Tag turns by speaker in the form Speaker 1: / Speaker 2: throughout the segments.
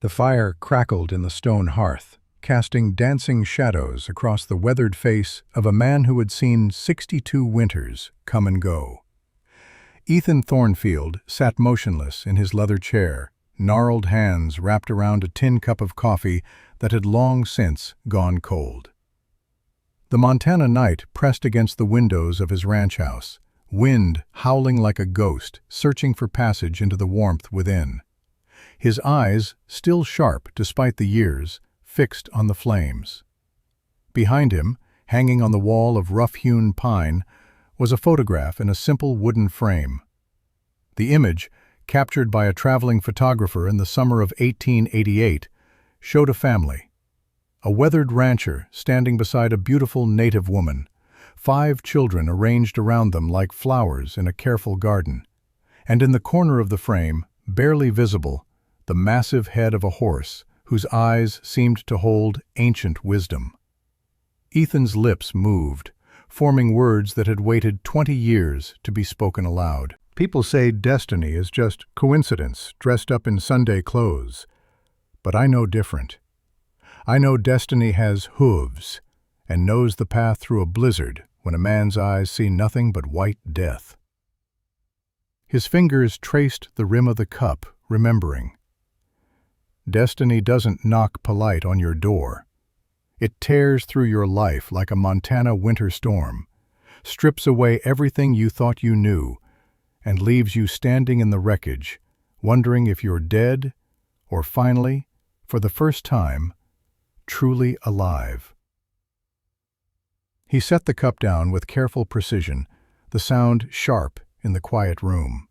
Speaker 1: The fire crackled in the stone hearth, casting dancing shadows across the weathered face of a man who had seen 62 winters come and go. Ethan Thornfield sat motionless in his leather chair, gnarled hands wrapped around a tin cup of coffee that had long since gone cold. The Montana night pressed against the windows of his ranch house, wind howling like a ghost, searching for passage into the warmth within. His eyes, still sharp despite the years, fixed on the flames. Behind him, hanging on the wall of rough-hewn pine, was a photograph in a simple wooden frame. The image, captured by a traveling photographer in the summer of 1888, showed a family. A weathered rancher standing beside a beautiful native woman, 5 children arranged around them like flowers in a careful garden, and in the corner of the frame, barely visible, the massive head of a horse whose eyes seemed to hold ancient wisdom. Ethan's lips moved, forming words that had waited 20 years to be spoken aloud. People say destiny is just coincidence dressed up in Sunday clothes, but I know different. I know destiny has hooves and knows the path through a blizzard when a man's eyes see nothing but white death. His fingers traced the rim of the cup, remembering. Destiny doesn't knock polite on your door. It tears through your life like a Montana winter storm, strips away everything you thought you knew, and leaves you standing in the wreckage, wondering if you're dead or finally, for the first time, truly alive. He set the cup down with careful precision, the sound sharp in the quiet room.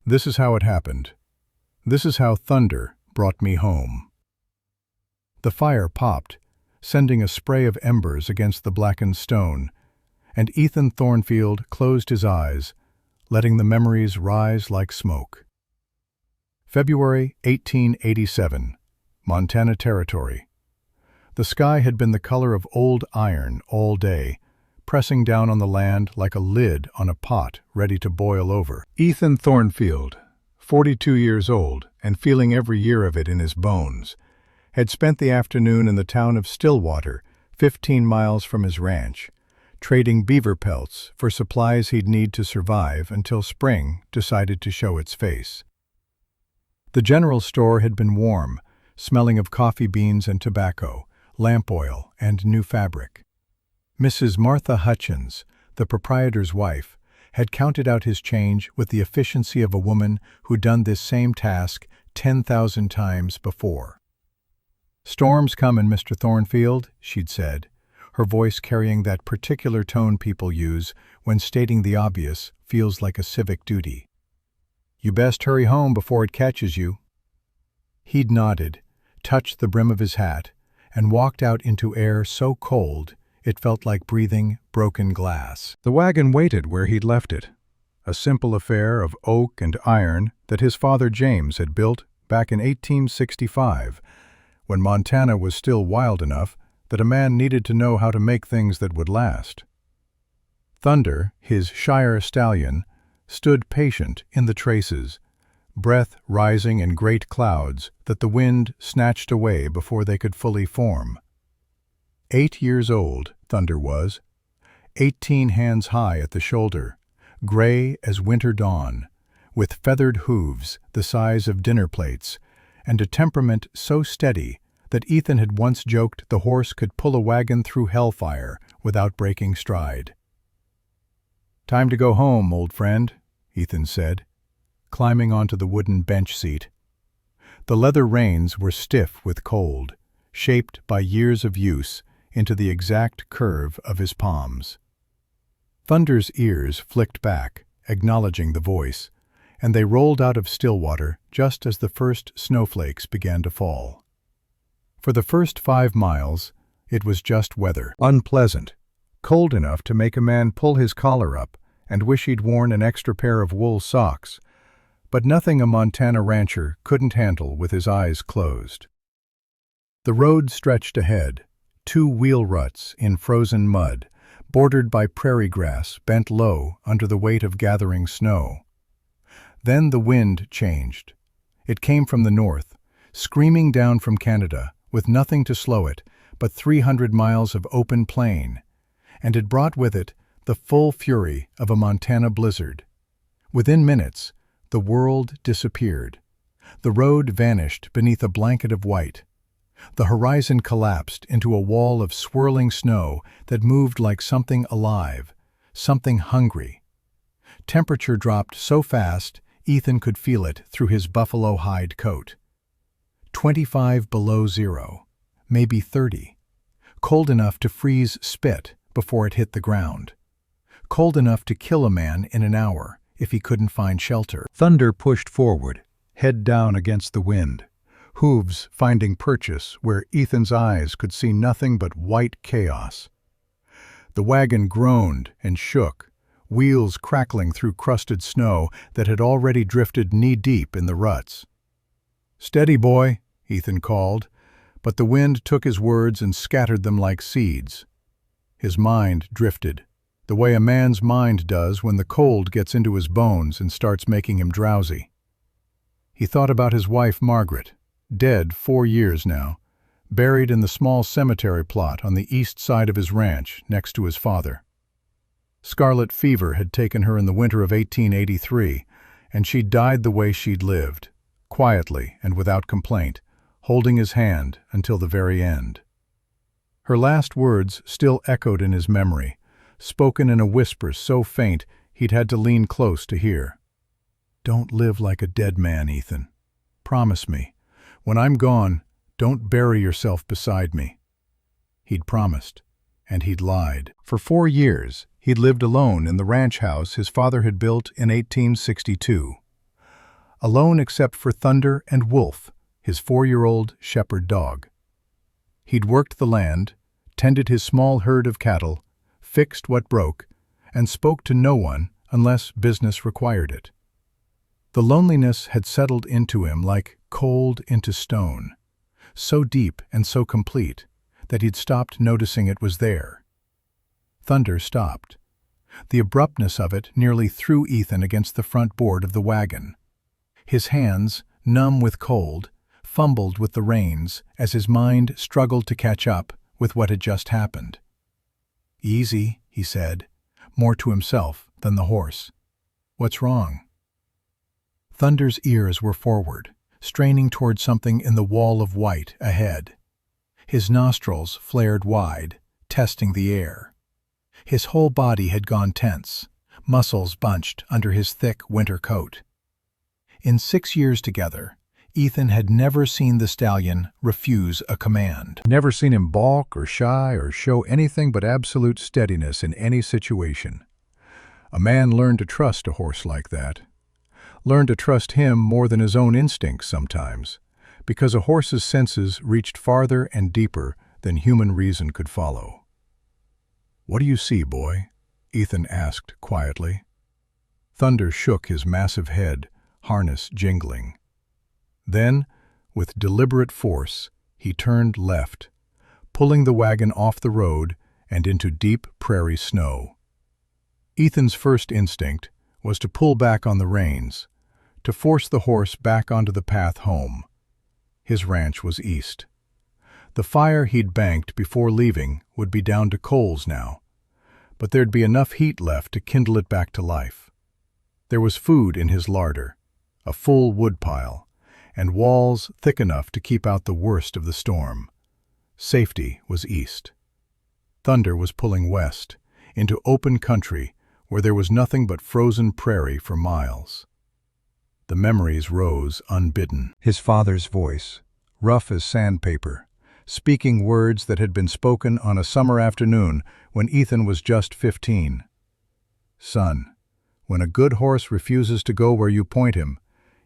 Speaker 1: This is how it happened. This is how thunder brought me home. The fire popped, sending a spray of embers against the blackened stone, and Ethan Thornfield closed his eyes, letting the memories rise like smoke. February 1887, Montana Territory. The sky had been the color of old iron all day, pressing down on the land like a lid on a pot ready to boil over. Ethan Thornfield, 42 years old and feeling every year of it in his bones, had spent the afternoon in the town of Stillwater, 15 miles from his ranch, trading beaver pelts for supplies he'd need to survive until spring decided to show its face. The general store had been warm, smelling of coffee beans and tobacco, lamp oil, and new fabric. Mrs. Martha Hutchins, the proprietor's wife, had counted out his change with the efficiency of a woman who'd done this same task 10,000 times before. "Storms comin', Mr. Thornfield," she'd said, her voice carrying that particular tone people use when stating the obvious feels like a civic duty. "You best hurry home before it catches you." He'd nodded, touched the brim of his hat, and walked out into air so cold it felt like breathing broken glass. The wagon waited where he'd left it, a simple affair of oak and iron that his father James had built back in 1865, when Montana was still wild enough that a man needed to know how to make things that would last. Thunder, his Shire stallion, stood patient in the traces, breath rising in great clouds that the wind snatched away before they could fully form. 8 years old, Thunder was, 18 hands high at the shoulder, gray as winter dawn, with feathered hooves the size of dinner plates, and a temperament so steady that Ethan had once joked the horse could pull a wagon through hellfire without breaking stride. "Time to go home, old friend," Ethan said, climbing onto the wooden bench seat. The leather reins were stiff with cold, shaped by years of use into the exact curve of his palms. Thunder's ears flicked back, acknowledging the voice, and they rolled out of Stillwater just as the first snowflakes began to fall. For the first 5 miles, it was just weather. Unpleasant, cold enough to make a man pull his collar up and wish he'd worn an extra pair of wool socks, but nothing a Montana rancher couldn't handle with his eyes closed. The road stretched ahead, 2 wheel ruts in frozen mud, bordered by prairie grass bent low under the weight of gathering snow. Then the wind changed. It came from the north, screaming down from Canada, with nothing to slow it but 300 miles of open plain, and it brought with it the full fury of a Montana blizzard. Within minutes, the world disappeared. The road vanished beneath a blanket of white. The horizon collapsed into a wall of swirling snow that moved like something alive, something hungry. Temperature dropped so fast, Ethan could feel it through his buffalo hide coat. 25 below zero, maybe 30. Cold enough to freeze spit before it hit the ground. Cold enough to kill a man in an hour if he couldn't find shelter. Thunder pushed forward, head down against the wind, hooves finding purchase where Ethan's eyes could see nothing but white chaos. The wagon groaned and shook, wheels crackling through crusted snow that had already drifted knee-deep in the ruts. "Steady, boy," Ethan called, but the wind took his words and scattered them like seeds. His mind drifted, the way a man's mind does when the cold gets into his bones and starts making him drowsy. He thought about his wife Margaret, dead 4 years now, buried in the small cemetery plot on the east side of his ranch next to his father. Scarlet fever had taken her in the winter of 1883, and she'd died the way she'd lived, quietly and without complaint, holding his hand until the very end. Her last words still echoed in his memory, spoken in a whisper so faint he'd had to lean close to hear. "Don't live like a dead man, Ethan. Promise me. When I'm gone, don't bury yourself beside me." He'd promised, and he'd lied. For 4 years, he'd lived alone in the ranch house his father had built in 1862. Alone except for Thunder and Wolf, his 4-year-old shepherd dog. He'd worked the land, tended his small herd of cattle, fixed what broke, and spoke to no one unless business required it. The loneliness had settled into him like cold into stone, so deep and so complete that he'd stopped noticing it was there. Thunder stopped. The abruptness of it nearly threw Ethan against the front board of the wagon. His hands, numb with cold, fumbled with the reins as his mind struggled to catch up with what had just happened. "Easy," he said, more to himself than the horse. "What's wrong?" Thunder's ears were forward, straining toward something in the wall of white ahead. His nostrils flared wide, testing the air. His whole body had gone tense, muscles bunched under his thick winter coat. In 6 years together, Ethan had never seen the stallion refuse a command. Never seen him balk or shy or show anything but absolute steadiness in any situation. A man learned to trust a horse like that. Learned to trust him more than his own instincts sometimes, because a horse's senses reached farther and deeper than human reason could follow. "What do you see, boy?" Ethan asked quietly. Thunder shook his massive head, harness jingling. Then, with deliberate force, he turned left, pulling the wagon off the road and into deep prairie snow. Ethan's first instinct was to pull back on the reins, to force the horse back onto the path home. His ranch was east. The fire he'd banked before leaving would be down to coals now, but there'd be enough heat left to kindle it back to life. There was food in his larder, a full woodpile, and walls thick enough to keep out the worst of the storm. Safety was east. Thunder was pulling west, into open country where there was nothing but frozen prairie for miles. The memories rose unbidden. His father's voice, rough as sandpaper, speaking words that had been spoken on a summer afternoon when Ethan was just 15. "Son, when a good horse refuses to go where you point him,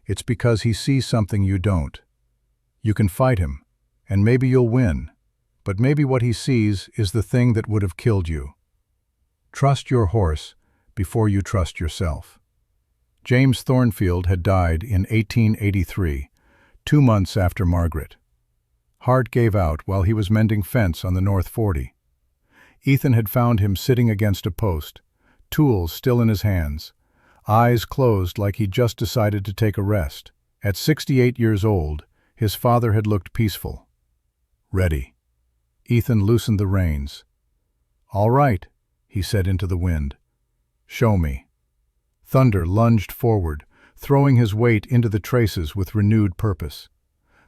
Speaker 1: it's because he sees something you don't. You can fight him, and maybe you'll win, but maybe what he sees is the thing that would have killed you. Trust your horse before you trust yourself." James Thornfield had died in 1883, 2 months after Margaret. Heart gave out while he was mending fence on the North 40. Ethan had found him sitting against a post, tools still in his hands, eyes closed like he'd just decided to take a rest. At 68 years old, His father had looked peaceful. Ready. Ethan loosened the reins. "All right," he said into the wind. "Show me." Thunder lunged forward, throwing his weight into the traces with renewed purpose.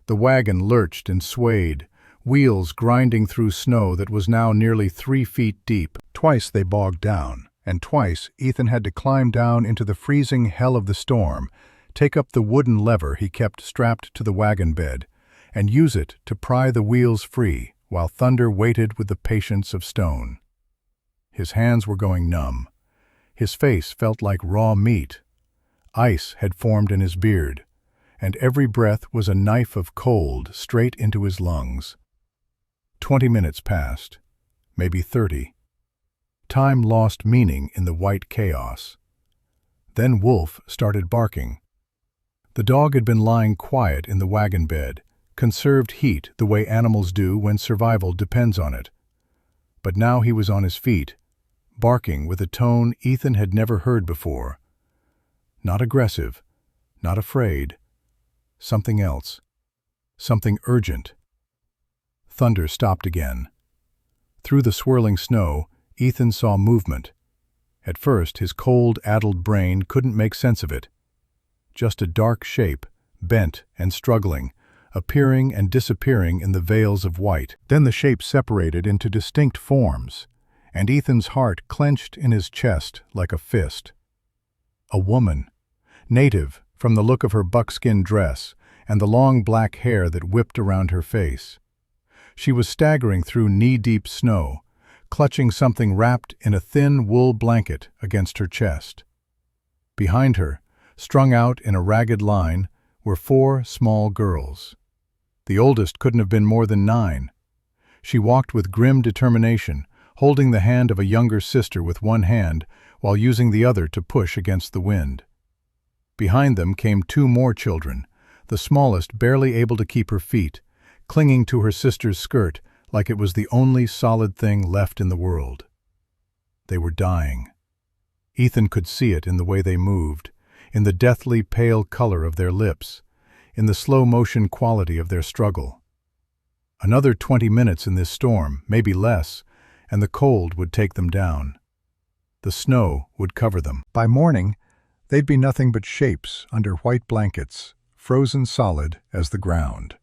Speaker 1: The wagon lurched and swayed, wheels grinding through snow that was now nearly 3 feet deep. Twice they bogged down, and twice Ethan had to climb down into the freezing hell of the storm, take up the wooden lever he kept strapped to the wagon bed, and use it to pry the wheels free while Thunder waited with the patience of stone. His hands were going numb. His face felt like raw meat. Ice had formed in his beard, and every breath was a knife of cold straight into his lungs. 20 minutes passed, maybe 30. Time lost meaning in the white chaos. Then Wolf started barking. The dog had been lying quiet in the wagon bed, conserved heat the way animals do when survival depends on it. But now he was on his feet, barking with a tone Ethan had never heard before. Not aggressive, not afraid. Something else. Something urgent. Thunder stopped again. Through the swirling snow, Ethan saw movement. At first, his cold, addled brain couldn't make sense of it. Just a dark shape, bent and struggling, appearing and disappearing in the veils of white. Then the shape separated into distinct forms, and Ethan's heart clenched in his chest like a fist. A woman, native from the look of her buckskin dress and the long black hair that whipped around her face. She was staggering through knee-deep snow, clutching something wrapped in a thin wool blanket against her chest. Behind her, strung out in a ragged line, were 4 small girls. The oldest couldn't have been more than 9. She walked with grim determination, holding the hand of a younger sister with one hand while using the other to push against the wind. Behind them came 2 more children, the smallest barely able to keep her feet, clinging to her sister's skirt like it was the only solid thing left in the world. They were dying. Ethan could see it in the way they moved, in the deathly pale color of their lips, in the slow-motion quality of their struggle. Another 20 minutes in this storm, maybe less, and the cold would take them down. The snow would cover them. By morning, they'd be nothing but shapes under white blankets, frozen solid as the ground.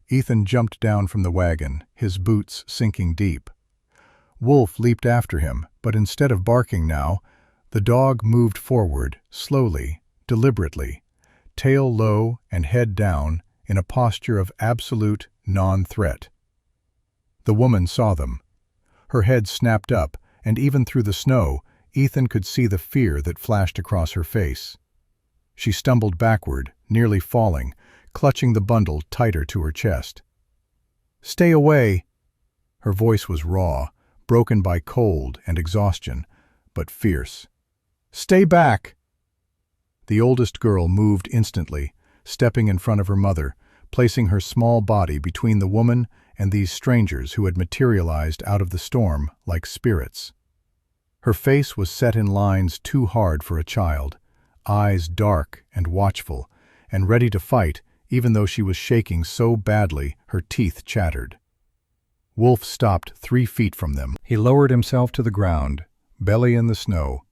Speaker 1: Ethan jumped down from the wagon, his boots sinking deep. Wolf leaped after him, but instead of barking now, the dog moved forward, slowly, deliberately, tail low and head down, in a posture of absolute non-threat. The woman saw them. Her head snapped up, and even through the snow, Ethan could see the fear that flashed across her face. She stumbled backward, nearly falling, clutching the bundle tighter to her chest. "Stay away!" Her voice was raw, broken by cold and exhaustion, but fierce. "Stay back!" The oldest girl moved instantly, stepping in front of her mother, placing her small body between the woman and these strangers who had materialized out of the storm like spirits. Her face was set in lines too hard for a child, eyes dark and watchful, and ready to fight even though she was shaking so badly her teeth chattered. Wolf stopped 3 feet from them. He lowered himself to the ground, belly in the snow,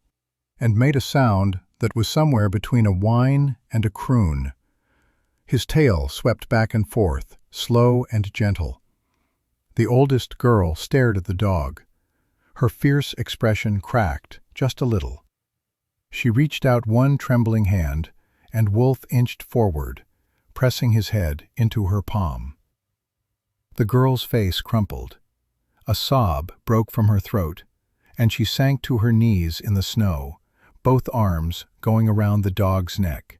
Speaker 1: and made a sound that was somewhere between a whine and a croon. His tail swept back and forth, slow and gentle. The oldest girl stared at the dog. Her fierce expression cracked just a little. She reached out one trembling hand, and Wolf inched forward, pressing his head into her palm. The girl's face crumpled. A sob broke from her throat, and she sank to her knees in the snow, both arms going around the dog's neck.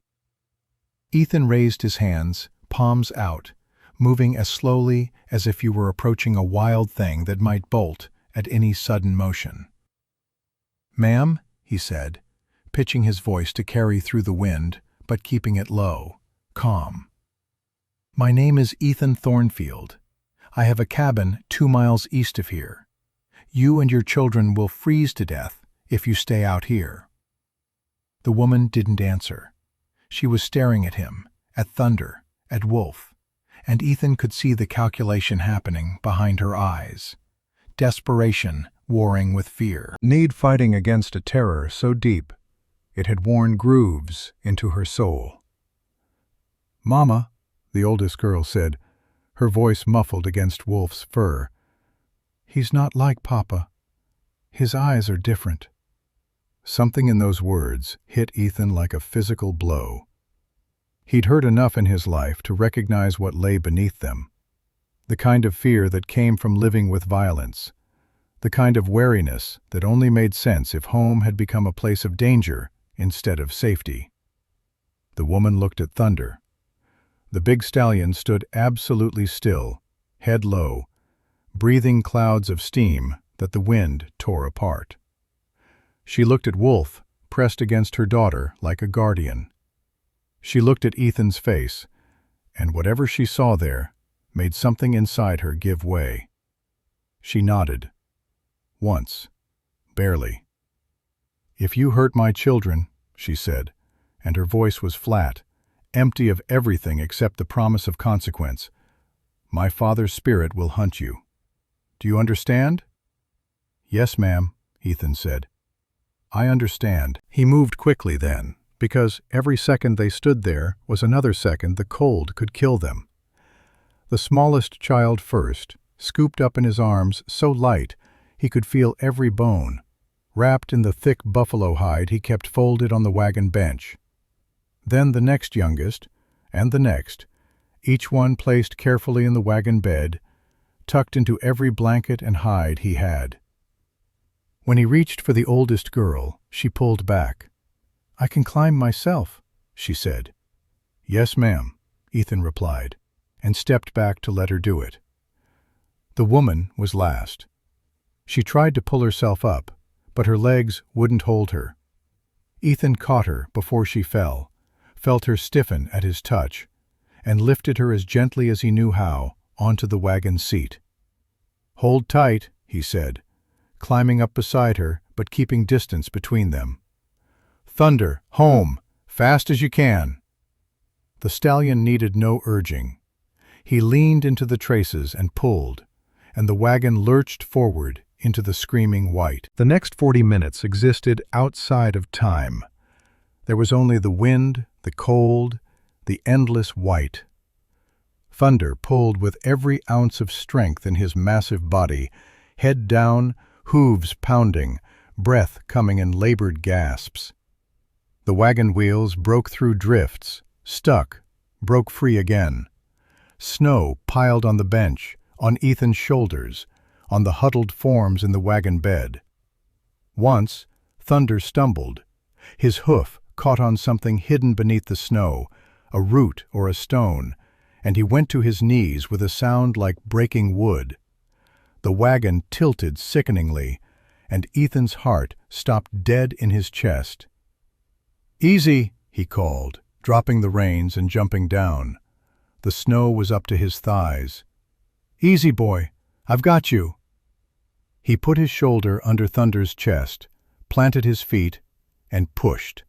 Speaker 1: Ethan raised his hands, palms out, moving as slowly as if you were approaching a wild thing that might bolt at any sudden motion. "Ma'am," he said, pitching his voice to carry through the wind, but keeping it low, calm. "My name is Ethan Thornfield. I have a cabin 2 miles east of here. You and your children will freeze to death if you stay out here." The woman didn't answer. She was staring at him, at Thunder, at Wolf, and Ethan could see the calculation happening behind her eyes. Desperation warring with fear. Need fighting against a terror so deep it had worn grooves into her soul. "Mama," the oldest girl said, her voice muffled against Wolf's fur. "He's not like Papa. His eyes are different." Something in those words hit Ethan like a physical blow. He'd heard enough in his life to recognize what lay beneath them. The kind of fear that came from living with violence. The kind of wariness that only made sense if home had become a place of danger instead of safety. The woman looked at Thunder. The big stallion stood absolutely still, head low, breathing clouds of steam that the wind tore apart. She looked at Wolf, pressed against her daughter like a guardian. She looked at Ethan's face, and whatever she saw there made something inside her give way. She nodded. Once. Barely. "If you hurt my children," she said, and her voice was flat, empty of everything except the promise of consequence, "my father's spirit will hunt you. Do you understand?" "Yes, ma'am," Ethan said. "I understand." He moved quickly then, because every second they stood there was another second the cold could kill them. The smallest child first, scooped up in his arms so light he could feel every bone, wrapped in the thick buffalo hide he kept folded on the wagon bench. Then the next youngest, and the next, each one placed carefully in the wagon bed, tucked into every blanket and hide he had. When he reached for the oldest girl, she pulled back. "I can climb myself," she said. "Yes, ma'am," Ethan replied, and stepped back to let her do it. The woman was last. She tried to pull herself up, but her legs wouldn't hold her. Ethan caught her before she fell, felt her stiffen at his touch, and lifted her as gently as he knew how onto the wagon seat. "Hold tight," he said, climbing up beside her but keeping distance between them. "Thunder, home, fast as you can." The stallion needed no urging. He leaned into the traces and pulled, and the wagon lurched forward into the screaming white. The next 40 minutes existed outside of time. There was only the wind, the cold, the endless white. Thunder pulled with every ounce of strength in his massive body, head down, hooves pounding, breath coming in labored gasps. The wagon wheels broke through drifts, stuck, broke free again. Snow piled on the bench, on Ethan's shoulders, on the huddled forms in the wagon bed. Once, Thunder stumbled. His hoof caught on something hidden beneath the snow, a root or a stone, and he went to his knees with a sound like breaking wood. The wagon tilted sickeningly, and Ethan's heart stopped dead in his chest. "Easy," he called, dropping the reins and jumping down. The snow was up to his thighs. "Easy, boy. I've got you." He put his shoulder under Thunder's chest, planted his feet, and pushed.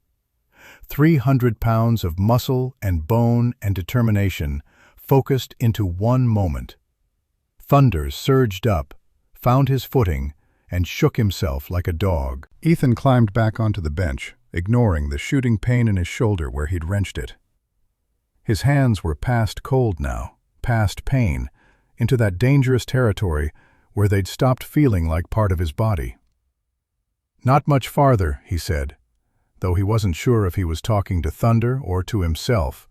Speaker 1: 300 pounds of muscle and bone and determination focused into one moment. Thunder surged up, found his footing, and shook himself like a dog. Ethan climbed back onto the bench, ignoring the shooting pain in his shoulder where he'd wrenched it. His hands were past cold now, past pain, into that dangerous territory where they'd stopped feeling like part of his body. "Not much farther," he said, though he wasn't sure if he was talking to Thunder or to himself,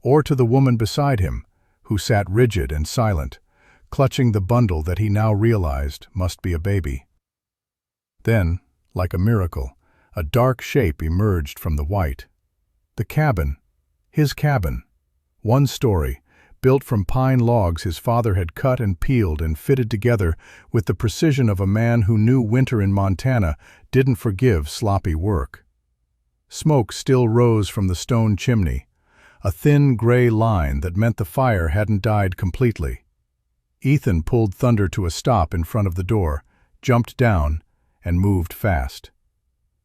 Speaker 1: or to the woman beside him, who sat rigid and silent, clutching the bundle that he now realized must be a baby. Then, like a miracle, a dark shape emerged from the white. The cabin, his cabin, one story, built from pine logs his father had cut and peeled and fitted together with the precision of a man who knew winter in Montana didn't forgive sloppy work. Smoke still rose from the stone chimney, a thin gray line that meant the fire hadn't died completely. Ethan pulled Thunder to a stop in front of the door, jumped down, and moved fast.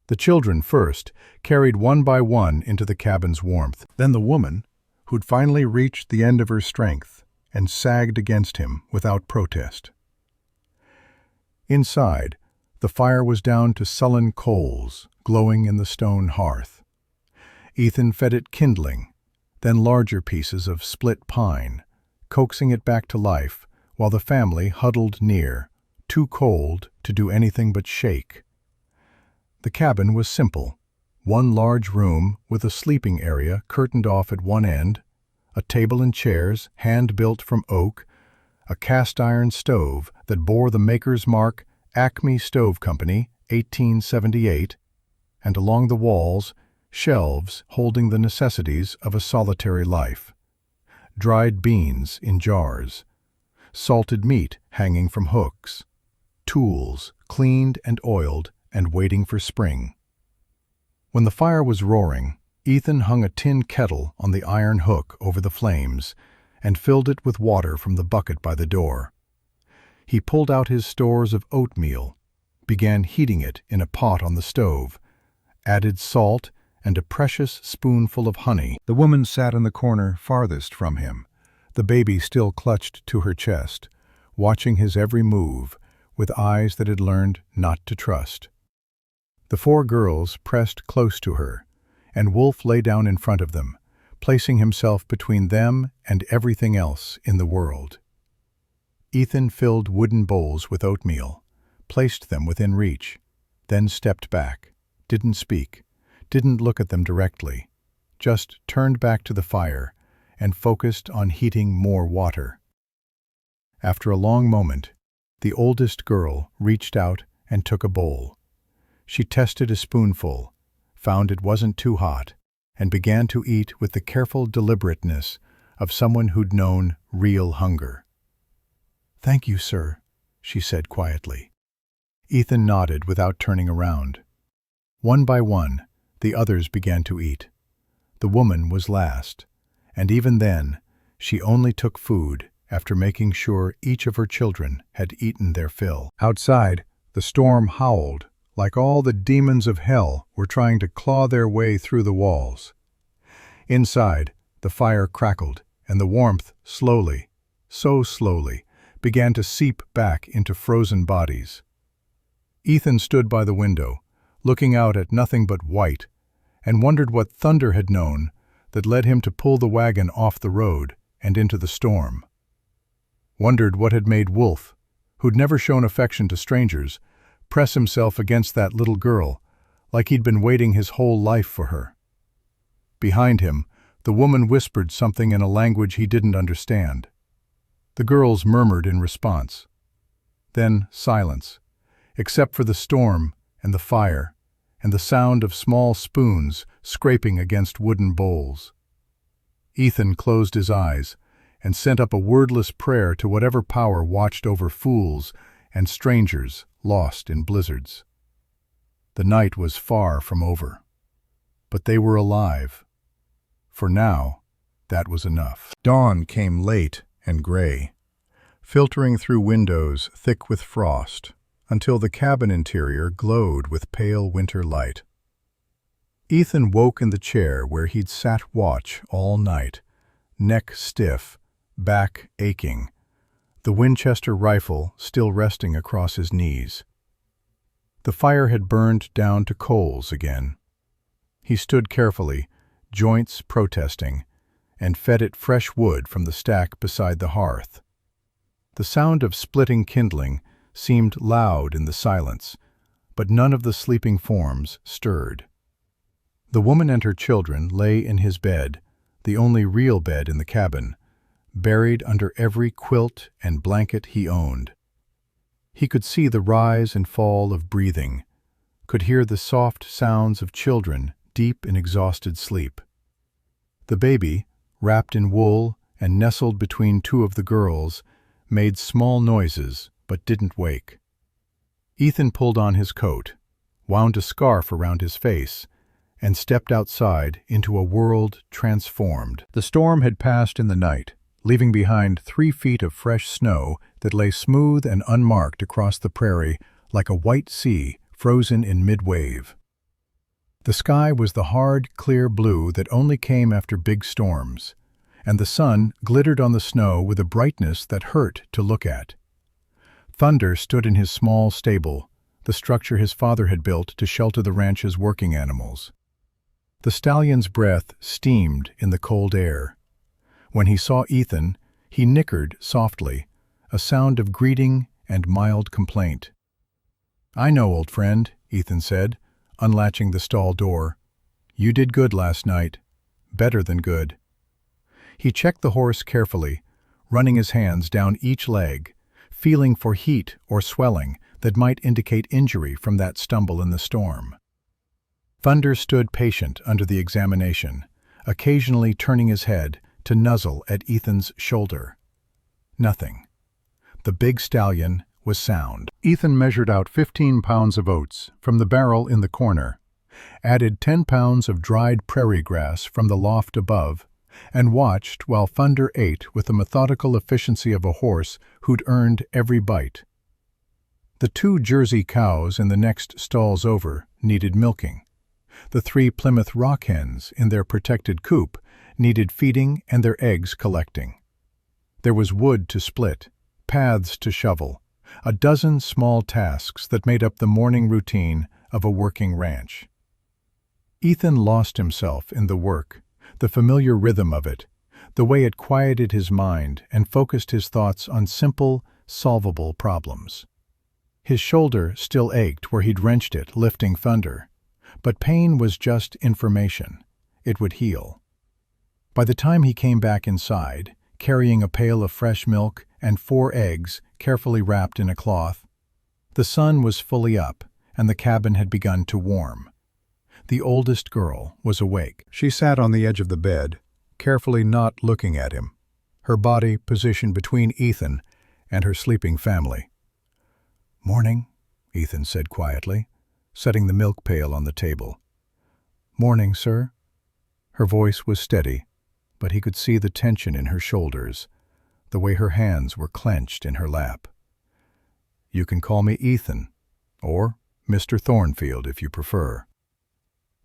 Speaker 1: The children first, carried one by one into the cabin's warmth. Then the woman, who'd finally reached the end of her strength and sagged against him without protest. Inside, the fire was down to sullen coals glowing in the stone hearth. Ethan fed it kindling, then larger pieces of split pine, coaxing it back to life while the family huddled near, too cold to do anything but shake. The cabin was simple. One large room with a sleeping area curtained off at one end, a table and chairs hand-built from oak, a cast-iron stove that bore the maker's mark Acme Stove Company, 1878, and along the walls, shelves holding the necessities of a solitary life. Dried beans in jars, salted meat hanging from hooks, tools cleaned and oiled and waiting for spring. When the fire was roaring, Ethan hung a tin kettle on the iron hook over the flames and filled it with water from the bucket by the door. He pulled out his stores of oatmeal, began heating it in a pot on the stove, added salt and a precious spoonful of honey. The woman sat in the corner farthest from him, the baby still clutched to her chest, watching his every move with eyes that had learned not to trust. The four girls pressed close to her, and Wolf lay down in front of them, placing himself between them and everything else in the world. Ethan filled wooden bowls with oatmeal, placed them within reach, then stepped back, didn't speak, didn't look at them directly, just turned back to the fire and focused on heating more water. After a long moment, the oldest girl reached out and took a bowl. She tested a spoonful, found it wasn't too hot, and began to eat with the careful deliberateness of someone who'd known real hunger. "Thank you, sir," she said quietly. Ethan nodded without turning around. One by one, the others began to eat. The woman was last, and even then, she only took food after making sure each of her children had eaten their fill. Outside, the storm howled, like all the demons of hell were trying to claw their way through the walls. Inside, the fire crackled, and the warmth slowly, so slowly, began to seep back into frozen bodies. Ethan stood by the window, looking out at nothing but white, and wondered what thunder had known that led him to pull the wagon off the road and into the storm. Wondered what had made Wolf, who'd never shown affection to strangers, press himself against that little girl, like he'd been waiting his whole life for her. Behind him, the woman whispered something in a language he didn't understand. The girls murmured in response. Then silence, except for the storm and the fire, and the sound of small spoons scraping against wooden bowls. Ethan closed his eyes and sent up a wordless prayer to whatever power watched over fools and strangers lost in blizzards. The night was far from over, but they were alive. For now, that was enough. Dawn came late and gray, filtering through windows thick with frost, until the cabin interior glowed with pale winter light. Ethan woke in the chair where he'd sat watch all night, neck stiff, back aching, the Winchester rifle still resting across his knees. The fire had burned down to coals again. He stood carefully, joints protesting, and fed it fresh wood from the stack beside the hearth. The sound of splitting kindling seemed loud in the silence, but none of the sleeping forms stirred. The woman and her children lay in his bed, the only real bed in the cabin, buried under every quilt and blanket he owned. He could see the rise and fall of breathing, could hear the soft sounds of children deep in exhausted sleep. The baby, wrapped in wool and nestled between two of the girls, made small noises but didn't wake. Ethan pulled on his coat, wound a scarf around his face, and stepped outside into a world transformed. The storm had passed in the night, leaving behind 3 feet of fresh snow that lay smooth and unmarked across the prairie like a white sea frozen in mid-wave. The sky was the hard, clear blue that only came after big storms, and the sun glittered on the snow with a brightness that hurt to look at. Thunder stood in his small stable, the structure his father had built to shelter the ranch's working animals. The stallion's breath steamed in the cold air. When he saw Ethan, he nickered softly, a sound of greeting and mild complaint. "I know, old friend," Ethan said, unlatching the stall door. "You did good last night. Better than good." He checked the horse carefully, running his hands down each leg, feeling for heat or swelling that might indicate injury from that stumble in the storm. Thunder stood patient under the examination, occasionally turning his head to nuzzle at Ethan's shoulder. Nothing. The big stallion was sound. Ethan measured out 15 pounds of oats from the barrel in the corner, added 10 pounds of dried prairie grass from the loft above, and watched while Thunder ate with the methodical efficiency of a horse who'd earned every bite. The 2 Jersey cows in the next stalls over needed milking. The 3 Plymouth Rock hens in their protected coop needed feeding and their eggs collecting. There was wood to split, paths to shovel, a dozen small tasks that made up the morning routine of a working ranch. Ethan lost himself in the work, the familiar rhythm of it, the way it quieted his mind and focused his thoughts on simple, solvable problems. His shoulder still ached where he'd wrenched it lifting Thunder, but pain was just information. It would heal. By the time he came back inside, carrying a pail of fresh milk and 4 eggs carefully wrapped in a cloth, the sun was fully up and the cabin had begun to warm. The oldest girl was awake. She sat on the edge of the bed, carefully not looking at him, her body positioned between Ethan and her sleeping family. "Morning," Ethan said quietly, setting the milk pail on the table. "Morning, sir." Her voice was steady, but he could see the tension in her shoulders, the way her hands were clenched in her lap. "You can call me Ethan, or Mr. Thornfield if you prefer."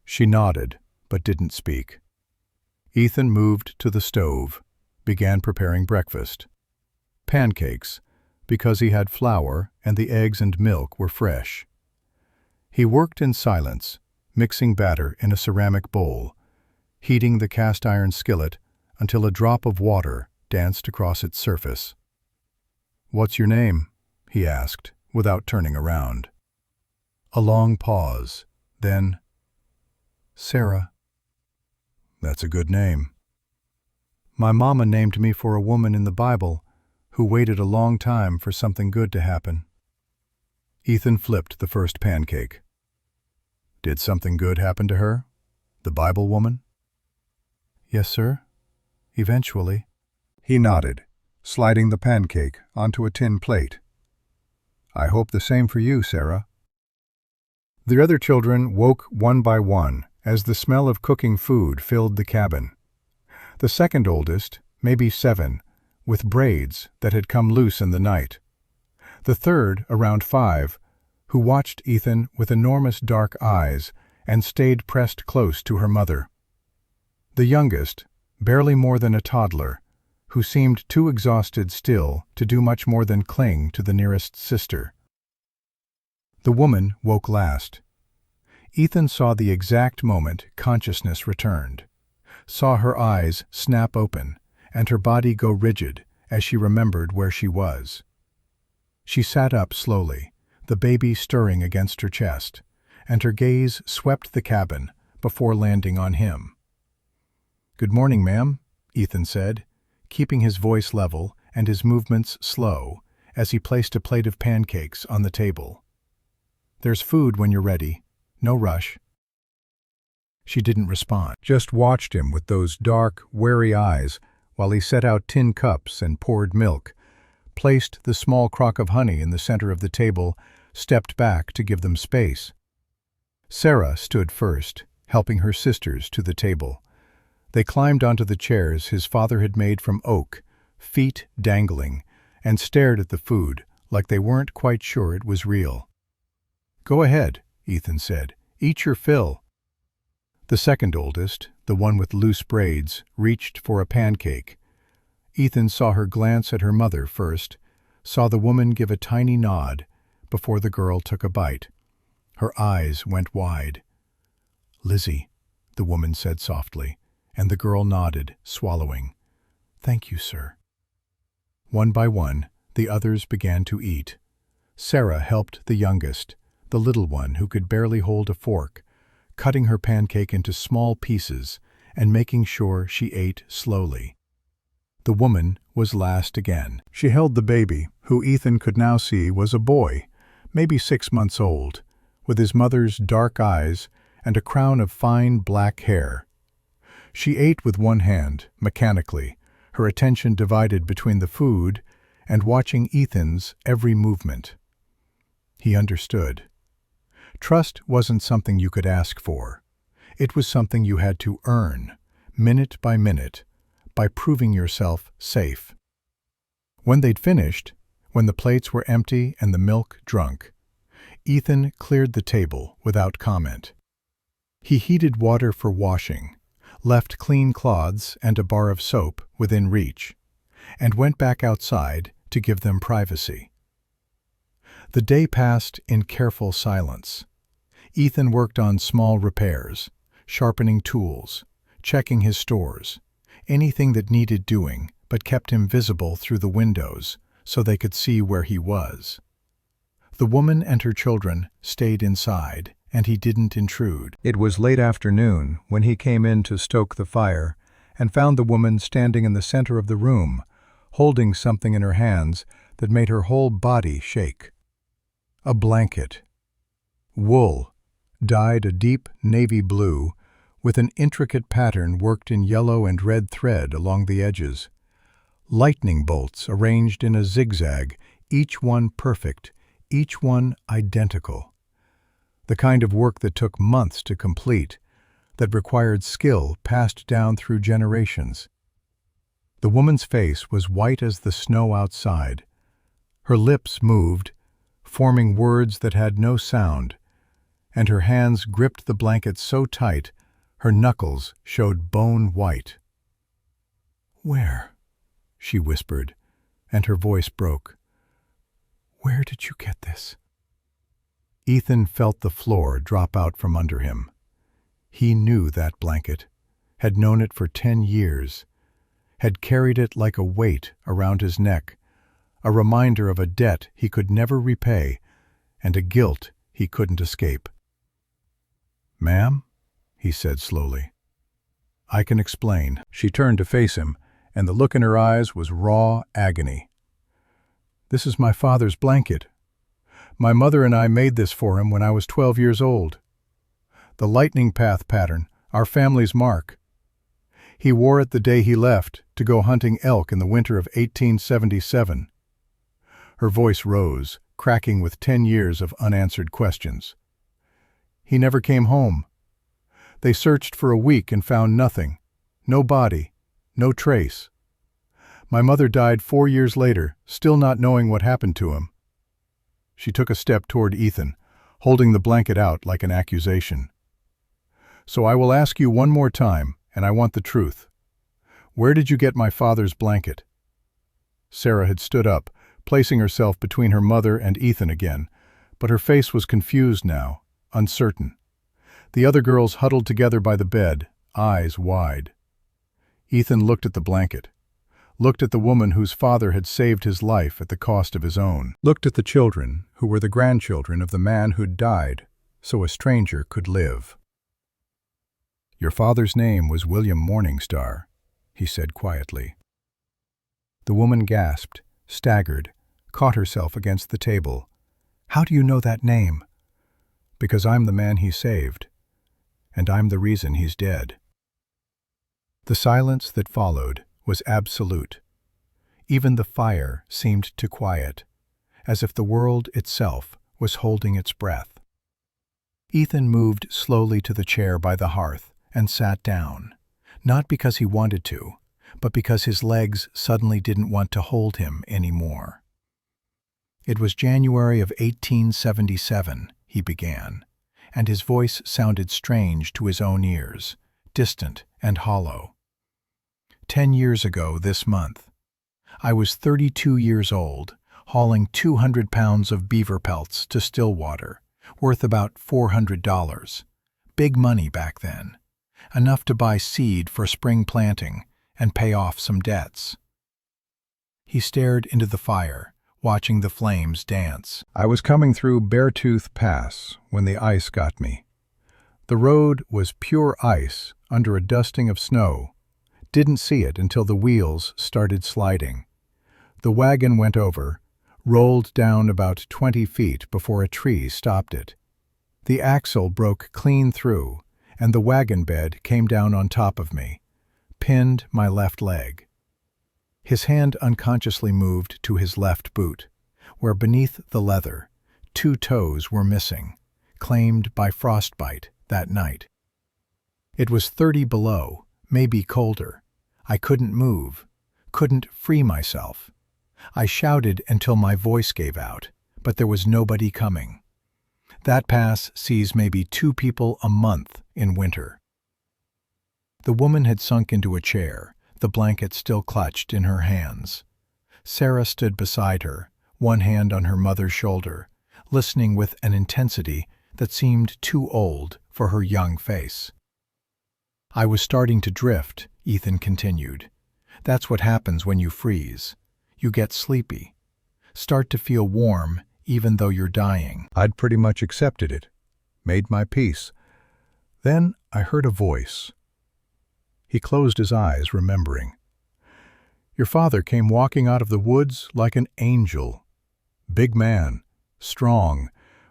Speaker 1: She nodded, but didn't speak. Ethan moved to the stove, began preparing breakfast. Pancakes, because he had flour and the eggs and milk were fresh. He worked in silence, mixing batter in a ceramic bowl, heating the cast-iron skillet until a drop of water danced across its surface. "What's your name?" he asked, without turning around. A long pause, then, "Sarah." "That's a good name." "My mama named me for a woman in the Bible who waited a long time for something good to happen." Ethan flipped the first pancake. "Did something good happen to her? The Bible woman?" "Yes, sir. Eventually." He nodded, sliding the pancake onto a tin plate. "I hope the same for you, Sarah." The other children woke one by one as the smell of cooking food filled the cabin. The second oldest, maybe 7, with braids that had come loose in the night. The third, around 5, who watched Ethan with enormous dark eyes and stayed pressed close to her mother. The youngest, barely more than a toddler, who seemed too exhausted still to do much more than cling to the nearest sister. The woman woke last. Ethan saw the exact moment consciousness returned, saw her eyes snap open and her body go rigid as she remembered where she was. She sat up slowly, the baby stirring against her chest, and her gaze swept the cabin before landing on him. "Good morning, ma'am," Ethan said, keeping his voice level and his movements slow as he placed a plate of pancakes on the table. "There's food when you're ready. No rush." She didn't respond, just watched him with those dark, wary eyes while he set out tin cups and poured milk, placed the small crock of honey in the center of the table, stepped back to give them space. Sarah stood first, helping her sisters to the table. They climbed onto the chairs his father had made from oak, feet dangling, and stared at the food like they weren't quite sure it was real. "Go ahead," Ethan said. "Eat your fill." The second oldest, the one with loose braids, reached for a pancake. Ethan saw her glance at her mother first, saw the woman give a tiny nod before the girl took a bite. Her eyes went wide. "Lizzie," the woman said softly, and the girl nodded, swallowing. "Thank you, sir." One by one, the others began to eat. Sarah helped the youngest, the little one who could barely hold a fork, cutting her pancake into small pieces and making sure she ate slowly. The woman was last again. She held the baby, who Ethan could now see was a boy, maybe 6 months old, with his mother's dark eyes and a crown of fine black hair. She ate with one hand, mechanically, her attention divided between the food and watching Ethan's every movement. He understood. Trust wasn't something you could ask for. It was something you had to earn, minute by minute, by proving yourself safe. When they'd finished, when the plates were empty and the milk drunk, Ethan cleared the table without comment. He heated water for washing, left clean cloths and a bar of soap within reach, and went back outside to give them privacy. The day passed in careful silence. Ethan worked on small repairs, sharpening tools, checking his stores, anything that needed doing but kept him visible through the windows so they could see where he was. The woman and her children stayed inside, and he didn't intrude. It was late afternoon when he came in to stoke the fire and found the woman standing in the center of the room, holding something in her hands that made her whole body shake. A blanket. Wool, dyed a deep navy blue, with an intricate pattern worked in yellow and red thread along the edges. Lightning bolts arranged in a zigzag, each one perfect, each one identical. The kind of work that took months to complete, that required skill passed down through generations. The woman's face was white as the snow outside. Her lips moved, forming words that had no sound, and her hands gripped the blanket so tight her knuckles showed bone white. "Where?" she whispered, and her voice broke. "Where did you get this?" Ethan felt the floor drop out from under him. He knew that blanket, had known it for 10 years, had carried it like a weight around his neck, a reminder of a debt he could never repay and a guilt he couldn't escape. "Ma'am?" he said slowly. "I can explain." She turned to face him, and the look in her eyes was raw agony. "This is my father's blanket. My mother and I made this for him when I was 12 years old. The lightning path pattern, our family's mark. He wore it the day he left to go hunting elk in the winter of 1877. Her voice rose, cracking with 10 years of unanswered questions. "He never came home. They searched for a week and found nothing. No body, no trace. My mother died 4 years later, still not knowing what happened to him." She took a step toward Ethan, holding the blanket out like an accusation. "So I will ask you one more time, and I want the truth. Where did you get my father's blanket?" Sarah had stood up, placing herself between her mother and Ethan again, but her face was confused now, uncertain. The other girls huddled together by the bed, eyes wide. Ethan looked at the blanket, looked at the woman whose father had saved his life at the cost of his own, looked at the children who were the grandchildren of the man who'd died so a stranger could live. "Your father's name was William Morningstar," he said quietly. The woman gasped, staggered, caught herself against the table. "How do you know that name?" "Because I'm the man he saved, and I'm the reason he's dead." The silence that followed was absolute. Even the fire seemed to quiet, as if the world itself was holding its breath. Ethan moved slowly to the chair by the hearth and sat down, not because he wanted to, but because his legs suddenly didn't want to hold him anymore. "It was January of 1877, he began, and his voice sounded strange to his own ears, distant and hollow. 10 years ago this month, I was 32 years old, hauling 200 pounds of beaver pelts to Stillwater, worth about $400. Big money back then, enough to buy seed for spring planting and pay off some debts. He stared into the fire, watching the flames dance. I was coming through Beartooth Pass when the ice got me. The road was pure ice under a dusting of snow. Didn't see it until the wheels started sliding. The wagon went over, rolled down about 20 feet before a tree stopped it. The axle broke clean through, and the wagon bed came down on top of me, pinned my left leg. His hand unconsciously moved to his left boot, where beneath the leather, 2 toes were missing, claimed by frostbite that night. It was 30 below, maybe colder. I couldn't move, couldn't free myself. I shouted until my voice gave out, but there was nobody coming. That pass sees maybe 2 people a month in winter. The woman had sunk into a chair, the blanket still clutched in her hands. Sarah stood beside her, one hand on her mother's shoulder, listening with an intensity that seemed too old for her young face. I was starting to drift, Ethan continued. That's what happens when you freeze. You get sleepy. Start to feel warm even though you're dying. I'd pretty much accepted it, made my peace. Then I heard a voice. He closed his eyes, remembering. Your father came walking out of the woods like an angel. Big man, strong,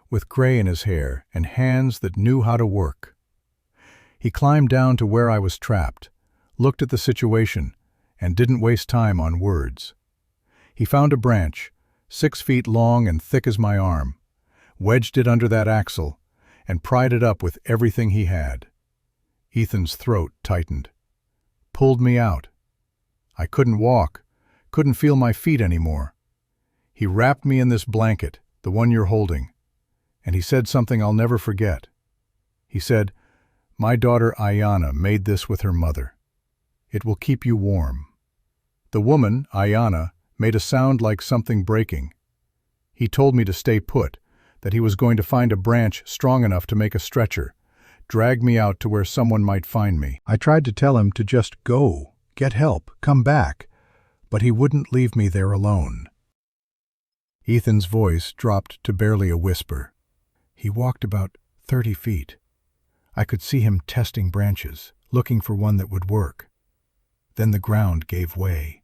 Speaker 1: with gray in his hair and hands that knew how to work. He climbed down to where I was trapped, looked at the situation, and didn't waste time on words. He found a branch, 6 feet long and thick as my arm, wedged it under that axle, and pried it up with everything he had. Ethan's throat tightened. Pulled me out. I couldn't walk, couldn't feel my feet anymore. He wrapped me in this blanket, the one you're holding, and he said something I'll never forget. He said, "My daughter Ayanna made this with her mother. It will keep you warm." The woman, Ayanna, made a sound like something breaking. He told me to stay put, that he was going to find a branch strong enough to make a stretcher, drag me out to where someone might find me. I tried to tell him to just go, get help, come back, but he wouldn't leave me there alone. Ethan's voice dropped to barely a whisper. He walked about 30 feet. I could see him testing branches, looking for one that would work. Then the ground gave way.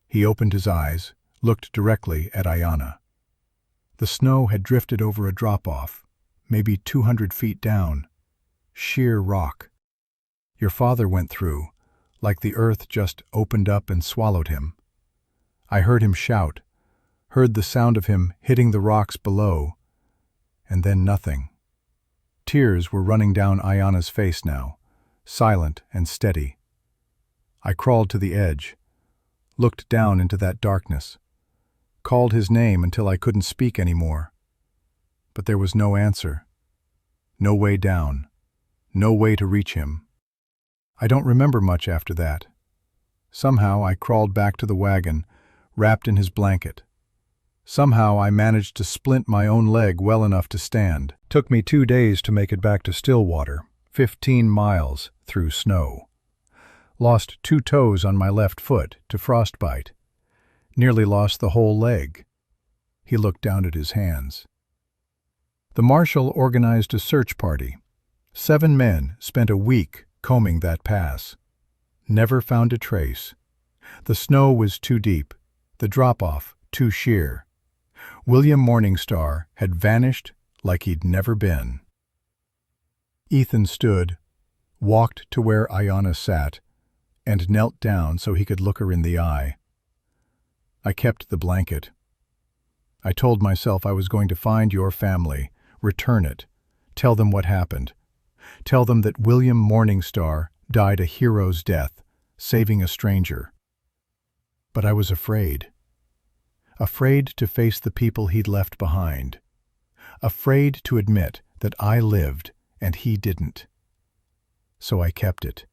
Speaker 1: He opened his eyes, looked directly at Ayanna. The snow had drifted over a drop-off, maybe 200 feet down. Sheer rock. Your father went through, like the earth just opened up and swallowed him. I heard him shout, heard the sound of him hitting the rocks below, and then nothing. Tears were running down Ayanna's face now, silent and steady. I crawled to the edge, looked down into that darkness, called his name until I couldn't speak anymore. But there was no answer, no way down, no way to reach him. I don't remember much after that. Somehow I crawled back to the wagon, wrapped in his blanket. Somehow I managed to splint my own leg well enough to stand. Took me 2 days to make it back to Stillwater, 15 miles through snow. Lost 2 toes on my left foot to frostbite. Nearly lost the whole leg. He looked down at his hands. The marshal organized a search party. 7 men spent a week combing that pass. Never found a trace. The snow was too deep, the drop-off too sheer. William Morningstar had vanished like he'd never been. Ethan stood, walked to where Ayanna sat, and knelt down so he could look her in the eye. I kept the blanket. I told myself I was going to find your family, return it, tell them what happened. Tell them that William Morningstar died a hero's death, saving a stranger. But I was afraid. Afraid to face the people he'd left behind. Afraid to admit that I lived and he didn't. So I kept it,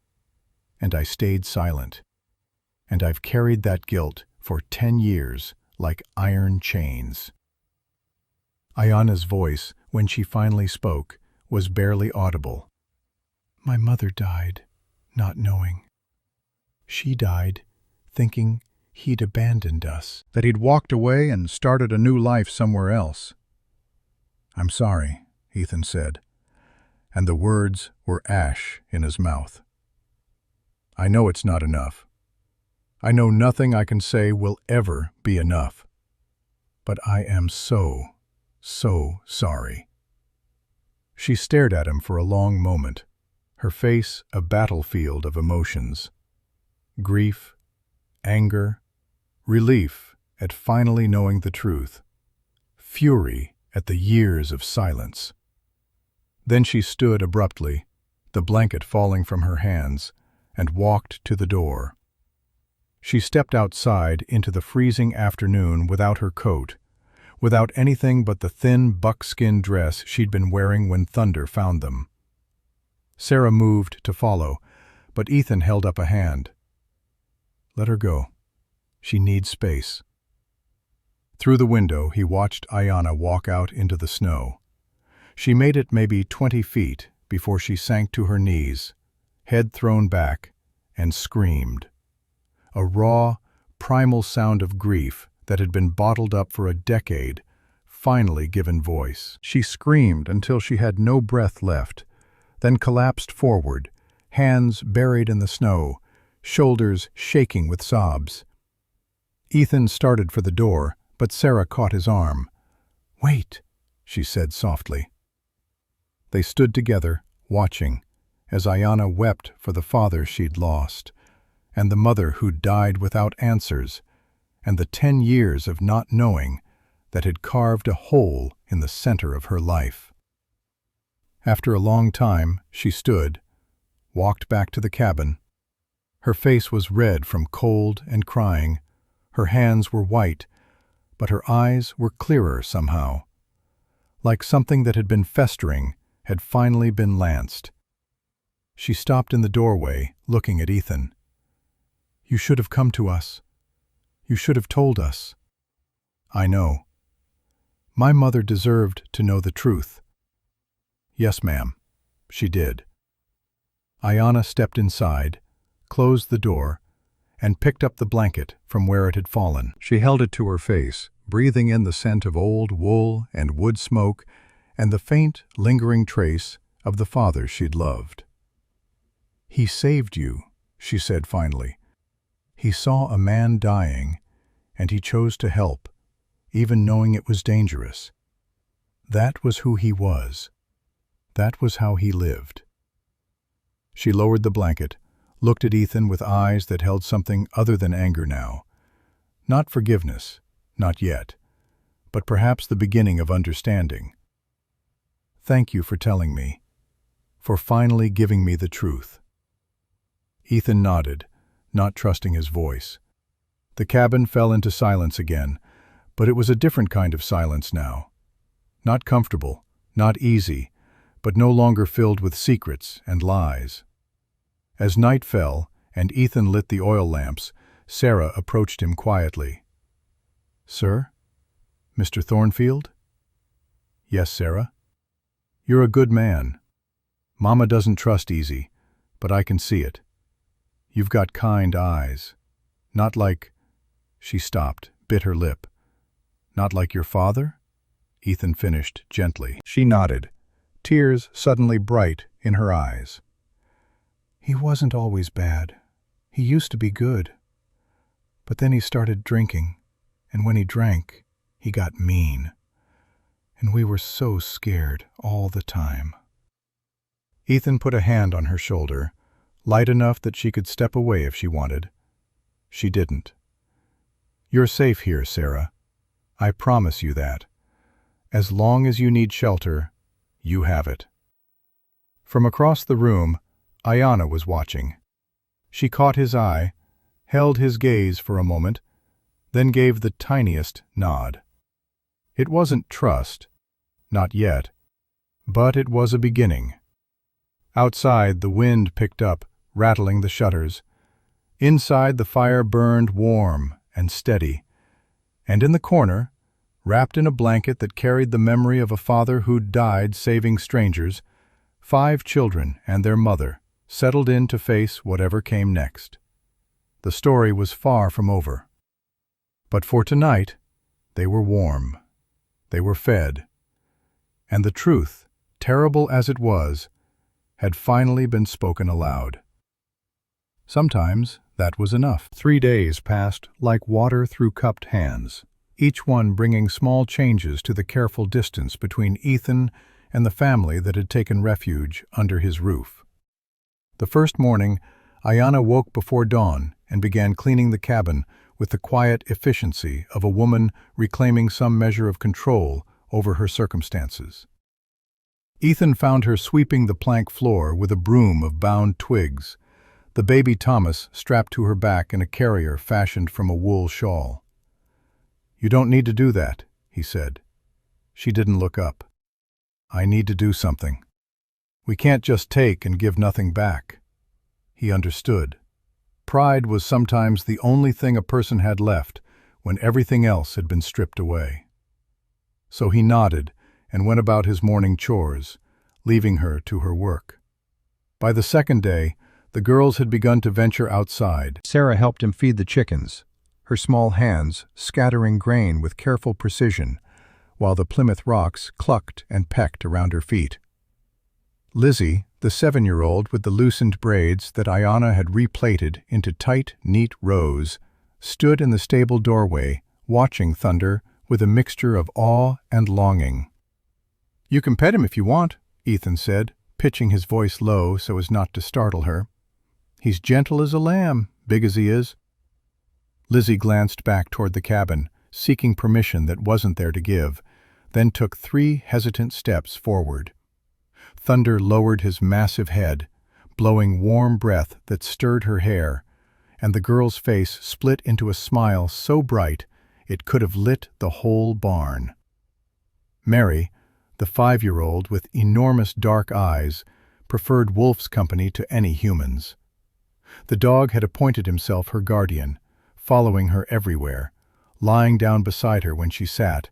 Speaker 1: and I stayed silent. And I've carried that guilt for 10 years like iron chains. Ayana's voice, when she finally spoke, was barely audible. My mother died, not knowing. She died, thinking he'd abandoned us, that he'd walked away and started a new life somewhere else. I'm sorry, Ethan said, and the words were ash in his mouth. I know it's not enough. I know nothing I can say will ever be enough. But I am so sorry. She stared at him for a long moment, her face a battlefield of emotions. Grief, anger, relief at finally knowing the truth, fury at the years of silence. Then she stood abruptly, the blanket falling from her hands, and walked to the door. She stepped outside into the freezing afternoon without her coat, without anything but the thin buckskin dress she'd been wearing when thunder found them. Sarah moved to follow, but Ethan held up a hand. Let her go. She needs space. Through the window, he watched Ayana walk out into the snow. She made it maybe 20 feet before she sank to her knees, head thrown back, and screamed. A raw, primal sound of grief that had been bottled up for a decade, finally given voice. She screamed until she had no breath left, then collapsed forward, hands buried in the snow, shoulders shaking with sobs. Ethan started for the door, but Sarah caught his arm. Wait, she said softly. They stood together, watching, as Ayana wept for the father she'd lost, and the mother who'd died without answers, and the 10 years of not knowing that had carved a hole in the center of her life. After a long time, she stood, walked back to the cabin. Her face was red from cold and crying, her hands were white, but her eyes were clearer somehow, like something that had been festering had finally been lanced. She stopped in the doorway, looking at Ethan. You should have come to us. You should have told us. I know. My mother deserved to know the truth. Yes, ma'am, she did. Ayana stepped inside, closed the door, and picked up the blanket from where it had fallen. She held it to her face, breathing in the scent of old wool and wood smoke and the faint, lingering trace of the father she'd loved. He saved you, she said finally. He saw a man dying, and he chose to help, even knowing it was dangerous. That was who he was. That was how he lived. She lowered the blanket, looked at Ethan with eyes that held something other than anger now. Not forgiveness, not yet, but perhaps the beginning of understanding. Thank you for telling me, for finally giving me the truth. Ethan nodded, not trusting his voice. The cabin fell into silence again, but it was a different kind of silence now. Not comfortable, not easy, but no longer filled with secrets and lies. As night fell and Ethan lit the oil lamps, Sarah approached him quietly. Sir? Mr. Thornfield? Yes, Sarah. You're a good man. Mama doesn't trust easy, but I can see it. You've got kind eyes. Not like... She stopped, bit her lip. Not like your father? Ethan finished gently. She nodded, tears suddenly bright in her eyes. He wasn't always bad. He used to be good. But then he started drinking, and when he drank, he got mean. And we were so scared all the time. Ethan put a hand on her shoulder, light enough that she could step away if she wanted. She didn't. You're safe here, Sarah. I promise you that. As long as you need shelter, you have it. From across the room, Ayana was watching. She caught his eye, held his gaze for a moment, then gave the tiniest nod. It wasn't trust, not yet, but it was a beginning. Outside, the wind picked up, rattling the shutters. Inside, the fire burned warm and steady. And in the corner, wrapped in a blanket that carried the memory of a father who'd died saving strangers, 5 children and their mother settled in to face whatever came next. The story was far from over. But for tonight, they were warm. They were fed. And the truth, terrible as it was, had finally been spoken aloud. Sometimes that was enough. 3 days passed like water through cupped hands, each one bringing small changes to the careful distance between Ethan and the family that had taken refuge under his roof. The first morning, Ayanna woke before dawn and began cleaning the cabin with the quiet efficiency of a woman reclaiming some measure of control over her circumstances. Ethan found her sweeping the plank floor with a broom of bound twigs, the baby Thomas strapped to her back in a carrier fashioned from a wool shawl. "You don't need to do that," he said. She didn't look up. "I need to do something. We can't just take and give nothing back." He understood. Pride was sometimes the only thing a person had left when everything else had been stripped away. So he nodded and went about his morning chores, leaving her to her work. By the second day, the girls had begun to venture outside. Sarah helped him feed the chickens, her small hands scattering grain with careful precision, while the Plymouth rocks clucked and pecked around her feet. Lizzie, the 7-year-old with the loosened braids that Ayanna had replaited into tight, neat rows, stood in the stable doorway, watching Thunder with a mixture of awe and longing. "You can pet him if you want," Ethan said, pitching his voice low so as not to startle her. "He's gentle as a lamb, big as he is." Lizzie glanced back toward the cabin, seeking permission that wasn't there to give, then took 3 hesitant steps forward. Thunder lowered his massive head, blowing warm breath that stirred her hair, and the girl's face split into a smile so bright it could have lit the whole barn. Mary, the 5-year-old with enormous dark eyes, preferred Wolf's company to any humans. The dog had appointed himself her guardian, following her everywhere, lying down beside her when she sat,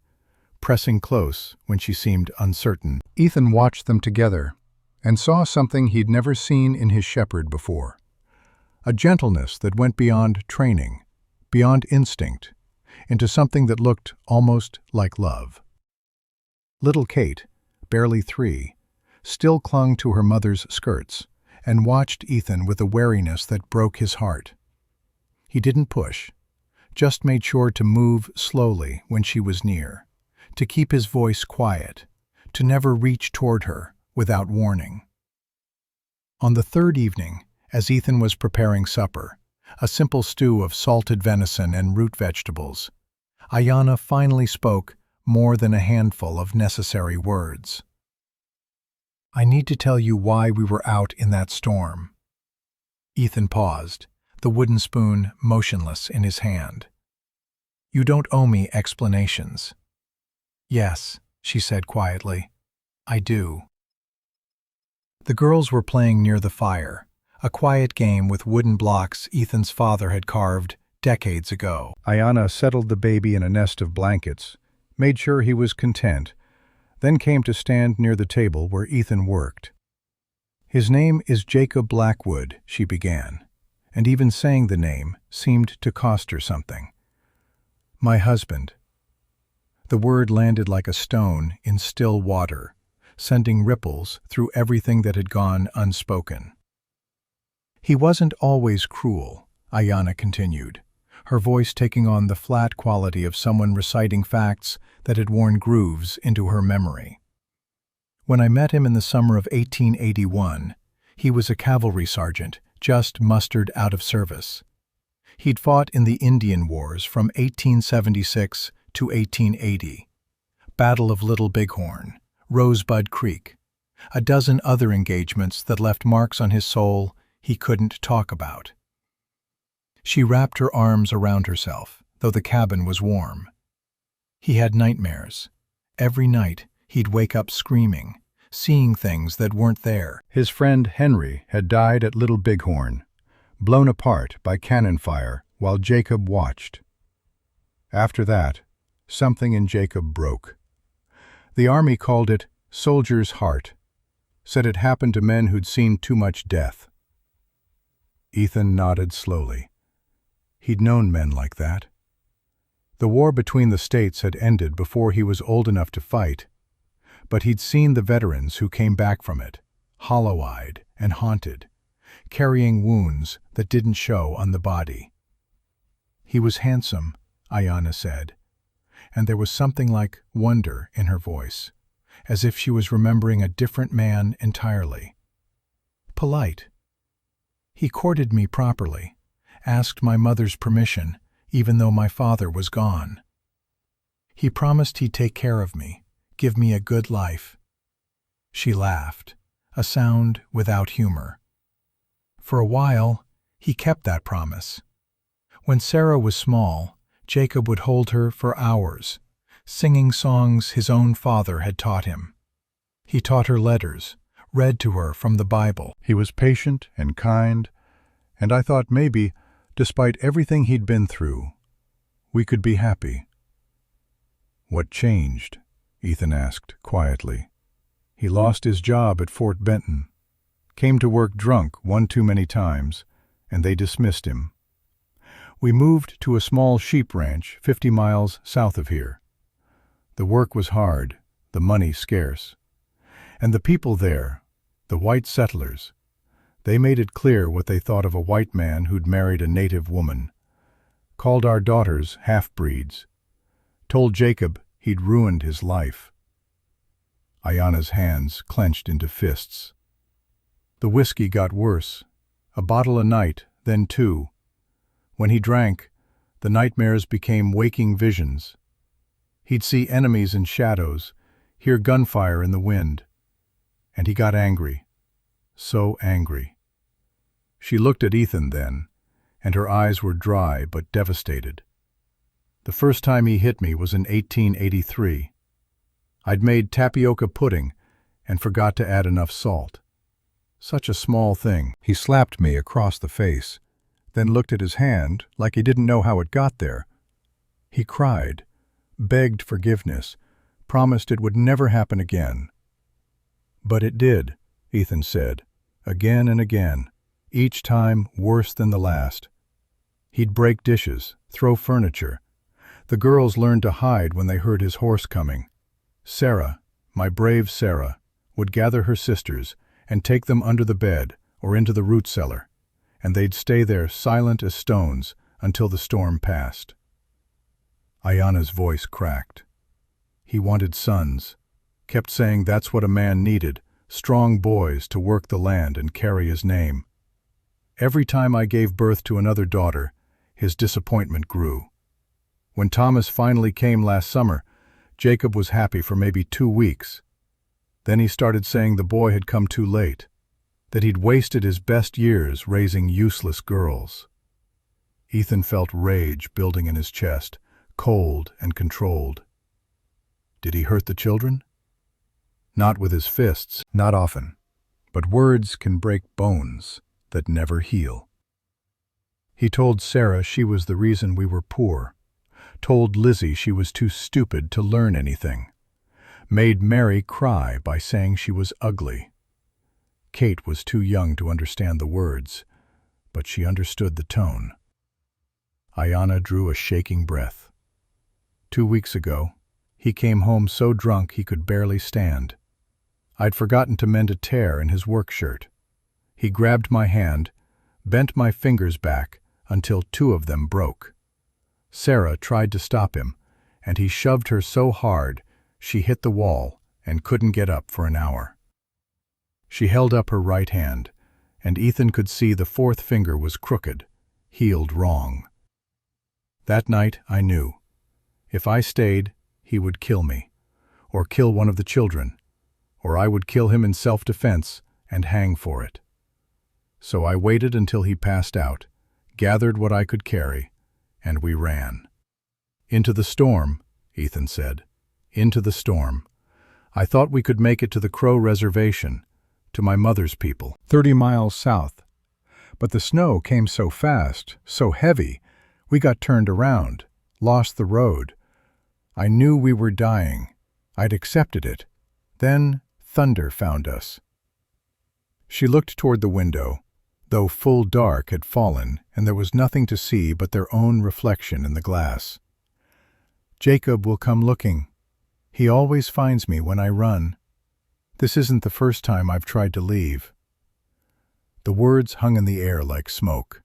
Speaker 1: pressing close when she seemed uncertain. Ethan watched them together and saw something he'd never seen in his shepherd before. A gentleness that went beyond training, beyond instinct, into something that looked almost like love. Little Kate, barely 3, still clung to her mother's skirts and watched Ethan with a wariness that broke his heart. He didn't push, just made sure to move slowly when she was near, to keep his voice quiet, to never reach toward her without warning. On the 3rd evening, as Ethan was preparing supper, a simple stew of salted venison and root vegetables, Ayanna finally spoke more than a handful of necessary words. "I need to tell you why we were out in that storm." Ethan paused, the wooden spoon motionless in his hand. "You don't owe me explanations." "Yes," she said quietly, "I do." The girls were playing near the fire, a quiet game with wooden blocks Ethan's father had carved decades ago. Ayanna settled the baby in a nest of blankets, made sure he was content, then came to stand near the table where Ethan worked. "His name is Jacob Blackwood," she began, and even saying the name seemed to cost her something. "My husband." The word landed like a stone in still water, sending ripples through everything that had gone unspoken. "He wasn't always cruel," Ayanna continued, her voice taking on the flat quality of someone reciting facts that had worn grooves into her memory. "When I met him in the summer of 1881, he was a cavalry sergeant, just mustered out of service. He'd fought in the Indian Wars from 1876 to 1880, Battle of Little Bighorn, Rosebud Creek, a dozen other engagements that left marks on his soul he couldn't talk about." She wrapped her arms around herself, though the cabin was warm. "He had nightmares. Every night he'd wake up screaming, seeing things that weren't there. His friend Henry had died at Little Bighorn, blown apart by cannon fire while Jacob watched. After that, something in Jacob broke. The army called it soldier's heart, said it happened to men who'd seen too much death. Ethan nodded slowly. He'd known men like that. The war between the states had ended before he was old enough to fight, but he'd seen the veterans who came back from it, hollow-eyed and haunted, carrying wounds that didn't show on the body. He was handsome, Ayanna said, and there was something like wonder in her voice, as if she was remembering a different man entirely. Polite. He courted me properly, asked my mother's permission, even though my father was gone. He promised he'd take care of me, give me a good life. She laughed, a sound without humor. For a while, he kept that promise. When Sarah was small, Jacob would hold her for hours, singing songs his own father had taught him. He taught her letters, read to her from the Bible. He was patient and kind, and I thought maybe, despite everything he'd been through, we could be happy. What changed? Ethan asked quietly. He lost his job at Fort Benton, came to work drunk one too many times, and they dismissed him. We moved to a small sheep ranch 50 miles south of here. The work was hard, the money scarce. And the people there, the white settlers, they made it clear what they thought of a white man who'd married a native woman, called our daughters half-breeds, told Jacob he'd ruined his life. Ayanna's hands clenched into fists. The whiskey got worse, a bottle a night, then 2. When he drank, the nightmares became waking visions. He'd see enemies in shadows, hear gunfire in the wind. And he got angry. So angry. She looked at Ethan then, and her eyes were dry but devastated. The first time he hit me was in 1883. I'd made tapioca pudding and forgot to add enough salt. Such a small thing. He slapped me across the face, then looked at his hand like he didn't know how it got there. He cried, begged forgiveness, promised it would never happen again. But it did, Ethan said, again and again, each time worse than the last. He'd break dishes, throw furniture. The girls learned to hide when they heard his horse coming. Sarah, my brave Sarah, would gather her sisters and take them under the bed or into the root cellar, and they'd stay there silent as stones until the storm passed. Ayanna's voice cracked. He wanted sons, kept saying that's what a man needed, strong boys to work the land and carry his name. Every time I gave birth to another daughter, his disappointment grew. When Thomas finally came last summer, Jacob was happy for maybe 2 weeks. Then he started saying the boy had come too late, that he'd wasted his best years raising useless girls. Ethan felt rage building in his chest, cold and controlled. Did he hurt the children? Not with his fists, not often, but words can break bones that never heal. He told Sarah she was the reason we were poor, told Lizzie she was too stupid to learn anything, made Mary cry by saying she was ugly. Kate was too young to understand the words, but she understood the tone. Ayanna drew a shaking breath. 2 weeks ago, he came home so drunk he could barely stand. I'd forgotten to mend a tear in his work shirt. He grabbed my hand, bent my fingers back until 2 of them broke. Sarah tried to stop him, and he shoved her so hard she hit the wall and couldn't get up for an hour. She held up her right hand, and Ethan could see the 4th finger was crooked, healed wrong. That night I knew. If I stayed, he would kill me, or kill one of the children, or I would kill him in self-defense and hang for it. So I waited until he passed out, gathered what I could carry, and we ran. Into the storm, Ethan said. Into the storm. I thought we could make it to the Crow Reservation, to my mother's people, 30 miles south. But the snow came so fast, so heavy, we got turned around, lost the road. I knew we were dying. I'd accepted it. Then thunder found us. She looked toward the window, though full dark had fallen and there was nothing to see but their own reflection in the glass. Jacob will come looking. He always finds me when I run. This isn't the first time I've tried to leave. The words hung in the air like smoke.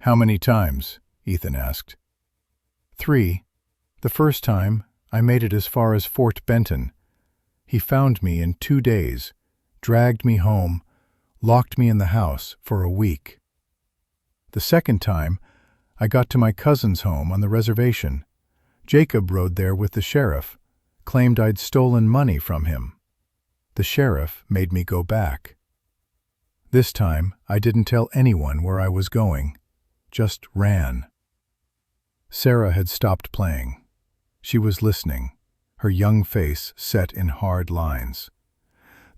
Speaker 1: How many times? Ethan asked. 3. The first time, I made it as far as Fort Benton. He found me in 2 days, dragged me home, locked me in the house for a week. The second time, I got to my cousin's home on the reservation. Jacob rode there with the sheriff, claimed I'd stolen money from him. The sheriff made me go back. This time, I didn't tell anyone where I was going, just ran. Sarah had stopped playing. She was listening, her young face set in hard lines.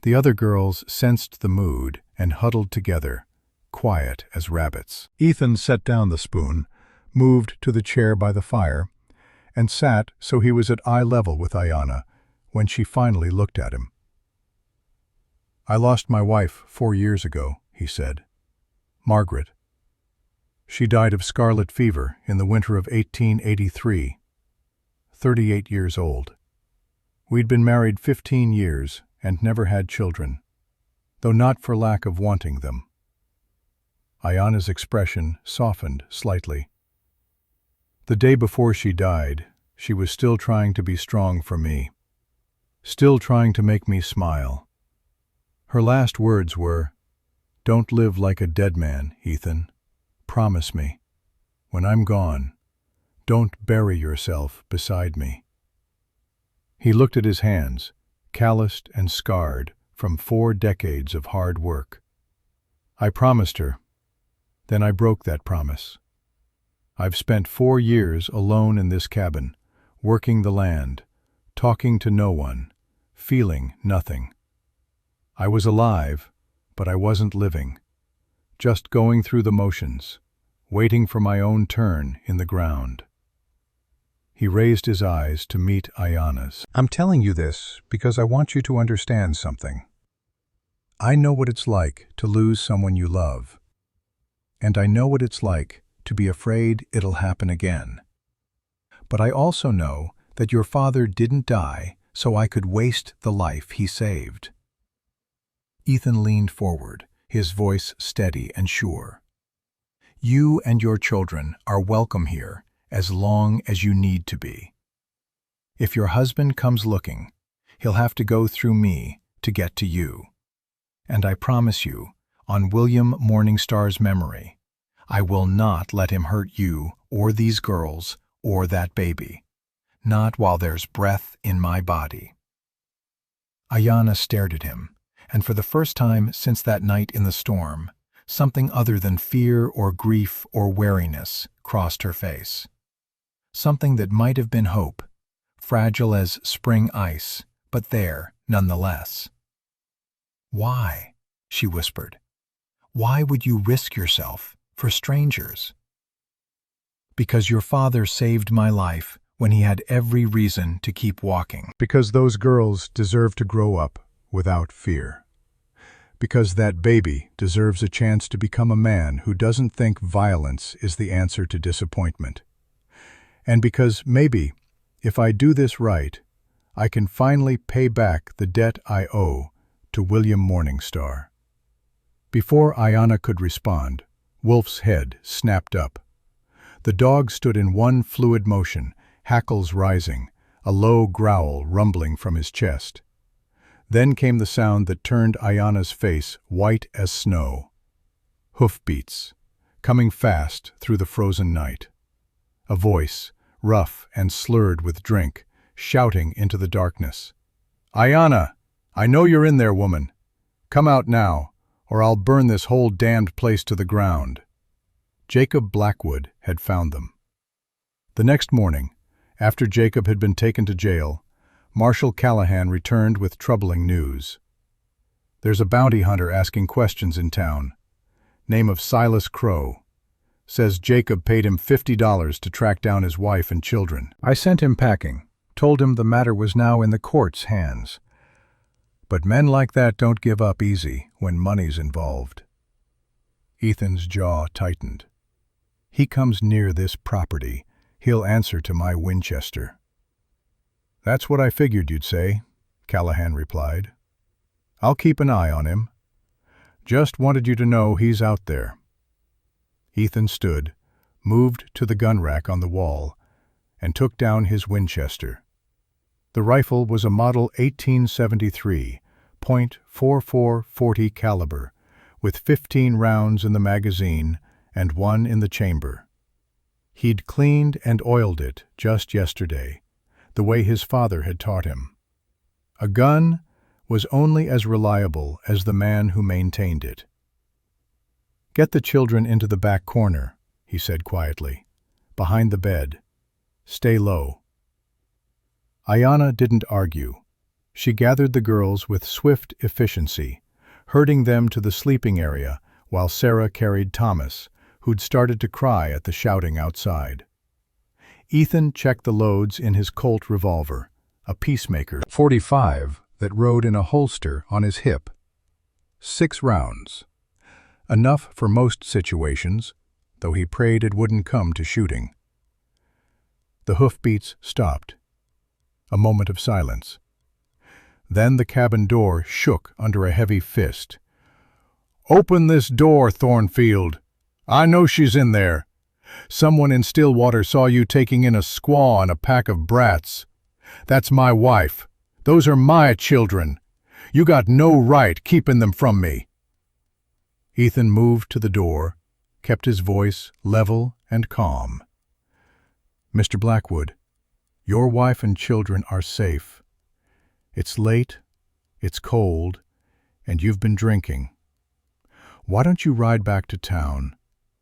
Speaker 1: The other girls sensed the mood and huddled together, quiet as rabbits. Ethan set down the spoon, moved to the chair by the fire, and sat so he was at eye level with Ayanna when she finally looked at him. I lost my wife 4 years ago, he said. Margaret. She died of scarlet fever in the winter of 1883, 38 years old. We'd been married 15 years and never had children, though not for lack of wanting them. Ayanna's expression softened slightly. The day before she died, she was still trying to be strong for me, still trying to make me smile. Her last words were, "Don't live like a dead man, Ethan. Promise me, when I'm gone, don't bury yourself beside me." He looked at his hands, calloused and scarred from 4 decades of hard work. I promised her. Then I broke that promise. I've spent 4 years alone in this cabin, working the land, talking to no one, feeling nothing. I was alive, but I wasn't living, just going through the motions, waiting for my own turn in the ground. He raised his eyes to meet Ayanna's. I'm telling you this because I want you to understand something. I know what it's like to lose someone you love, and I know what it's like to be afraid it'll happen again. But I also know that your father didn't die so I could waste the life he saved. Ethan leaned forward, his voice steady and sure. You and your children are welcome here as long as you need to be. If your husband comes looking, he'll have to go through me to get to you. And I promise you, on William Morningstar's memory, I will not let him hurt you or these girls or that baby, not while there's breath in my body. Ayanna stared at him, and for the first time since that night in the storm, something other than fear or grief or wariness crossed her face. Something that might have been hope, fragile as spring ice, but there nonetheless. Why? She whispered. Why would you risk yourself for strangers? Because your father saved my life when he had every reason to keep walking. Because those girls deserve to grow up without fear. Because that baby deserves a chance to become a man who doesn't think violence is the answer to disappointment. And because maybe, if I do this right, I can finally pay back the debt I owe to William Morningstar. Before Ayanna could respond, Wolf's head snapped up. The dog stood in one fluid motion, hackles rising, a low growl rumbling from his chest. Then came the sound that turned Ayanna's face white as snow. Hoofbeats, coming fast through the frozen night. A voice, rough and slurred with drink, shouting into the darkness. "Ayanna, I know you're in there, woman. Come out now, or I'll burn this whole damned place to the ground." Jacob Blackwood had found them. The next morning, after Jacob had been taken to jail, Marshal Callahan returned with troubling news. There's a bounty hunter asking questions in town. Name of Silas Crow. Says Jacob paid him $50 to track down his wife and children. I sent him packing, told him the matter was now in the court's hands. But men like that don't give up easy when money's involved. Ethan's jaw tightened. He comes near this property, he'll answer to my Winchester. That's what I figured you'd say, Callahan replied. I'll keep an eye on him. Just wanted you to know he's out there. Ethan stood, moved to the gun rack on the wall, and took down his Winchester. The rifle was a Model 1873, .44 caliber, with 15 rounds in the magazine and 1 in the chamber. He'd cleaned and oiled it just yesterday, the way his father had taught him. A gun was only as reliable as the man who maintained it. Get the children into the back corner, he said quietly, behind the bed. Stay low. Ayanna didn't argue. She gathered the girls with swift efficiency, herding them to the sleeping area while Sarah carried Thomas, who'd started to cry at the shouting outside. Ethan checked the loads in his Colt revolver, a Peacemaker .45 that rode in a holster on his hip. 6 rounds. Enough for most situations, though he prayed it wouldn't come to shooting. The hoofbeats stopped. A moment of silence. Then the cabin door shook under a heavy fist. "Open this door, Thornfield. I know she's in there. Someone in Stillwater saw you taking in a squaw and a pack of brats. That's my wife. Those are my children. You got no right keeping them from me." Ethan moved to the door, kept his voice level and calm. "Mr. Blackwood, your wife and children are safe. It's late, it's cold, and you've been drinking. Why don't you ride back to town,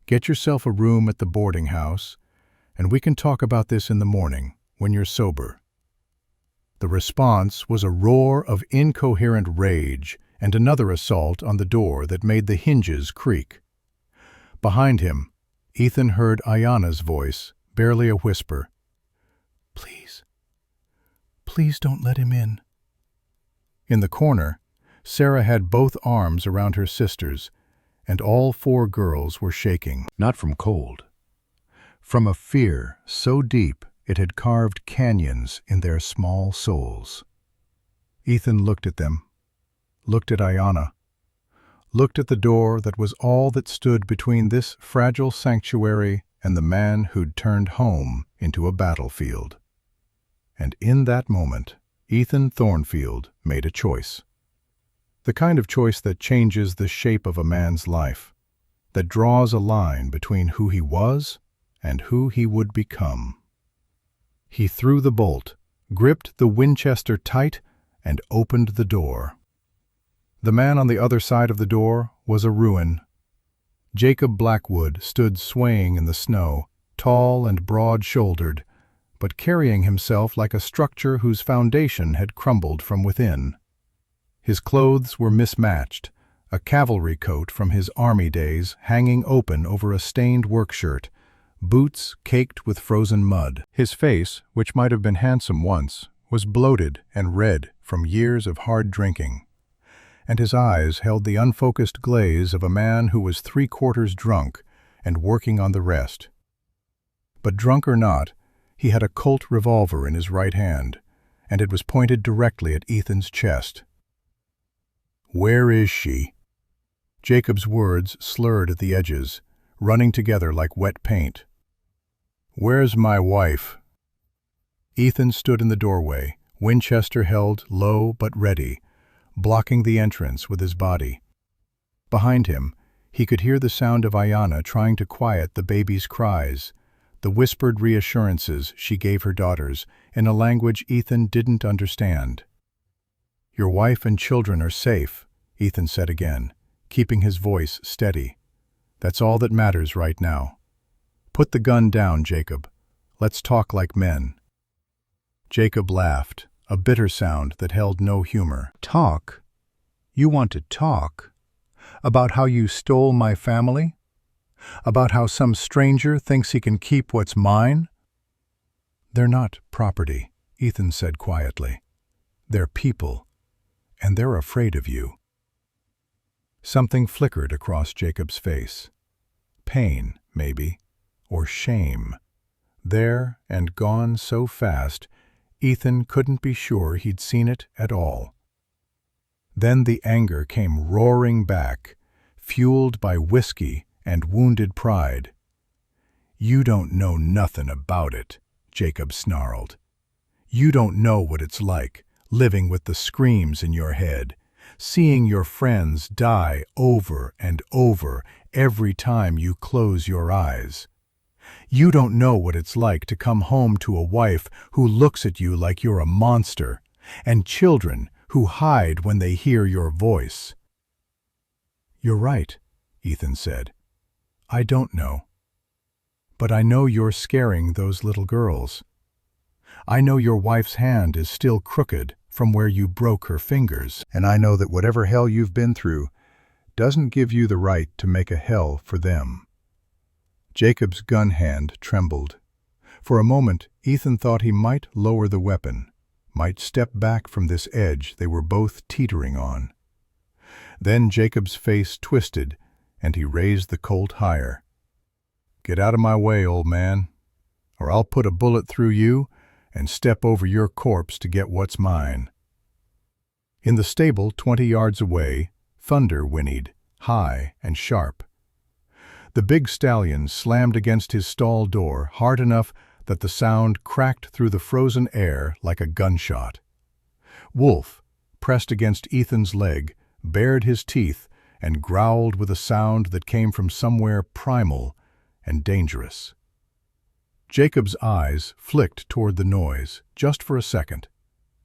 Speaker 1: get yourself a room at the boarding house, and we can talk about this in the morning when you're sober." The response was a roar of incoherent rage and another assault on the door that made the hinges creak. Behind him, Ethan heard Ayanna's voice, barely a whisper. "Please, please don't let him in." In the corner, Sarah had both arms around her sisters, and all 4 girls were shaking. Not from cold. From a fear so deep it had carved canyons in their small souls. Ethan looked at them, looked at Ayanna, looked at the door that was all that stood between this fragile sanctuary and the man who'd turned home into a battlefield. And in that moment, Ethan Thornfield made a choice. The kind of choice that changes the shape of a man's life, that draws a line between who he was and who he would become. He threw the bolt, gripped the Winchester tight, and opened the door. The man on the other side of the door was a ruin. Jacob Blackwood stood swaying in the snow, tall and broad-shouldered, but carrying himself like a structure whose foundation had crumbled from within. His clothes were mismatched, a cavalry coat from his army days hanging open over a stained work shirt, boots caked with frozen mud. His face, which might have been handsome once, was bloated and red from years of hard drinking, and his eyes held the unfocused glaze of a man who was 3/4 drunk and working on the rest. But drunk or not, he had a Colt revolver in his right hand, and it was pointed directly at Ethan's chest. "Where is she?" Jacob's words slurred at the edges, running together like wet paint. "Where's my wife?" Ethan stood in the doorway, Winchester held low but ready, blocking the entrance with his body. Behind him, he could hear the sound of Ayanna trying to quiet the baby's cries, the whispered reassurances she gave her daughters in a language Ethan didn't understand. "Your wife and children are safe," Ethan said again, keeping his voice steady. "That's all that matters right now. Put the gun down, Jacob. Let's talk like men." Jacob laughed, a bitter sound that held no humor. "Talk? You want to talk? About how you stole my family? About how some stranger thinks he can keep what's mine?" "They're not property," Ethan said quietly. "They're people, and they're afraid of you." Something flickered across Jacob's face. Pain, maybe, or shame. There and gone so fast, Ethan couldn't be sure he'd seen it at all. Then the anger came roaring back, fueled by whiskey and wounded pride. "You don't know nothing about it," Jacob snarled. "You don't know what it's like, living with the screams in your head, seeing your friends die over and over every time you close your eyes. You don't know what it's like to come home to a wife who looks at you like you're a monster, and children who hide when they hear your voice." "You're right," Ethan said. "I don't know. But I know you're scaring those little girls. I know your wife's hand is still crooked from where you broke her fingers, and I know that whatever hell you've been through doesn't give you the right to make a hell for them." Jacob's gun hand trembled. For a moment, Ethan thought he might lower the weapon, might step back from this edge they were both teetering on. Then Jacob's face twisted, and he raised the Colt higher. "Get out of my way, old man, or I'll put a bullet through you and step over your corpse to get what's mine." In the stable 20 yards away, thunder whinnied, high and sharp. The big stallion slammed against his stall door hard enough that the sound cracked through the frozen air like a gunshot. Wolf, pressed against Ethan's leg, bared his teeth and growled with a sound that came from somewhere primal and dangerous. Jacob's eyes flicked toward the noise, just for a second,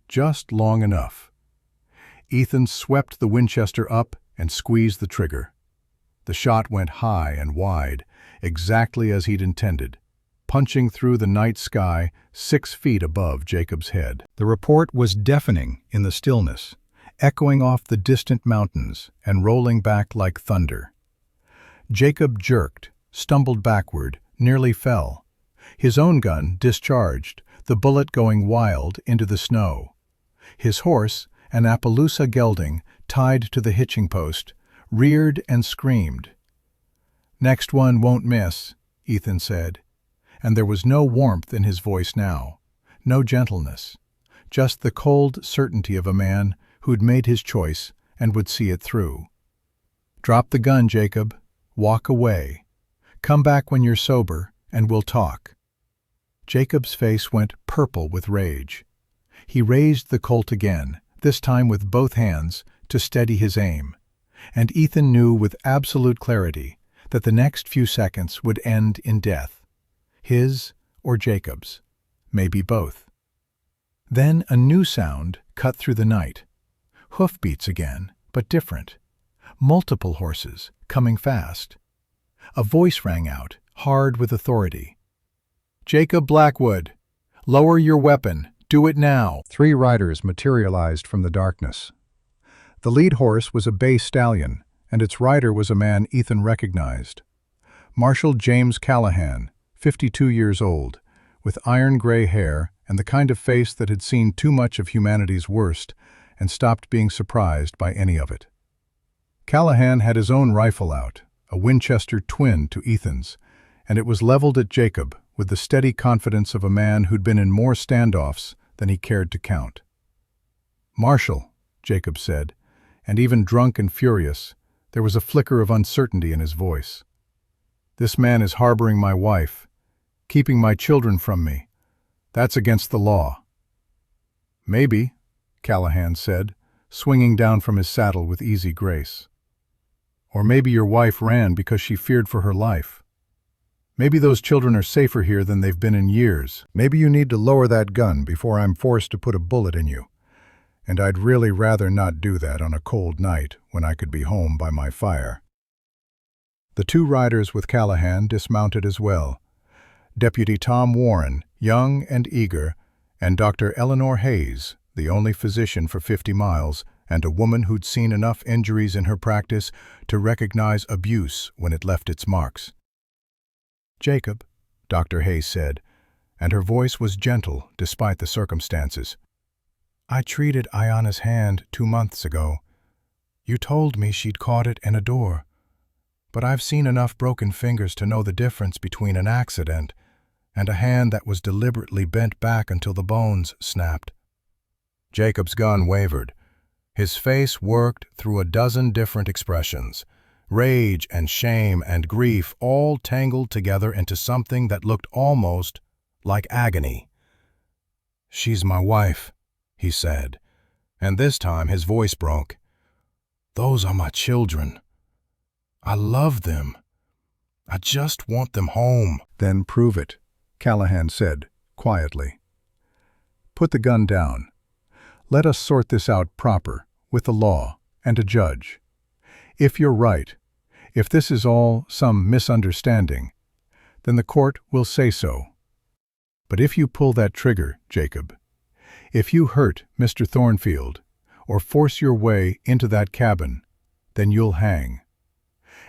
Speaker 1: just long enough. Ethan swept the Winchester up and squeezed the trigger. The shot went high and wide, exactly as he'd intended, punching through the night sky 6 feet above Jacob's head. The report was deafening in the stillness, echoing off the distant mountains and rolling back like thunder. Jacob jerked, stumbled backward, nearly fell. His own gun discharged, the bullet going wild into the snow. His horse, an Appaloosa gelding tied to the hitching post, reared and screamed. "Next one won't miss," Ethan said, and there was no warmth in his voice now, no gentleness, just the cold certainty of a man who'd made his choice and would see it through. "Drop the gun, Jacob. Walk away. Come back when you're sober, and we'll talk." Jacob's face went purple with rage. He raised the Colt again, this time with both hands, to steady his aim, and Ethan knew with absolute clarity that the next few seconds would end in death. His or Jacob's, maybe both. Then a new sound cut through the night. Hoofbeats again, but different. Multiple horses, coming fast. A voice rang out, hard with authority. "Jacob Blackwood, lower your weapon. Do it now." 3 riders materialized from the darkness. The lead horse was a bay stallion, and its rider was a man Ethan recognized. Marshal James Callahan, 52 years old, with iron-gray hair and the kind of face that had seen too much of humanity's worst and stopped being surprised by any of it. Callahan had his own rifle out, a Winchester twin to Ethan's, and it was leveled at Jacob with the steady confidence of a man who'd been in more standoffs than he cared to count. "Marshal," Jacob said, and even drunk and furious, there was a flicker of uncertainty in his voice. "This man is harboring my wife, keeping my children from me. That's against the law." "Maybe," Callahan said, swinging down from his saddle with easy grace. "Or maybe your wife ran because she feared for her life. Maybe those children are safer here than they've been in years. Maybe you need to lower that gun before I'm forced to put a bullet in you. And I'd really rather not do that on a cold night when I could be home by my fire." The 2 riders with Callahan dismounted as well. Deputy Tom Warren, young and eager, and Dr. Eleanor Hayes, the only physician for 50 miles, and a woman who'd seen enough injuries in her practice to recognize abuse when it left its marks. "Jacob," Dr. Hayes said, and her voice was gentle despite the circumstances. "I treated Ayana's hand 2 months ago. You told me she'd caught it in a door. But I've seen enough broken fingers to know the difference between an accident and a hand that was deliberately bent back until the bones snapped." Jacob's gun wavered. His face worked through a dozen different expressions. Rage and shame and grief all tangled together into something that looked almost like agony. "She's my wife," he said, and this time his voice broke. "Those are my children. I love them. I just want them home." "Then prove it," Callahan said, quietly. "Put the gun down. Let us sort this out proper, with the law and a judge. If you're right, if this is all some misunderstanding, then the court will say so. But if you pull that trigger, Jacob, if you hurt Mr. Thornfield or force your way into that cabin, then you'll hang.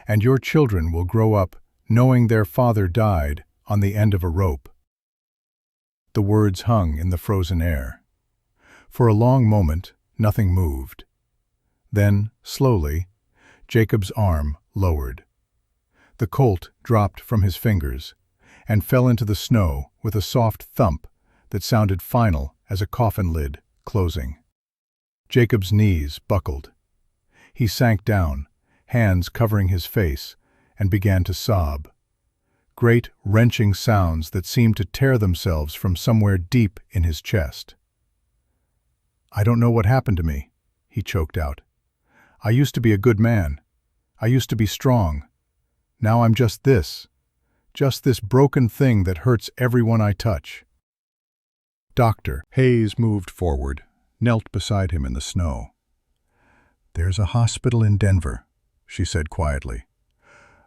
Speaker 1: And your children will grow up knowing their father died on the end of a rope." The words hung in the frozen air. For a long moment, nothing moved. Then, slowly, Jacob's arm lowered. The Colt dropped from his fingers and fell into the snow with a soft thump that sounded final as a coffin lid closing. Jacob's knees buckled. He sank down, hands covering his face, and began to sob. Great, wrenching sounds that seemed to tear themselves from somewhere deep in his chest. "I don't know what happened to me," he choked out. "I used to be a good man. I used to be strong. Now I'm just this broken thing that hurts everyone I touch." Dr. Hayes moved forward, knelt beside him in the snow. "There's a hospital in Denver," she said quietly.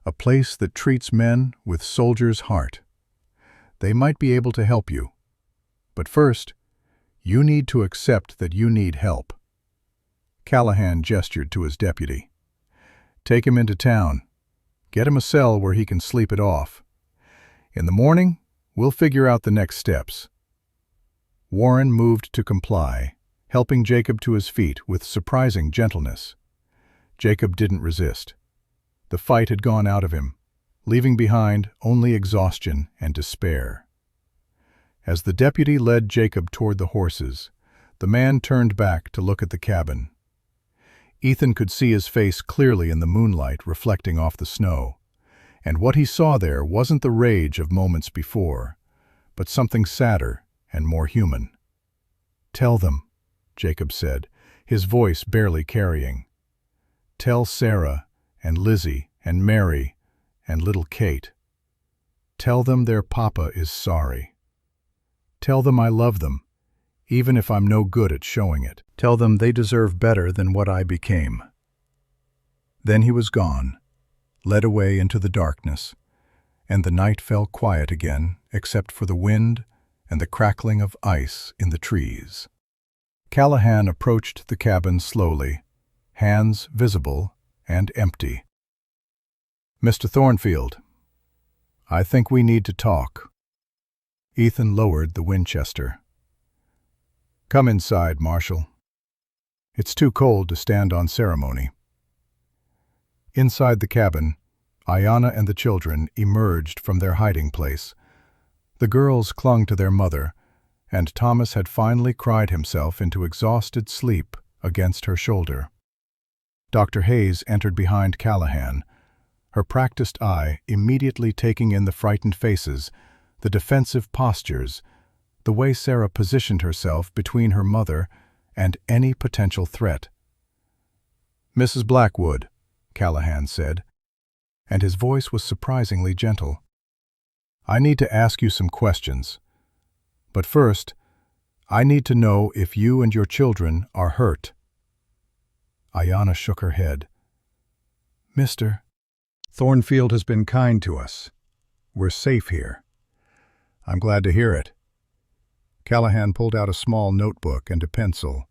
Speaker 1: "A place that treats men with soldiers' heart. They might be able to help you. But first, you need to accept that you need help." Callahan gestured to his deputy. "Take him into town. Get him a cell where he can sleep it off. In the morning, we'll figure out the next steps." Warren moved to comply, helping Jacob to his feet with surprising gentleness. Jacob didn't resist. The fight had gone out of him, leaving behind only exhaustion and despair. As the deputy led Jacob toward the horses, the man turned back to look at the cabin. Ethan could see his face clearly in the moonlight reflecting off the snow, and what he saw there wasn't the rage of moments before, but something sadder and more human. "Tell them," Jacob said, his voice barely carrying. "Tell Sarah and Lizzie and Mary and little Kate. Tell them their papa is sorry. Tell them I love them, even if I'm no good at showing it. Tell them they deserve better than what I became." Then he was gone, led away into the darkness, and the night fell quiet again except for the wind and the crackling of ice in the trees. Callahan approached the cabin slowly, hands visible and empty. "Mr. Thornfield, I think we need to talk." Ethan lowered the Winchester. "Come inside, Marshal. It's too cold to stand on ceremony." Inside the cabin, Ayana and the children emerged from their hiding place. The girls clung to their mother, and Thomas had finally cried himself into exhausted sleep against her shoulder. Dr. Hayes entered behind Callahan, her practiced eye immediately taking in the frightened faces, the defensive postures, the way Sarah positioned herself between her mother and any potential threat. "Mrs. Blackwood," Callahan said, and his voice was surprisingly gentle. "I need to ask you some questions. But first, I need to know if you and your children are hurt." Ayana shook her head. "Mr. Thornfield has been kind to us. We're safe here." "I'm glad to hear it. Callahan pulled out a small notebook and a pencil.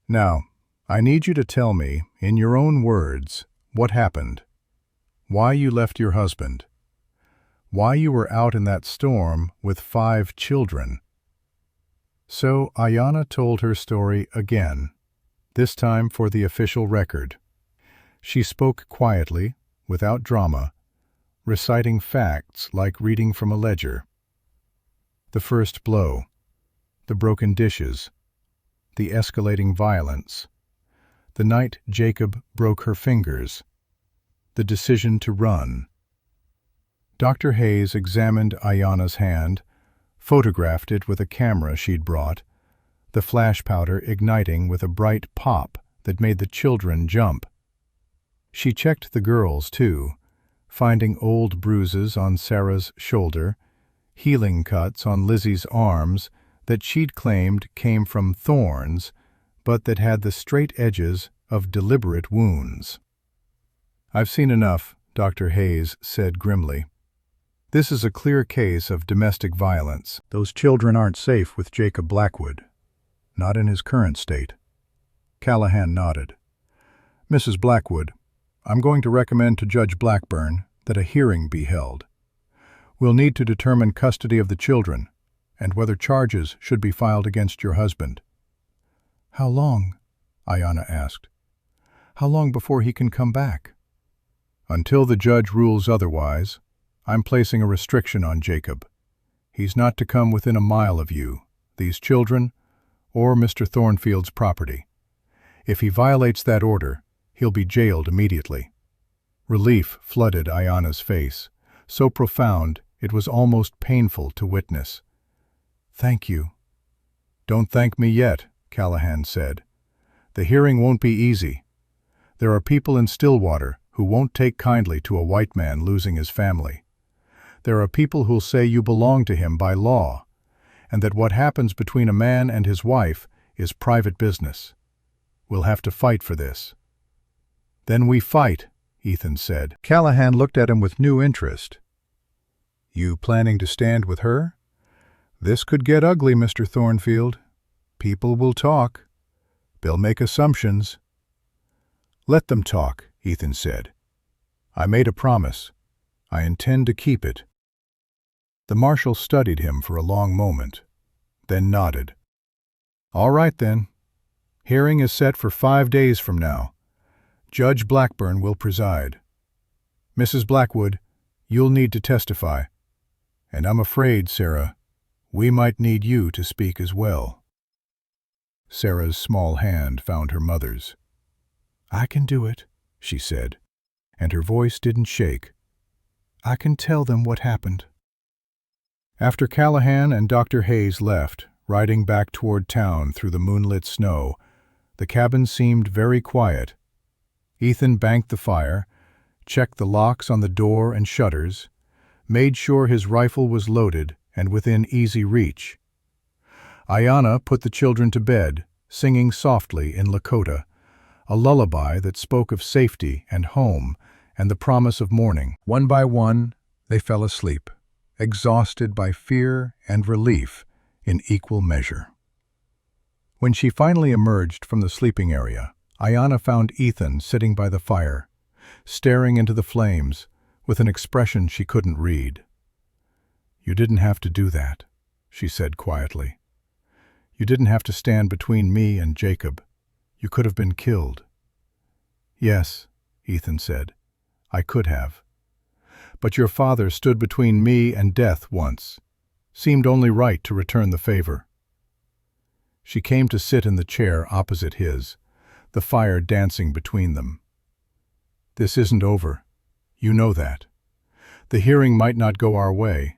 Speaker 1: Now, I need you to tell me, in your own words, what happened. Why you left your husband. Why you were out in that storm with 5 children. So Ayanna told her story again, this time for the official record. She spoke quietly, without drama, reciting facts like reading from a ledger. The first blow, the broken dishes, the escalating violence, the night Jacob broke her fingers, the decision to run. Dr. Hayes examined Ayanna's hand, photographed it with a camera she'd brought, the flash powder igniting with a bright pop that made the children jump. She checked the girls, too, finding old bruises on Sarah's shoulder, healing cuts on Lizzie's arms that she'd claimed came from thorns, but that had the straight edges of deliberate wounds. I've seen enough, Dr. Hayes said grimly. This is a clear case of domestic violence. Those children aren't safe with Jacob Blackwood. Not in his current state. Callahan nodded. Mrs. Blackwood, I'm going to recommend to Judge Blackburn that a hearing be held. We'll need to determine custody of the children and whether charges should be filed against your husband. How long? Ayanna asked. How long before he can come back? Until the judge rules otherwise, I'm placing a restriction on Jacob. He's not to come within a mile of you, these children, or Mr. Thornfield's property. If he violates that order, he'll be jailed immediately. Relief flooded Ayanna's face, so profound it was almost painful to witness. Thank you. Don't thank me yet, Callahan said. The hearing won't be easy. There are people in Stillwater who won't take kindly to a white man losing his family. There are people who'll say you belong to him by law, and that what happens between a man and his wife is private business. We'll have to fight for this. Then we fight, Ethan said. Callahan looked at him with new interest. You planning to stand with her? This could get ugly, Mr. Thornfield. People will talk. They'll make assumptions. Let them talk, Ethan said. I made a promise. I intend to keep it. The marshal studied him for a long moment, then nodded. All right, then. Hearing is set for 5 days from now. Judge Blackburn will preside. Mrs. Blackwood, you'll need to testify. And I'm afraid, Sarah, we might need you to speak as well. Sarah's small hand found her mother's. I can do it, she said, and her voice didn't shake. I can tell them what happened. After Callahan and Dr. Hayes left, riding back toward town through the moonlit snow, the cabin seemed very quiet. Ethan banked the fire, checked the locks on the door and shutters, made sure his rifle was loaded and within easy reach. Ayanna put the children to bed, singing softly in Lakota, a lullaby that spoke of safety and home and the promise of morning. One by one, they fell asleep, exhausted by fear and relief in equal measure. When she finally emerged from the sleeping area, Ayanna found Ethan sitting by the fire, staring into the flames with an expression she couldn't read. You didn't have to do that, she said quietly. You didn't have to stand between me and Jacob. You could have been killed. Yes, Ethan said, I could have. But your father stood between me and death once. Seemed only right to return the favor. She came to sit in the chair opposite his, the fire dancing between them. This isn't over. You know that. The hearing might not go our way,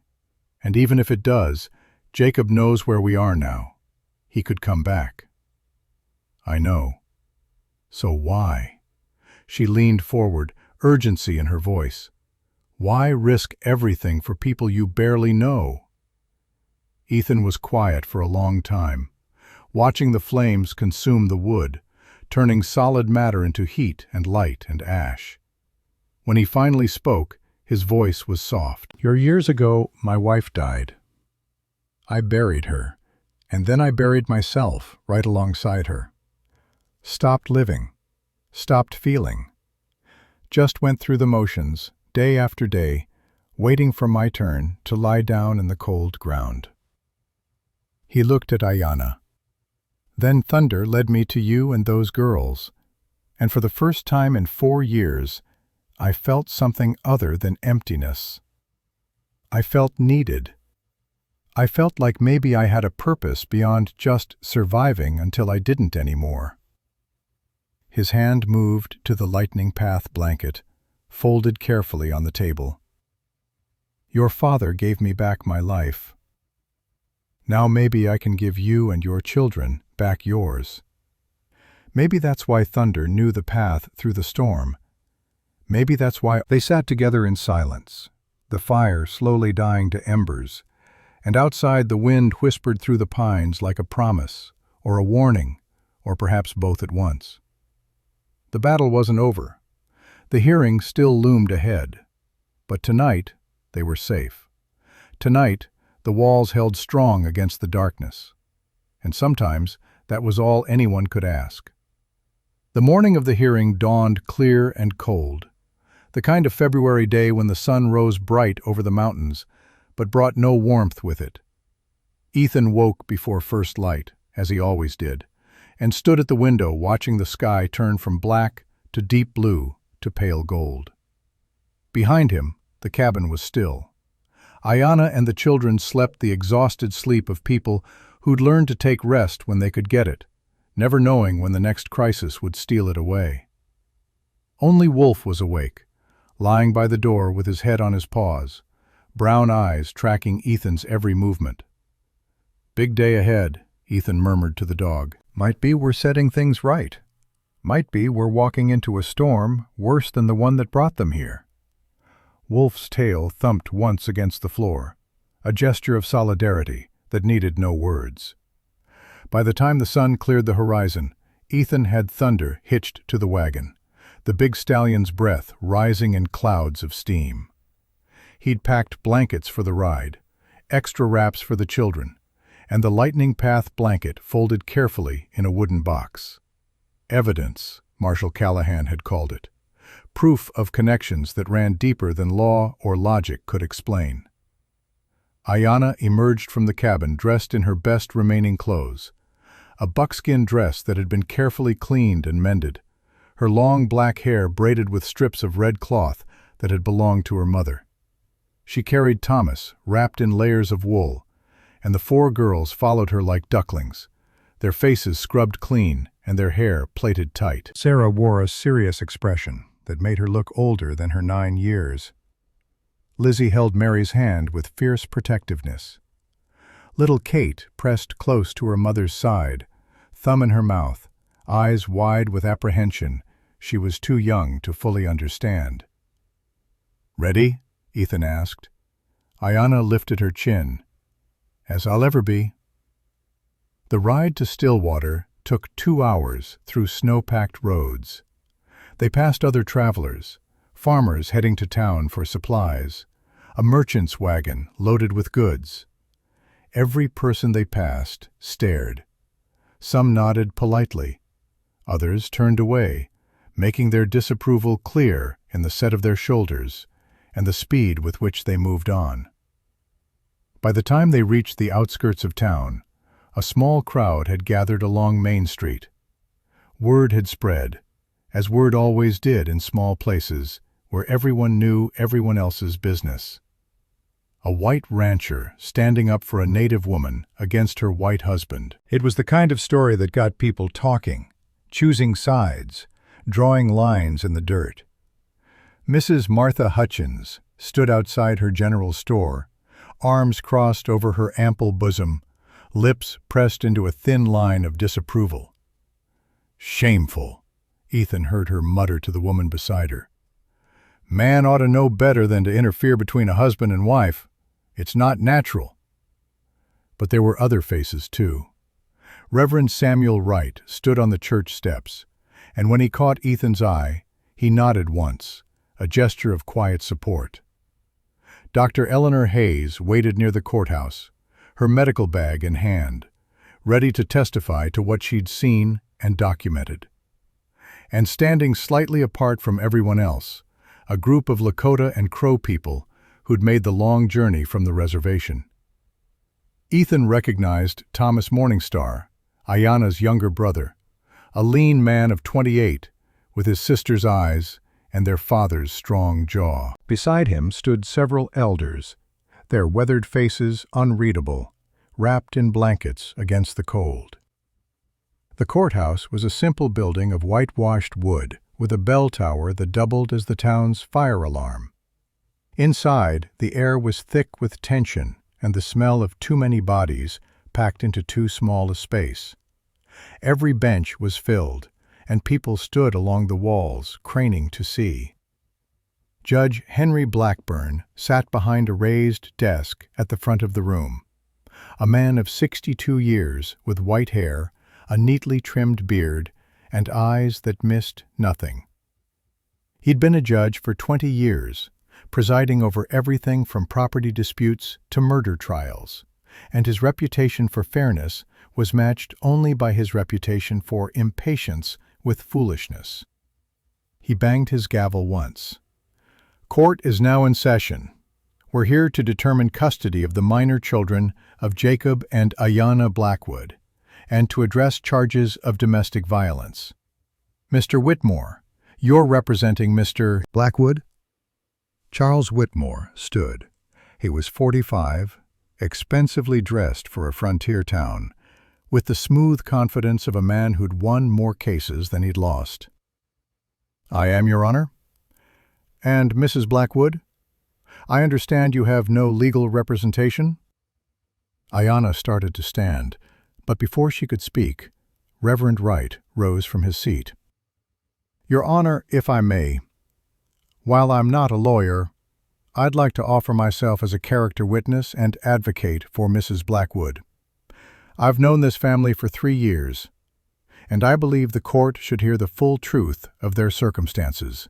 Speaker 1: and even if it does, Jacob knows where we are now. He could come back. I know. So why? She leaned forward, urgency in her voice. Why risk everything for people you barely know? Ethan was quiet for a long time, watching the flames consume the wood, turning solid matter into heat and light and ash. When he finally spoke, his voice was soft. Years ago, my wife died. I buried her, And then I buried myself right alongside her. Stopped living. Stopped feeling. Just went through the motions, day after day, waiting for my turn to lie down in the cold ground. He looked at Ayanna. Then thunder led me to you and those girls, and for the first time in 4 years, I felt something other than emptiness. I felt needed. I felt like maybe I had a purpose beyond just surviving until I didn't anymore. His hand moved to the lightning path blanket, folded carefully on the table. Your father gave me back my life. Now maybe I can give you and your children back yours. Maybe that's why thunder knew the path through the storm. Maybe that's why they sat together in silence, the fire slowly dying to embers, and outside the wind whispered through the pines like a promise, or a warning, or perhaps both at once. The battle wasn't over. The hearing still loomed ahead. But tonight, they were safe. Tonight, the walls held strong against the darkness. And sometimes, that was all anyone could ask. The morning of the hearing dawned clear and cold, the kind of February day when the sun rose bright over the mountains, but brought no warmth with it. Ethan woke before first light, as he always did, and stood at the window watching the sky turn from black to deep blue to pale gold. Behind him, the cabin was still. Ayanna and the children slept the exhausted sleep of people who'd learned to take rest when they could get it, never knowing when the next crisis would steal it away. Only Wolf was awake, lying by the door with his head on his paws, brown eyes tracking Ethan's every movement. Big day ahead, Ethan murmured to the dog. Might be we're setting things right. Might be we're walking into a storm worse than the one that brought them here. Wolf's tail thumped once against the floor, a gesture of solidarity that needed no words. By the time the sun cleared the horizon, Ethan had thunder hitched to the wagon, the big stallion's breath rising in clouds of steam. He'd packed blankets for the ride, extra wraps for the children, and the lightning path blanket folded carefully in a wooden box. Evidence, Marshal Callahan had called it. Proof of connections that ran deeper than law or logic could explain. Ayanna emerged from the cabin dressed in her best remaining clothes, a buckskin dress that had been carefully cleaned and mended, her long black hair braided with strips of red cloth that had belonged to her mother. She carried Thomas, wrapped in layers of wool, and the 4 girls followed her like ducklings, their faces scrubbed clean and their hair plaited tight. Sarah wore a serious expression that made her look older than her 9 years. Lizzie held Mary's hand with fierce protectiveness. Little Kate pressed close to her mother's side, thumb in her mouth, eyes wide with apprehension she was too young to fully understand. "Ready?" Ethan asked. Ayanna lifted her chin. "As I'll ever be." The ride to Stillwater took 2 hours through snow-packed roads. They passed other travelers, farmers heading to town for supplies, a merchant's wagon loaded with goods. Every person they passed stared. Some nodded politely. Others turned away, making their disapproval clear in the set of their shoulders and the speed with which they moved on. By the time they reached the outskirts of town, a small crowd had gathered along Main Street. Word had spread, as word always did in small places where everyone knew everyone else's business. A white rancher standing up for a native woman against her white husband. It was the kind of story that got people talking, choosing sides, drawing lines in the dirt. Mrs. Martha Hutchins stood outside her general store, arms crossed over her ample bosom, lips pressed into a thin line of disapproval. "Shameful," Ethan heard her mutter to the woman beside her. "Man ought to know better than to interfere between a husband and wife. It's not natural." But there were other faces, too. Reverend Samuel Wright stood on the church steps, and when he caught Ethan's eye, he nodded once, a gesture of quiet support. Dr. Eleanor Hayes waited near the courthouse, her medical bag in hand, ready to testify to what she'd seen and documented. And standing slightly apart from everyone else, a group of Lakota and Crow people who'd made the long journey from the reservation. Ethan recognized Thomas Morningstar, Ayanna's younger brother, a lean man of 28, with his sister's eyes and their father's strong jaw. Beside him stood several elders, their weathered faces unreadable, wrapped in blankets against the cold. The courthouse was a simple building of whitewashed wood with a bell tower that doubled as the town's fire alarm. Inside, the air was thick with tension and the smell of too many bodies packed into too small a space. Every bench was filled, and people stood along the walls, craning to see. Judge Henry Blackburn sat behind a raised desk at the front of the room, a man of 62 years with white hair, a neatly trimmed beard, and eyes that missed nothing. He'd been a judge for 20 years, presiding over everything from property disputes to murder trials, and his reputation for fairness was matched only by his reputation for impatience with foolishness. He banged his gavel once. "Court is now in session. We're here to determine custody of the minor children of Jacob and Ayanna Blackwood, and to address charges of domestic violence. Mr. Whitmore, you're representing Mr. Blackwood?" Charles Whitmore stood. He was 45, expensively dressed for a frontier town, with the smooth confidence of a man who'd won more cases than he'd lost. "I am, Your Honor. And Mrs. Blackwood, I understand you have no legal representation?" Ayanna started to stand, but before she could speak, Reverend Wright rose from his seat. "Your Honor, if I may, while I'm not a lawyer, I'd like to offer myself as a character witness and advocate for Mrs. Blackwood. I've known this family for 3 years, and I believe the court should hear the full truth of their circumstances."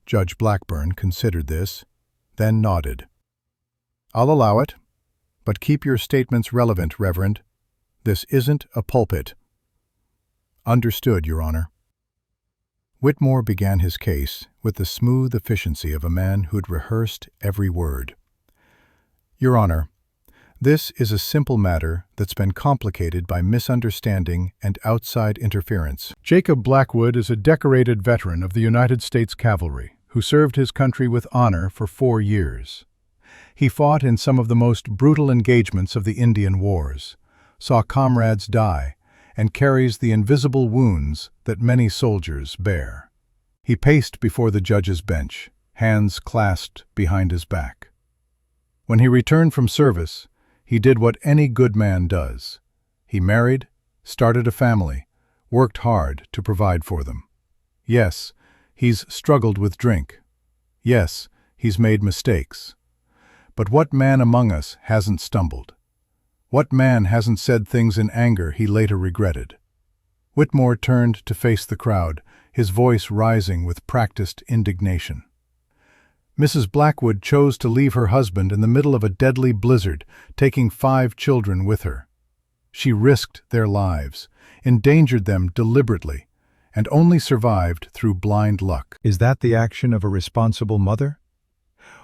Speaker 1: Judge Blackburn considered this, then nodded. "I'll allow it, but keep your statements relevant, Reverend. This isn't a pulpit." "Understood, Your Honor." Whitmore began his case with the smooth efficiency of a man who'd rehearsed every word. "Your Honor, this is a simple matter that's been complicated by misunderstanding and outside interference. Jacob Blackwood is a decorated veteran of the United States Cavalry who served his country with honor for 4 years. He fought in some of the most brutal engagements of the Indian Wars, saw comrades die, and carries the invisible wounds that many soldiers bear. He paced before the judge's bench, hands clasped behind his back. When he returned from service, he did what any good man does. He married, started a family, worked hard to provide for them. Yes, he's struggled with drink. Yes, he's made mistakes. But what man among us hasn't stumbled? What man hasn't said things in anger he later regretted? Whitmore turned to face the crowd, his voice rising with practiced indignation. Mrs. Blackwood chose to leave her husband in the middle of a deadly blizzard, taking 5 children with her. She risked their lives, endangered them deliberately, and only survived through blind luck. Is that the action of a responsible mother?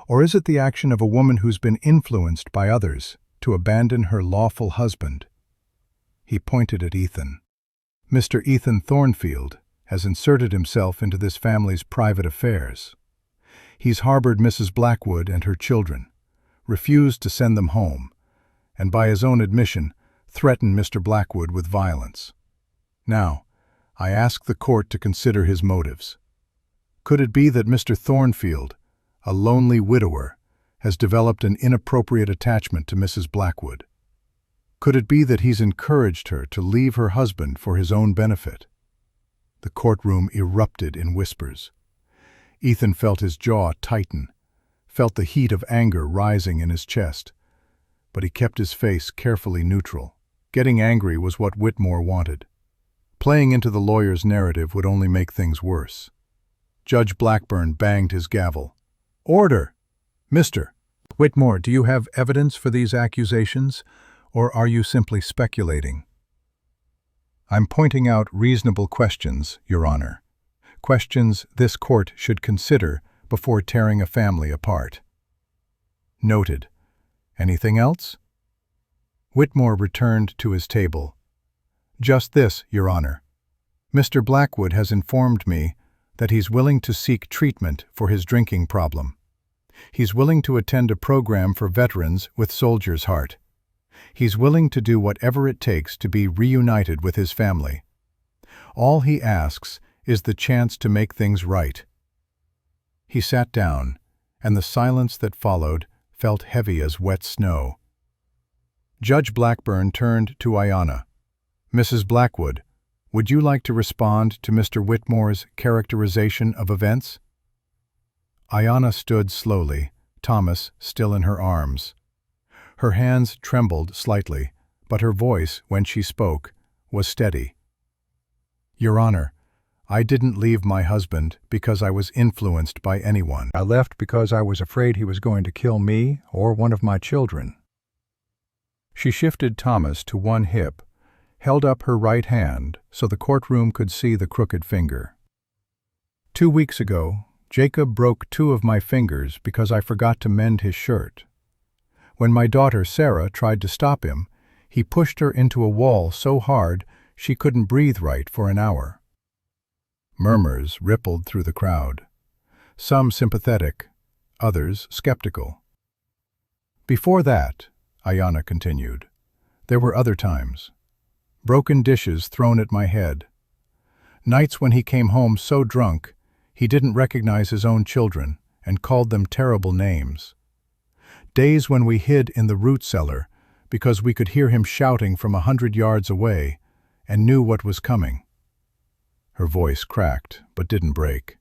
Speaker 1: Or is it the action of a woman who's been influenced by others to abandon her lawful husband? He pointed at Ethan. Mr. Ethan Thornfield has inserted himself into this family's private affairs. He's harbored Mrs. Blackwood and her children, refused to send them home, and by his own admission, threatened Mr. Blackwood with violence. Now, I ask the court to consider his motives. Could it be that Mr. Thornfield, a lonely widower, has developed an inappropriate attachment to Mrs. Blackwood? Could it be that he's encouraged her to leave her husband for his own benefit? The courtroom erupted in whispers. Ethan felt his jaw tighten, felt the heat of anger rising in his chest, but he kept his face carefully neutral. Getting angry was what Whitmore wanted. Playing into the lawyer's narrative would only make things worse. Judge Blackburn banged his gavel. "Order! Mr. Whitmore, do you have evidence for these accusations, or are you simply speculating? I'm pointing out reasonable questions, Your Honor. Questions this court should consider before tearing a family apart. Noted. Anything else? Whitmore returned to his table. Just this, Your Honor. Mr. Blackwood has informed me that he's willing to seek treatment for his drinking problem. He's willing to attend a program for veterans with soldier's heart. He's willing to do whatever it takes to be reunited with his family. All he asks is the chance to make things right. He sat down, and the silence that followed felt heavy as wet snow. Judge Blackburn turned to Ayanna. Mrs. Blackwood, would you like to respond to Mr. Whitmore's characterization of events? Ayanna stood slowly, Thomas still in her arms. Her hands trembled slightly, but her voice, when she spoke, was steady. Your Honor, I didn't leave my husband because I was influenced by anyone. I left because I was afraid he was going to kill me or one of my children. She shifted Thomas to one hip, held up her right hand so the courtroom could see the crooked finger. 2 weeks ago, Jacob broke 2 of my fingers because I forgot to mend his shirt. When my daughter Sarah tried to stop him, he pushed her into a wall so hard she couldn't breathe right for an hour. Murmurs rippled through the crowd, some sympathetic, others skeptical. Before that, Ayanna continued, there were other times. Broken dishes thrown at my head. Nights when he came home so drunk, he didn't recognize his own children and called them terrible names. Days when we hid in the root cellar because we could hear him shouting from 100 yards away and knew what was coming. Her voice cracked, but didn't break.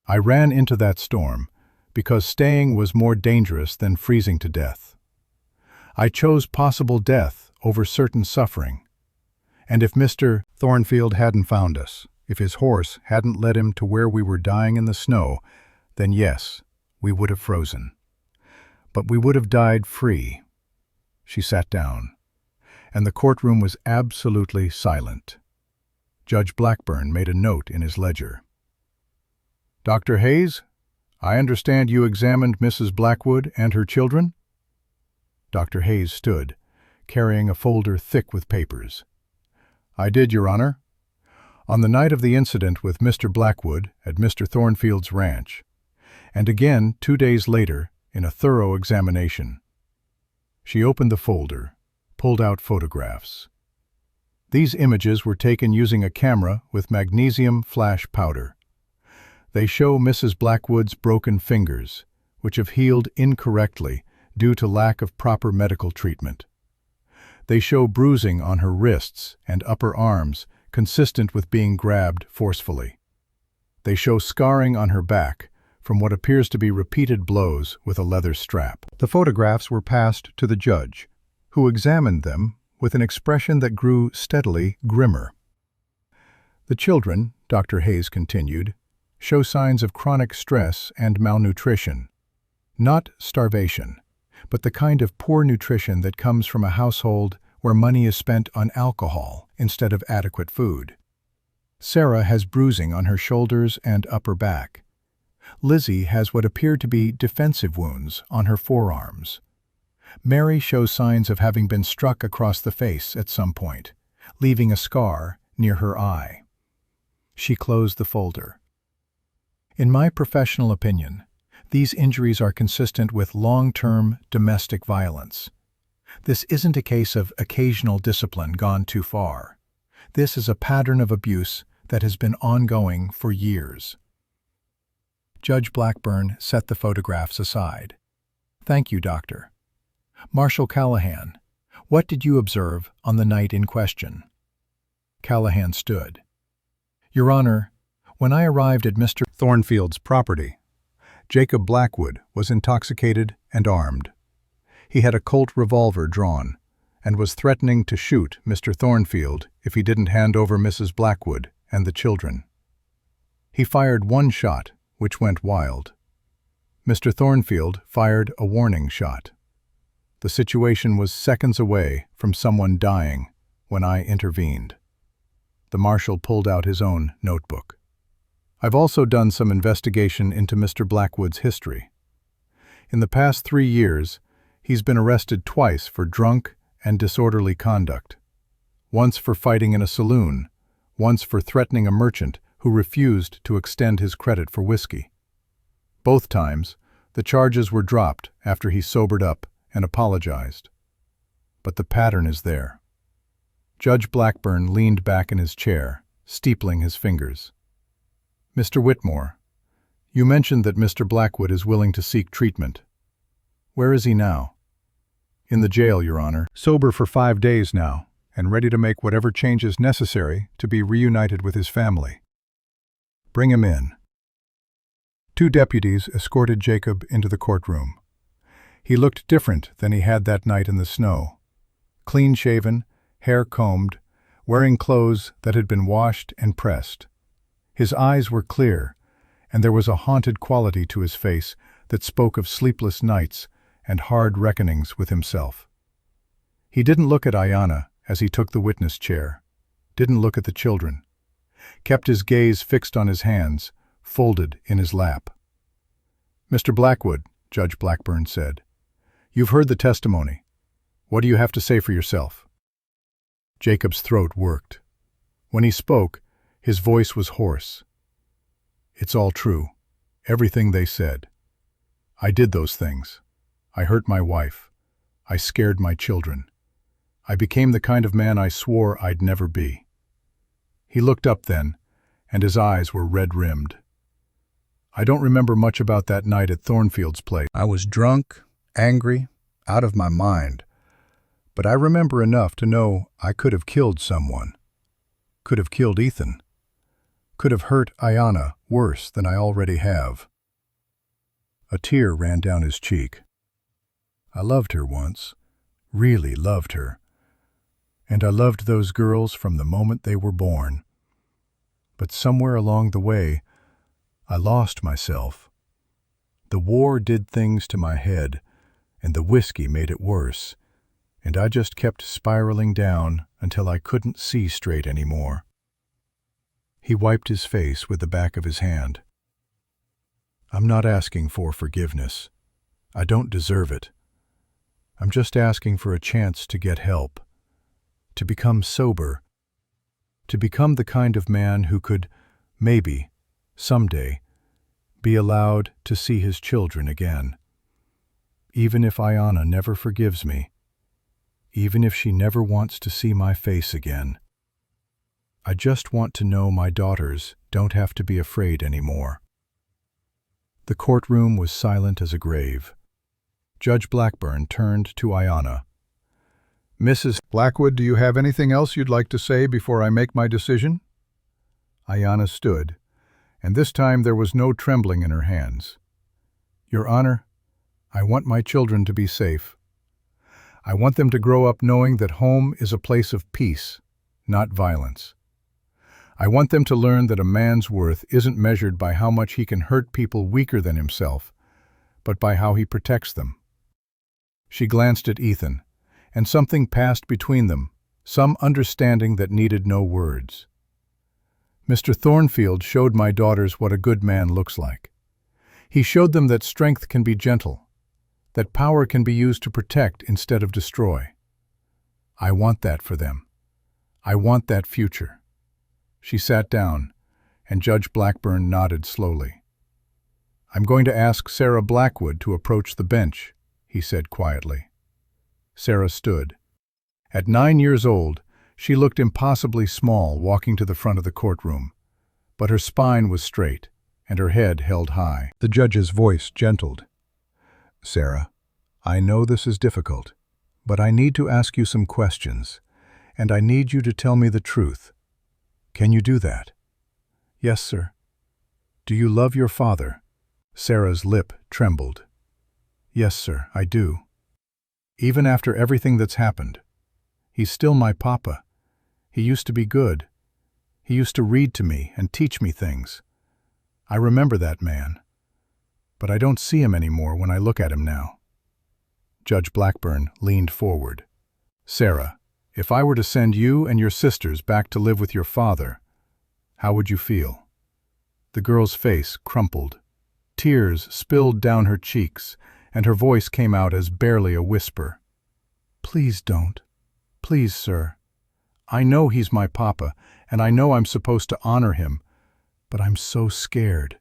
Speaker 1: I ran into that storm because staying was more dangerous than freezing to death. I chose possible death over certain suffering. And if Mr. Thornfield hadn't found us, if his horse hadn't led him to where we were dying in the snow, then yes, we would have frozen. But we would have died free. She sat down, and the courtroom was absolutely silent. Judge Blackburn made a note in his ledger. Dr. Hayes, I understand you examined Mrs. Blackwood and her children? Dr. Hayes stood, carrying a folder thick with papers. I did, Your Honor. On the night of the incident with Mr. Blackwood at Mr. Thornfield's ranch, and again 2 days later in a thorough examination. She opened the folder, pulled out photographs. These images were taken using a camera with magnesium flash powder. They show Mrs. Blackwood's broken fingers, which have healed incorrectly due to lack of proper medical treatment. They show bruising on her wrists and upper arms, consistent with being grabbed forcefully. They show scarring on her back from what appears to be repeated blows with a leather strap. The photographs were passed to the judge, who examined them with an expression that grew steadily grimmer. The children, Dr. Hayes continued, show signs of chronic stress and malnutrition. Not starvation, but the kind of poor nutrition that comes from a household where money is spent on alcohol instead of adequate food. Sarah has bruising on her shoulders and upper back. Lizzie has what appear to be defensive wounds on her forearms. Mary shows signs of having been struck across the face at some point, leaving a scar near her eye. She closed the folder. In my professional opinion, these injuries are consistent with long-term domestic violence. This isn't a case of occasional discipline gone too far. This is a pattern of abuse that has been ongoing for years. Judge Blackburn set the photographs aside. Thank you, Doctor. Marshal Callahan, what did you observe on the night in question? Callahan stood. Your Honor, when I arrived at Mr. Thornfield's property, Jacob Blackwood was intoxicated and armed. He had a Colt revolver drawn and was threatening to shoot Mr. Thornfield if he didn't hand over Mrs. Blackwood and the children. He fired one shot, which went wild. Mr. Thornfield fired a warning shot. The situation was seconds away from someone dying when I intervened. The marshal pulled out his own notebook. I've also done some investigation into Mr. Blackwood's history. In the past 3 years, he's been arrested twice for drunk and disorderly conduct. Once for fighting in a saloon, once for threatening a merchant who refused to extend his credit for whiskey. Both times, the charges were dropped after he sobered up and apologized. But the pattern is there. Judge Blackburn leaned back in his chair, steepling his fingers. Mr. Whitmore, you mentioned that Mr. Blackwood is willing to seek treatment. Where is he now? In the jail, Your Honor, sober for 5 days now, and ready to make whatever changes necessary to be reunited with his family. Bring him in. 2 deputies escorted Jacob into the courtroom. He looked different than he had that night in the snow. Clean-shaven, hair combed, wearing clothes that had been washed and pressed. His eyes were clear, and there was a haunted quality to his face that spoke of sleepless nights and hard reckonings with himself. He didn't look at Ayanna as he took the witness chair, didn't look at the children, kept his gaze fixed on his hands, folded in his lap. Mr. Blackwood, Judge Blackburn said, you've heard the testimony. What do you have to say for yourself? Jacob's throat worked. When he spoke, his voice was hoarse. It's all true, everything they said. I did those things. I hurt my wife. I scared my children. I became the kind of man I swore I'd never be. He looked up then, and his eyes were red-rimmed. I don't remember much about that night at Thornfield's place. I was drunk, angry, out of my mind. But I remember enough to know I could have killed someone. Could have killed Ethan. Could have hurt Ayanna worse than I already have. A tear ran down his cheek. I loved her once, really loved her. And I loved those girls from the moment they were born. But somewhere along the way, I lost myself. The war did things to my head, and the whiskey made it worse, and I just kept spiraling down until I couldn't see straight anymore. He wiped his face with the back of his hand. I'm not asking for forgiveness. I don't deserve it. I'm just asking for a chance to get help, to become sober, to become the kind of man who could, maybe, someday, be allowed to see his children again. Even if Ayanna never forgives me, even if she never wants to see my face again. I just want to know my daughters don't have to be afraid anymore. The courtroom was silent as a grave. Judge Blackburn turned to Ayanna. Mrs. Blackwood, do you have anything else you'd like to say before I make my decision? Ayanna stood, and this time there was no trembling in her hands. Your Honor, I want my children to be safe. I want them to grow up knowing that home is a place of peace, not violence. I want them to learn that a man's worth isn't measured by how much he can hurt people weaker than himself, but by how he protects them. She glanced at Ethan, and something passed between them, some understanding that needed no words. Mr. Thornfield showed my daughters what a good man looks like. He showed them that strength can be gentle, that power can be used to protect instead of destroy. I want that for them. I want that future. She sat down, and Judge Blackburn nodded slowly. I'm going to ask Sarah Blackwood to approach the bench, he said quietly. Sarah stood. At 9 years old, she looked impossibly small walking to the front of the courtroom, but her spine was straight, and her head held high. The judge's voice gentled. Sarah, I know this is difficult, but I need to ask you some questions, and I need you to tell me the truth. Can you do that? Yes, sir. Do you love your father? Sarah's lip trembled. Yes, sir, I do. Even after everything that's happened. He's still my papa. He used to be good. He used to read to me and teach me things. I remember that man. But I don't see him anymore when I look at him now. Judge Blackburn leaned forward. "Sarah, if I were to send you and your sisters back to live with your father, how would you feel?" The girl's face crumpled. Tears spilled down her cheeks, and her voice came out as barely a whisper. "Please don't. Please, sir. I know he's my papa, and I know I'm supposed to honor him, but I'm so scared.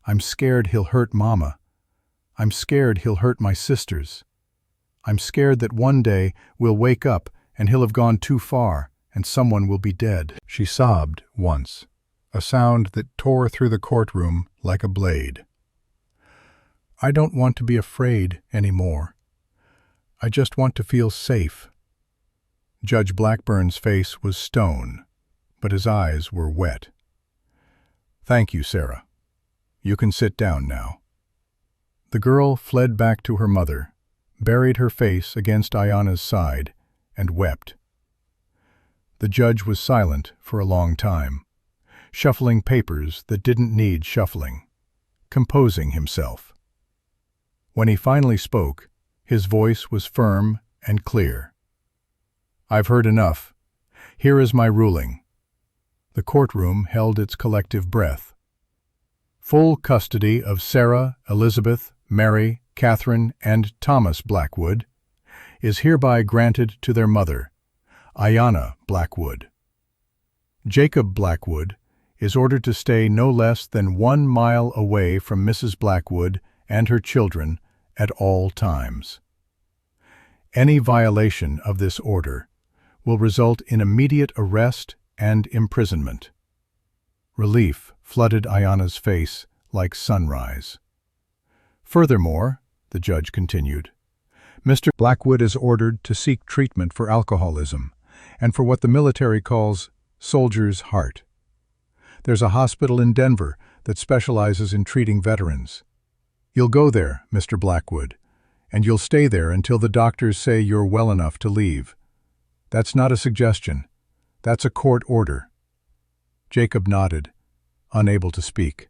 Speaker 1: I'm scared he'll hurt Mama. I'm scared he'll hurt my sisters. I'm scared that one day we'll wake up and he'll have gone too far and someone will be dead." She sobbed once, a sound that tore through the courtroom like a blade. "I don't want to be afraid anymore. I just want to feel safe." Judge Blackburn's face was stone, but his eyes were wet. "Thank you, Sarah. You can sit down now." The girl fled back to her mother, buried her face against Ayana's side, and wept. The judge was silent for a long time, shuffling papers that didn't need shuffling, composing himself. When he finally spoke, his voice was firm and clear. "I've heard enough. Here is my ruling." The courtroom held its collective breath. Full custody of Sarah, Elizabeth, Mary, Catherine, and Thomas Blackwood is hereby granted to their mother, Ayana Blackwood. Jacob Blackwood is ordered to stay no less than 1 mile away from Mrs. Blackwood and her children at all times. Any violation of this order will result in immediate arrest and imprisonment. Relief flooded Ayana's face like sunrise. "Furthermore," the judge continued, "Mr. Blackwood is ordered to seek treatment for alcoholism and for what the military calls soldier's heart. There's a hospital in Denver that specializes in treating veterans. You'll go there, Mr. Blackwood, and you'll stay there until the doctors say you're well enough to leave. That's not a suggestion. That's a court order." Jacob nodded, unable to speak.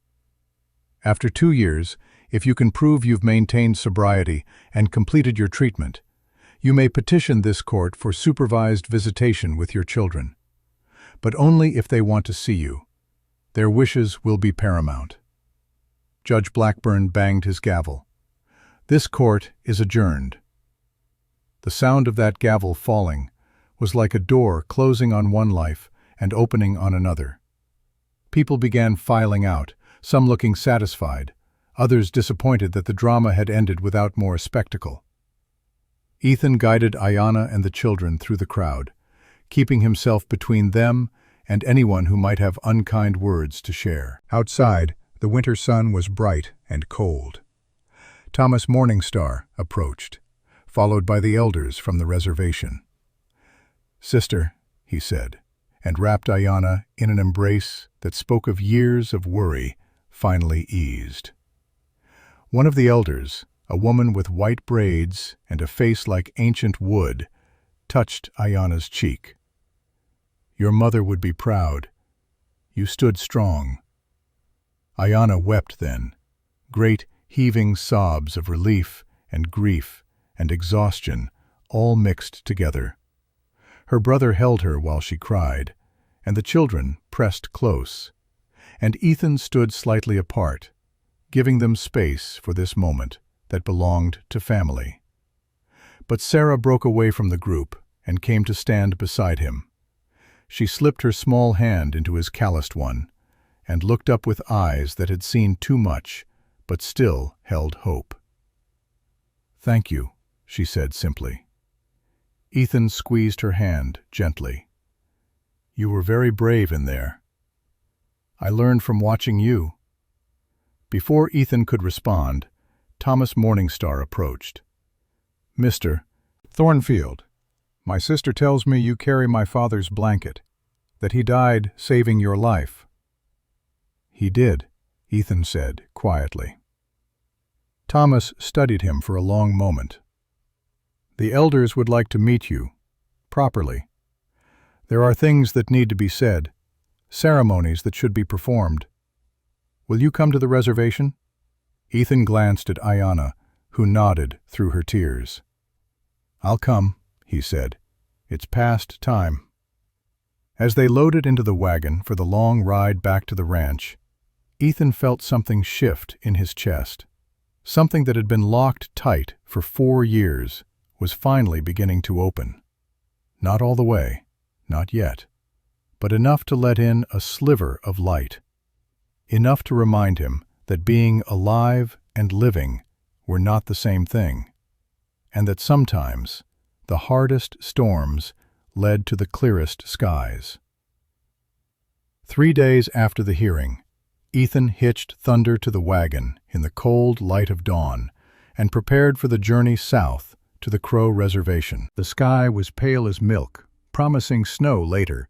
Speaker 1: "After 2 years, if you can prove you've maintained sobriety and completed your treatment, you may petition this court for supervised visitation with your children. But only if they want to see you. Their wishes will be paramount." Judge Blackburn banged his gavel. "This court is adjourned." The sound of that gavel falling was like a door closing on one life and opening on another. People began filing out, some looking satisfied, others disappointed that the drama had ended without more spectacle. Ethan guided Ayana and the children through the crowd, keeping himself between them and anyone who might have unkind words to share. Outside, the winter sun was bright and cold. Thomas Morningstar approached, followed by the elders from the reservation. "Sister," he said, and wrapped Ayana in an embrace that spoke of years of worry finally eased. One of the elders, a woman with white braids and a face like ancient wood, touched Ayana's cheek. "Your mother would be proud. You stood strong." Ayana wept then, great heaving sobs of relief and grief and exhaustion all mixed together. Her brother held her while she cried, and the children pressed close, and Ethan stood slightly apart, giving them space for this moment that belonged to family. But Sarah broke away from the group and came to stand beside him. She slipped her small hand into his calloused one and looked up with eyes that had seen too much, but still held hope. "Thank you," she said simply. Ethan squeezed her hand gently. "You were very brave in there. I learned from watching you." Before Ethan could respond, Thomas Morningstar approached. "Mr. Thornfield, my sister tells me you carry my father's blanket, that he died saving your life." "He did," Ethan said quietly. Thomas studied him for a long moment. "The elders would like to meet you, properly. There are things that need to be said, ceremonies that should be performed. Will you come to the reservation?" Ethan glanced at Ayana, who nodded through her tears. "I'll come," he said. "It's past time." As they loaded into the wagon for the long ride back to the ranch, Ethan felt something shift in his chest. Something that had been locked tight for 4 years was finally beginning to open. Not all the way, not yet, but enough to let in a sliver of light. Enough to remind him that being alive and living were not the same thing, and that sometimes the hardest storms led to the clearest skies. 3 days after the hearing, Ethan hitched Thunder to the wagon in the cold light of dawn and prepared for the journey south to the Crow Reservation. The sky was pale as milk, promising snow later,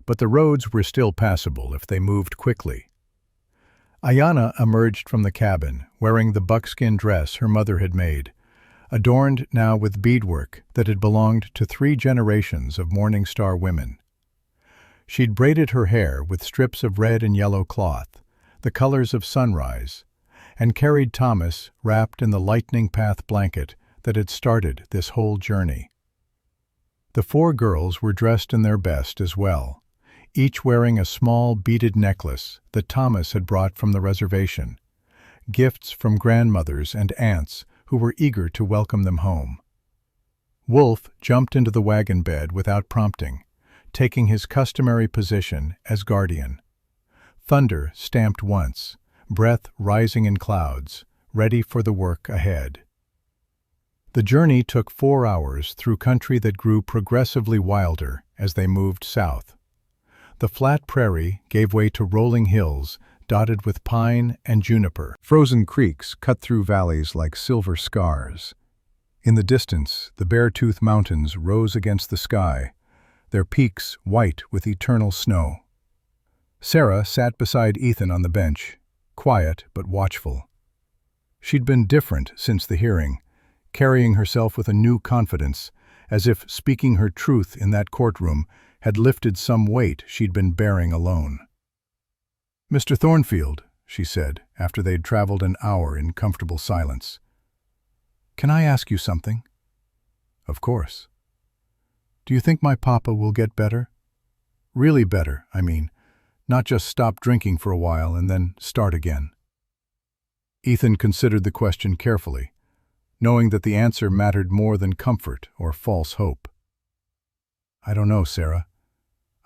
Speaker 1: but the roads were still passable if they moved quickly. Ayanna emerged from the cabin, wearing the buckskin dress her mother had made, adorned now with beadwork that had belonged to 3 generations of Morning Star women. She'd braided her hair with strips of red and yellow cloth, the colors of sunrise, and carried Thomas wrapped in the lightning path blanket that had started this whole journey. The 4 girls were dressed in their best as well, each wearing a small beaded necklace that Thomas had brought from the reservation, gifts from grandmothers and aunts who were eager to welcome them home. Wolf jumped into the wagon bed without prompting, taking his customary position as guardian. Thunder stamped once, breath rising in clouds, ready for the work ahead. The journey took 4 hours through country that grew progressively wilder as they moved south. The flat prairie gave way to rolling hills dotted with pine and juniper. Frozen creeks cut through valleys like silver scars. In the distance, the Beartooth Mountains rose against the sky, their peaks white with eternal snow. Sarah sat beside Ethan on the bench, quiet but watchful. She'd been different since the hearing, carrying herself with a new confidence, as if speaking her truth in that courtroom had lifted some weight she'd been bearing alone. "Mr. Thornfield," she said, after they'd traveled an hour in comfortable silence, "can I ask you something?" "Of course." "Do you think my papa will get better? Really better, I mean. Not just stop drinking for a while and then start again." Ethan considered the question carefully, knowing that the answer mattered more than comfort or false hope. "I don't know, Sarah.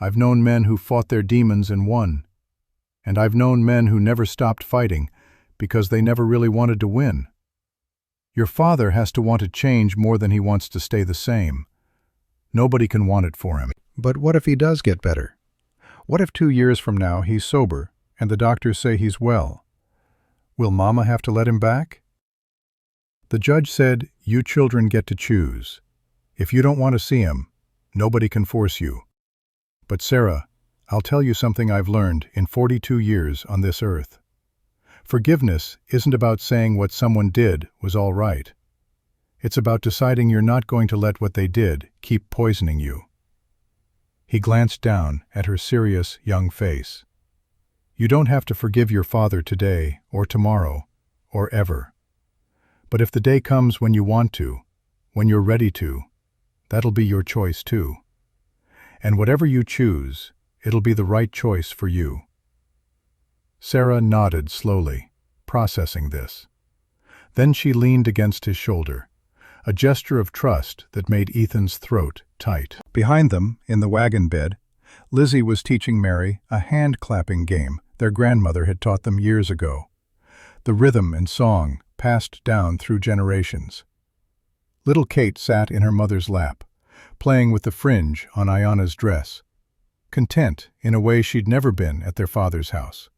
Speaker 1: I've known men who fought their demons and won. And I've known men who never stopped fighting because they never really wanted to win. Your father has to want to change more than he wants to stay the same. Nobody can want it for him." "But what if he does get better? What if 2 years from now he's sober and the doctors say he's well? Will Mama have to let him back?" The judge said, "You children get to choose. If you don't want to see him, nobody can force you. But Sarah, I'll tell you something I've learned in 42 years on this earth. Forgiveness isn't about saying what someone did was all right. It's about deciding you're not going to let what they did keep poisoning you." He glanced down at her serious young face. "You don't have to forgive your father today or tomorrow or ever. But if the day comes when you want to, when you're ready to, that'll be your choice too. And whatever you choose, it'll be the right choice for you." Sarah nodded slowly, processing this. Then she leaned against his shoulder, a gesture of trust that made Ethan's throat tight. Behind them, in the wagon bed, Lizzie was teaching Mary a hand-clapping game their grandmother had taught them years ago. The rhythm and song passed down through generations. Little Kate sat in her mother's lap, playing with the fringe on Ayanna's dress, content in a way she'd never been at their father's house.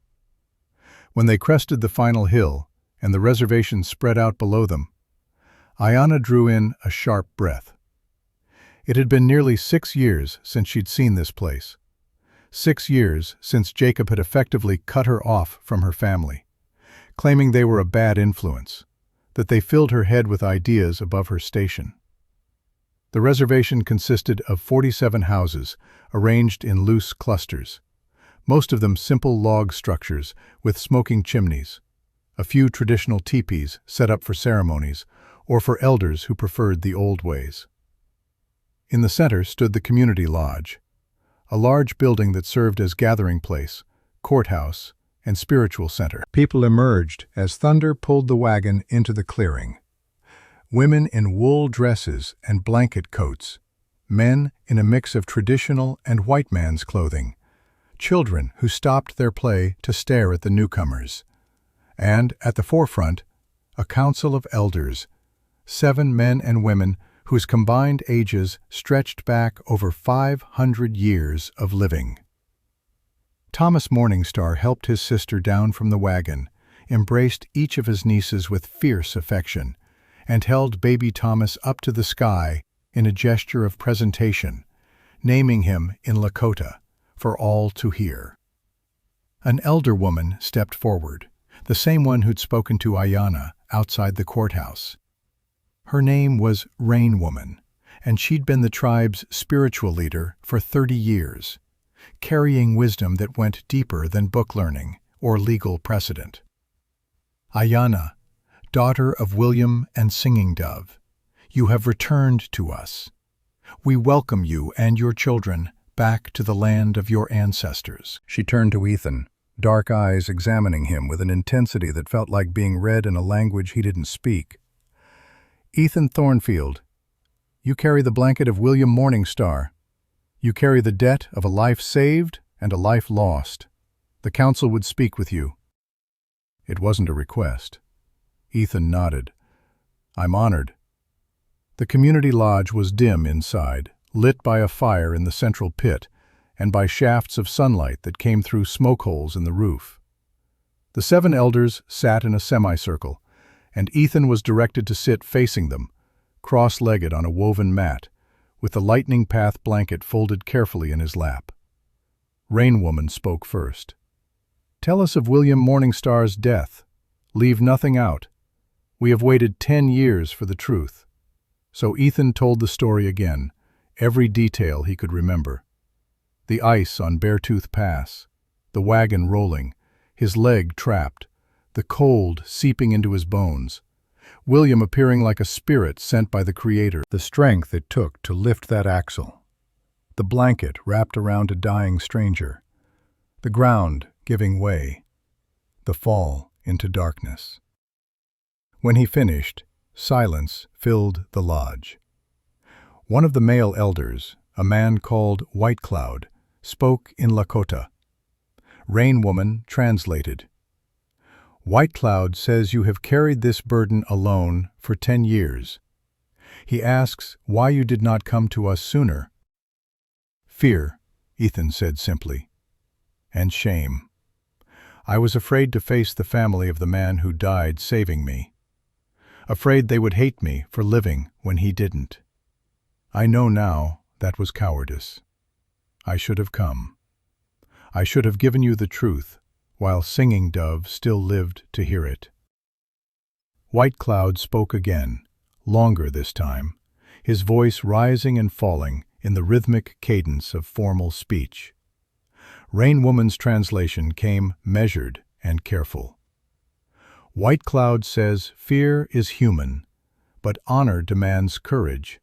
Speaker 1: When they crested the final hill and the reservation spread out below them, Ayanna drew in a sharp breath. It had been nearly 6 years since she'd seen this place. 6 years since Jacob had effectively cut her off from her family, claiming they were a bad influence, that they filled her head with ideas above her station. The reservation consisted of 47 houses arranged in loose clusters, most of them simple log structures with smoking chimneys, a few traditional teepees set up for ceremonies or for elders who preferred the old ways. In the center stood the community lodge, a large building that served as gathering place, courthouse, and spiritual center. People emerged as thunder pulled the wagon into the clearing. Women in wool dresses and blanket coats, men in a mix of traditional and white man's clothing, children who stopped their play to stare at the newcomers. And, at the forefront, a council of elders, 7 men and women whose combined ages stretched back over 500 years of living. Thomas Morningstar helped his sister down from the wagon, embraced each of his nieces with fierce affection, and held baby Thomas up to the sky in a gesture of presentation, naming him in Lakota for all to hear. An elder woman stepped forward, the same one who'd spoken to Ayanna outside the courthouse. Her name was Rain Woman, and she'd been the tribe's spiritual leader for 30 years, carrying wisdom that went deeper than book learning or legal precedent. Ayanna, daughter of William and Singing Dove, you have returned to us. We welcome you and your children back to the land of your ancestors. She turned to Ethan, dark eyes examining him with an intensity that felt like being read in a language he didn't speak. Ethan Thornfield, you carry the blanket of William Morningstar. You carry the debt of a life saved and a life lost. The council would speak with you. It wasn't a request. Ethan nodded. I'm honored. The community lodge was dim inside, lit by a fire in the central pit and by shafts of sunlight that came through smoke holes in the roof. The 7 elders sat in a semicircle, and Ethan was directed to sit facing them, cross-legged on a woven mat, with the lightning path blanket folded carefully in his lap. Rain Woman spoke first. Tell us of William Morningstar's death. Leave nothing out. We have waited 10 years for the truth. So Ethan told the story again, every detail he could remember. The ice on Beartooth Pass, the wagon rolling, his leg trapped, the cold seeping into his bones, William appearing like a spirit sent by the Creator, the strength it took to lift that axle, the blanket wrapped around a dying stranger, the ground giving way, the fall into darkness. When he finished, silence filled the lodge. One of the male elders, a man called White Cloud, spoke in Lakota. Rain Woman translated. White Cloud says you have carried this burden alone for 10 years. He asks why you did not come to us sooner. Fear, Ethan said simply, and shame. I was afraid to face the family of the man who died saving me. Afraid they would hate me for living when he didn't. I know now that was cowardice. I should have come. I should have given you the truth, while Singing Dove still lived to hear it. White Cloud spoke again, longer this time, his voice rising and falling in the rhythmic cadence of formal speech. Rain Woman's translation came measured and careful. White Cloud says fear is human, but honor demands courage.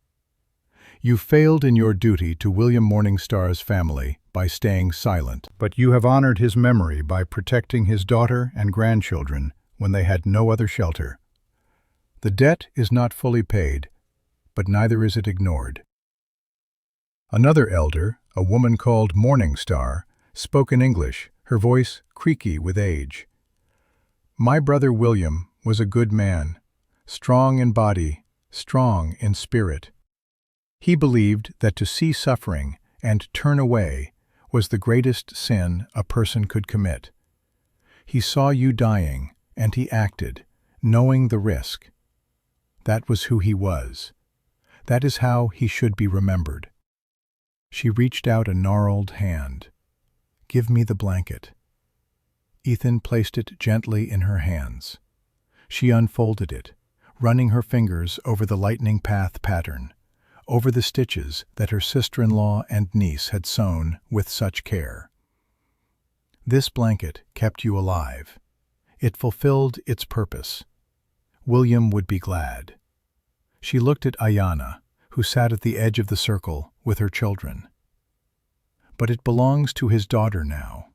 Speaker 1: You failed in your duty to William Morningstar's family by staying silent, but you have honored his memory by protecting his daughter and grandchildren when they had no other shelter. The debt is not fully paid, but neither is it ignored. Another elder, a woman called Morningstar, spoke in English, her voice creaky with age. My brother William was a good man, strong in body, strong in spirit. He believed that to see suffering and turn away was the greatest sin a person could commit. He saw you dying, and he acted, knowing the risk. That was who he was. That is how he should be remembered. She reached out a gnarled hand. Give me the blanket. Ethan placed it gently in her hands. She unfolded it, running her fingers over the lightning path pattern, over the stitches that her sister-in-law and niece had sewn with such care. This blanket kept you alive. It fulfilled its purpose. William would be glad. She looked at Ayanna, who sat at the edge of the circle with her children. But it belongs to his daughter now,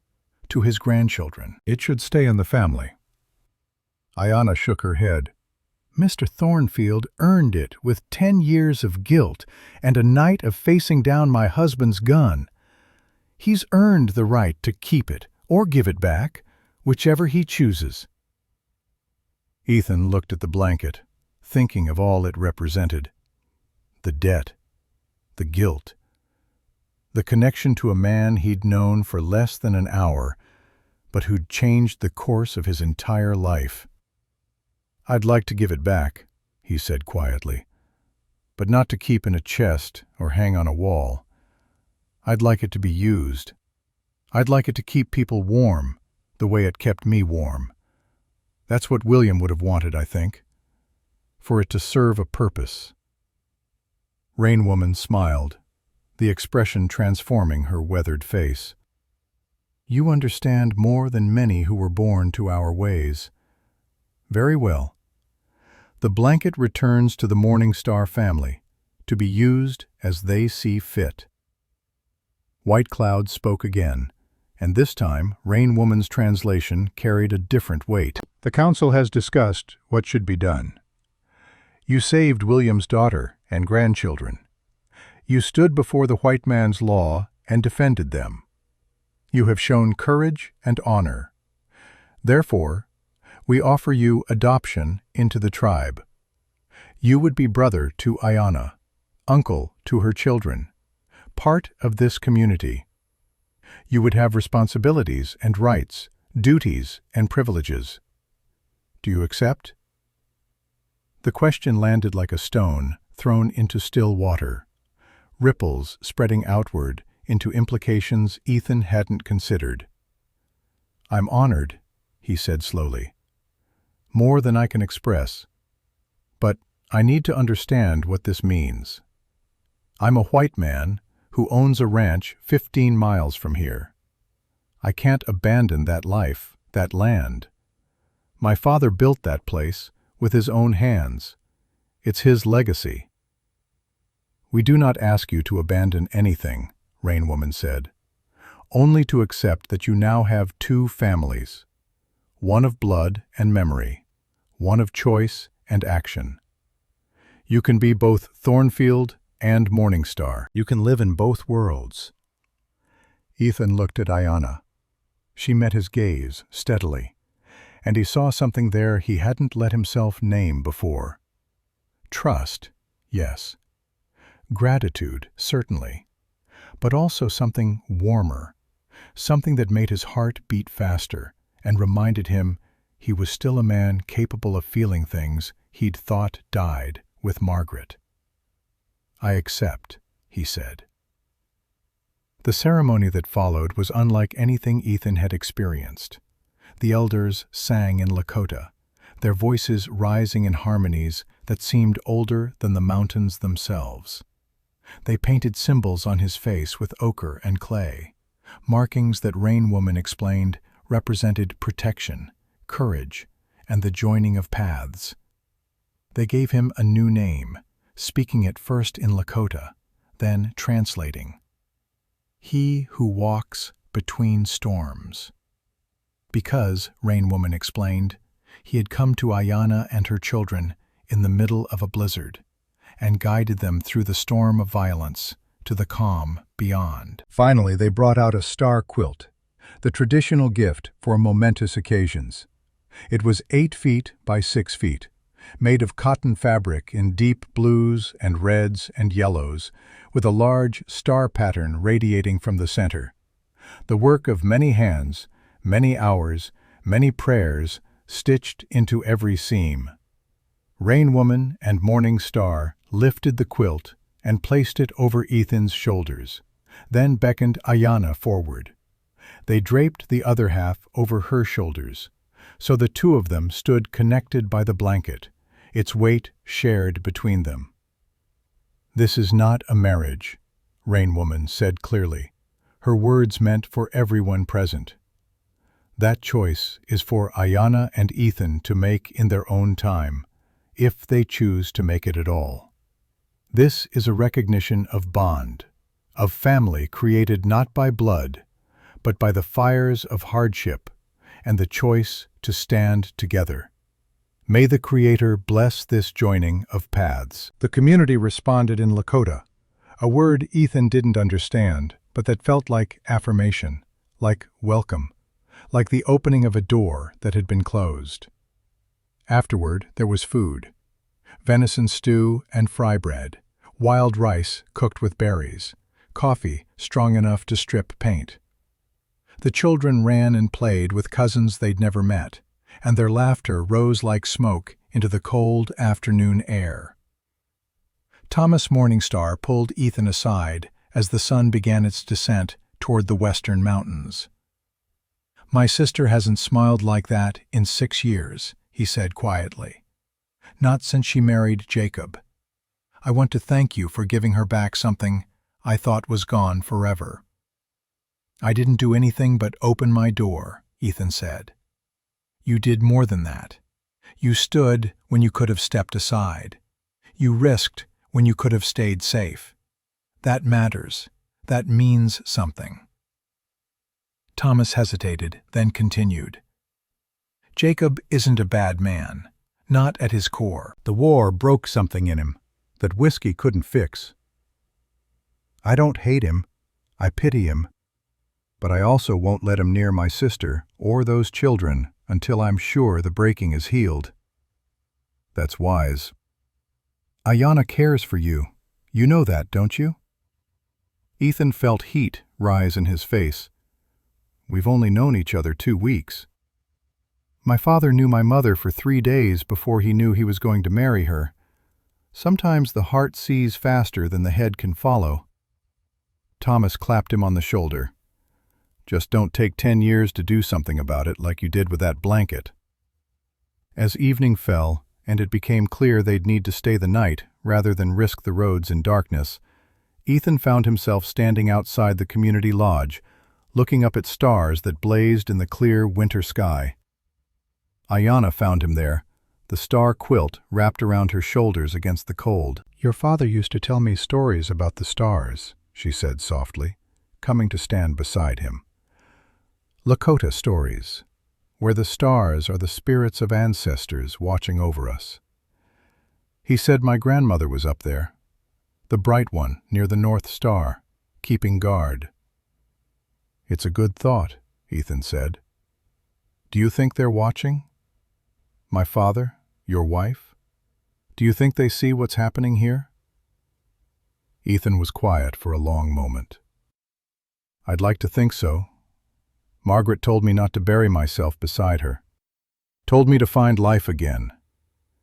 Speaker 1: to his grandchildren. It should stay in the family. Ayanna shook her head. Mr. Thornfield earned it with 10 years of guilt and a night of facing down my husband's gun. He's earned the right to keep it or give it back, whichever he chooses. Ethan looked at the blanket, thinking of all it represented. The debt, the guilt, the connection to a man he'd known for less than an hour, but who'd changed the course of his entire life. "I'd like to give it back," he said quietly, "but not to keep in a chest or hang on a wall. I'd like it to be used. I'd like it to keep people warm, the way it kept me warm. That's what William would have wanted, I think. For it to serve a purpose." Rain Woman smiled, the expression transforming her weathered face. "You understand more than many who were born to our ways. Very well. The blanket returns to the Morning Star family, to be used as they see fit." White Cloud spoke again, and this time Rain Woman's translation carried a different weight. "The council has discussed what should be done. You saved William's daughter and grandchildren. You stood before the white man's law and defended them. You have shown courage and honor. Therefore, we offer you adoption into the tribe. You would be brother to Ayanna, uncle to her children, part of this community. You would have responsibilities and rights, duties and privileges. Do you accept?" The question landed like a stone thrown into still water, ripples spreading outward into implications Ethan hadn't considered. "I'm honored," he said slowly. "More than I can express. But I need to understand what this means. I'm a white man who owns a ranch 15 miles from here. I can't abandon that life, that land. My father built that place with his own hands. It's his legacy." "We do not ask you to abandon anything," Rain Woman said, "only to accept that you now have 2 families, one of blood and memory, one of choice and action. You can be both Thornfield and Morning Star. You can live in both worlds." Ethan looked at Ayanna. She met his gaze steadily, and he saw something there he hadn't let himself name before. Trust, yes. Gratitude, certainly. But also something warmer, something that made his heart beat faster and reminded him he was still a man capable of feeling things he'd thought died with Margaret. "I accept," he said. The ceremony that followed was unlike anything Ethan had experienced. The elders sang in Lakota, their voices rising in harmonies that seemed older than the mountains themselves. They painted symbols on his face with ochre and clay, markings that Rain Woman explained represented protection, courage, and the joining of paths. They gave him a new name, speaking it first in Lakota, then translating. "He who walks between storms." Because, Rain Woman explained, he had come to Ayanna and her children in the middle of a blizzard, and guided them through the storm of violence to the calm beyond. Finally, they brought out a star quilt, the traditional gift for momentous occasions. It was 8 feet by 6 feet, made of cotton fabric in deep blues and reds and yellows, with a large star pattern radiating from the center. The work of many hands, many hours, many prayers, stitched into every seam. Rain Woman and Morning Star lifted the quilt and placed it over Ethan's shoulders, then beckoned Ayanna forward. They draped the other half over her shoulders, so the 2 of them stood connected by the blanket, its weight shared between them. "This is not a marriage," Rain Woman said clearly, her words meant for everyone present. "That choice is for Ayanna and Ethan to make in their own time, if they choose to make it at all. This is a recognition of bond, of family created not by blood, but by the fires of hardship and the choice to stand together. May the Creator bless this joining of paths. The community responded in Lakota, a word Ethan didn't understand, but that felt like affirmation, like welcome, like the opening of a door that had been closed. Afterward, there was food: venison stew and fry bread, wild rice cooked with berries, coffee strong enough to strip paint. The children ran and played with cousins they'd never met, and their laughter rose like smoke into the cold afternoon air. Thomas Morningstar pulled Ethan aside as the sun began its descent toward the western mountains. "My sister hasn't smiled like that in 6 years," he said quietly. "Not since she married Jacob. I want to thank you for giving her back something I thought was gone forever." "I didn't do anything but open my door," Ethan said. "You did more than that. You stood when you could have stepped aside. You risked when you could have stayed safe. That matters. That means something." Thomas hesitated, then continued. "Jacob isn't a bad man, not at his core. The war broke something in him that whiskey couldn't fix. I don't hate him, I pity him, but I also won't let him near my sister or those children until I'm sure the breaking is healed." "That's wise. Ayanna cares for you. You know that, don't you?" Ethan felt heat rise in his face. "We've only known each other 2 weeks. My father knew my mother for 3 days before he knew he was going to marry her. Sometimes the heart sees faster than the head can follow." Thomas clapped him on the shoulder. "Just don't take 10 years to do something about it like you did with that blanket." As evening fell, and it became clear they'd need to stay the night rather than risk the roads in darkness, Ethan found himself standing outside the community lodge, looking up at stars that blazed in the clear winter sky. Ayanna found him there, the star quilt wrapped around her shoulders against the cold. "Your father used to tell me stories about the stars," she said softly, coming to stand beside him. "Lakota stories, where the stars are the spirits of ancestors watching over us. He said my grandmother was up there, the bright one near the North Star, keeping guard." "It's a good thought," Ethan said. "Do you think they're watching? My father, your wife? Do you think they see what's happening here?" Ethan was quiet for a long moment. "I'd like to think so. Margaret told me not to bury myself beside her. Told me to find life again.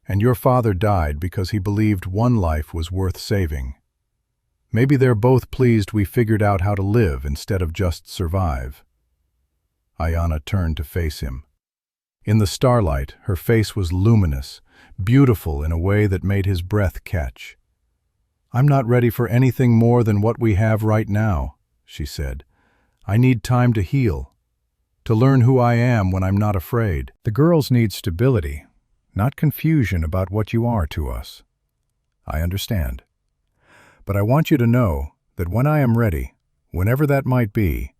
Speaker 1: And your father died because he believed one life was worth saving. Maybe they're both pleased we figured out how to live instead of just survive." Ayanna turned to face him. In the starlight, her face was luminous, beautiful in a way that made his breath catch. "I'm not ready for anything more than what we have right now," she said. "I need time to heal, to learn who I am when I'm not afraid. The girls need stability, not confusion about what you are to us. I understand. But I want you to know that when I am ready, whenever that might be,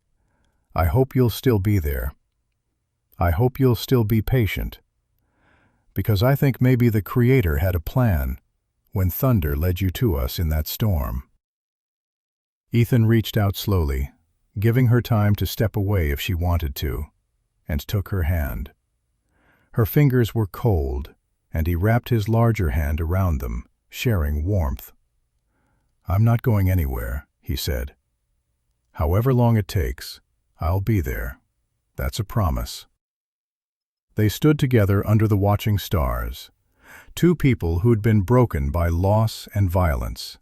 Speaker 1: I hope you'll still be there. I hope you'll still be patient. Because I think maybe the Creator had a plan when thunder led you to us in that storm." Ethan reached out slowly, giving her time to step away if she wanted to, and took her hand. Her fingers were cold, and he wrapped his larger hand around them, sharing warmth. "I'm not going anywhere," he said. "However long it takes, I'll be there. That's a promise." They stood together under the watching stars, 2 people who'd been broken by loss and violence,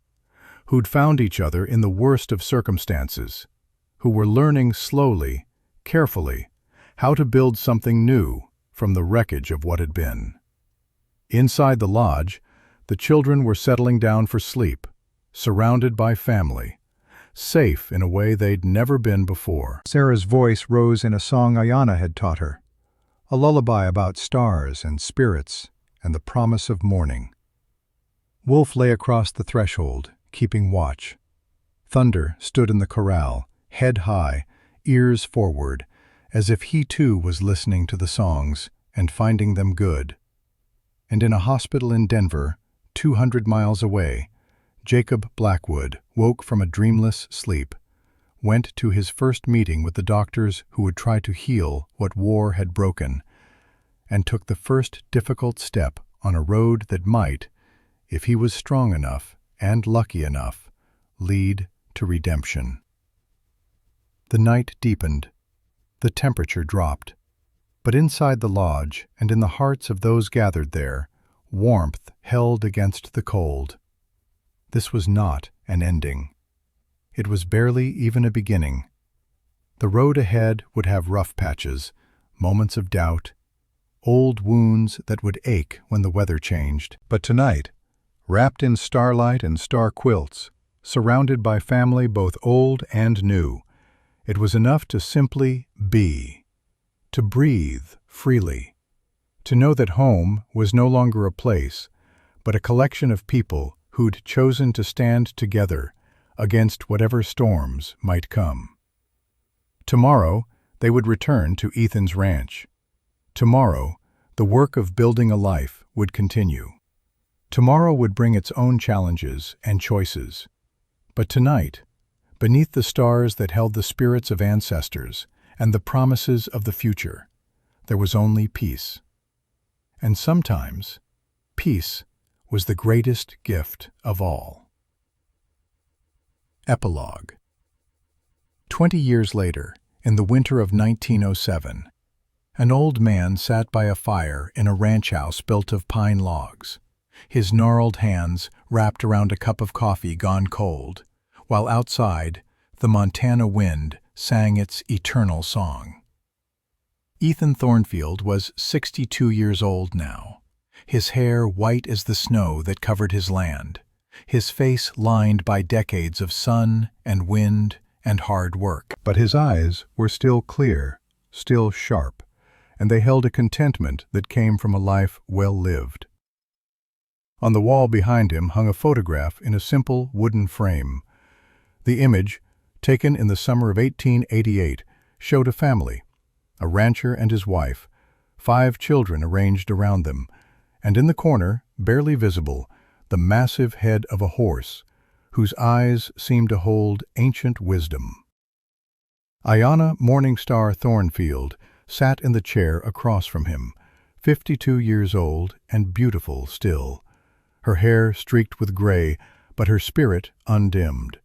Speaker 1: who'd found each other in the worst of circumstances, who were learning slowly, carefully, how to build something new from the wreckage of what had been. Inside the lodge, the children were settling down for sleep, surrounded by family, safe in a way they'd never been before. Sarah's voice rose in a song Ayanna had taught her, a lullaby about stars and spirits and the promise of morning. Wolf lay across the threshold, keeping watch. Thunder stood in the corral, head high, ears forward, as if he too was listening to the songs and finding them good. And in a hospital in Denver, 200 miles away, Jacob Blackwood woke from a dreamless sleep, went to his first meeting with the doctors who would try to heal what war had broken, and took the first difficult step on a road that might, if he was strong enough and lucky enough, lead to redemption. The night deepened. The temperature dropped. But inside the lodge and in the hearts of those gathered there, warmth held against the cold. This was not an ending. It was barely even a beginning. The road ahead would have rough patches, moments of doubt, old wounds that would ache when the weather changed. But tonight, wrapped in starlight and star quilts, surrounded by family both old and new, it was enough to simply be, to breathe freely, to know that home was no longer a place, but a collection of people who'd chosen to stand together against whatever storms might come. Tomorrow, they would return to Ethan's ranch. Tomorrow, the work of building a life would continue. Tomorrow would bring its own challenges and choices. But tonight, beneath the stars that held the spirits of ancestors and the promises of the future, there was only peace. And sometimes, peace was the greatest gift of all. Epilogue. 20 years later, in the winter of 1907, an old man sat by a fire in a ranch house built of pine logs, his gnarled hands wrapped around a cup of coffee gone cold, while outside, the Montana wind sang its eternal song. Ethan Thornfield was 62 years old now, his hair white as the snow that covered his land, his face lined by decades of sun and wind and hard work. But his eyes were still clear, still sharp, and they held a contentment that came from a life well lived. On the wall behind him hung a photograph in a simple wooden frame. The image, taken in the summer of 1888, showed a family, a rancher and his wife, 5 children arranged around them, and in the corner, barely visible, the massive head of a horse, whose eyes seemed to hold ancient wisdom. Ayanna Morningstar Thornfield sat in the chair across from him, 52 years old and beautiful still, her hair streaked with gray, but her spirit undimmed.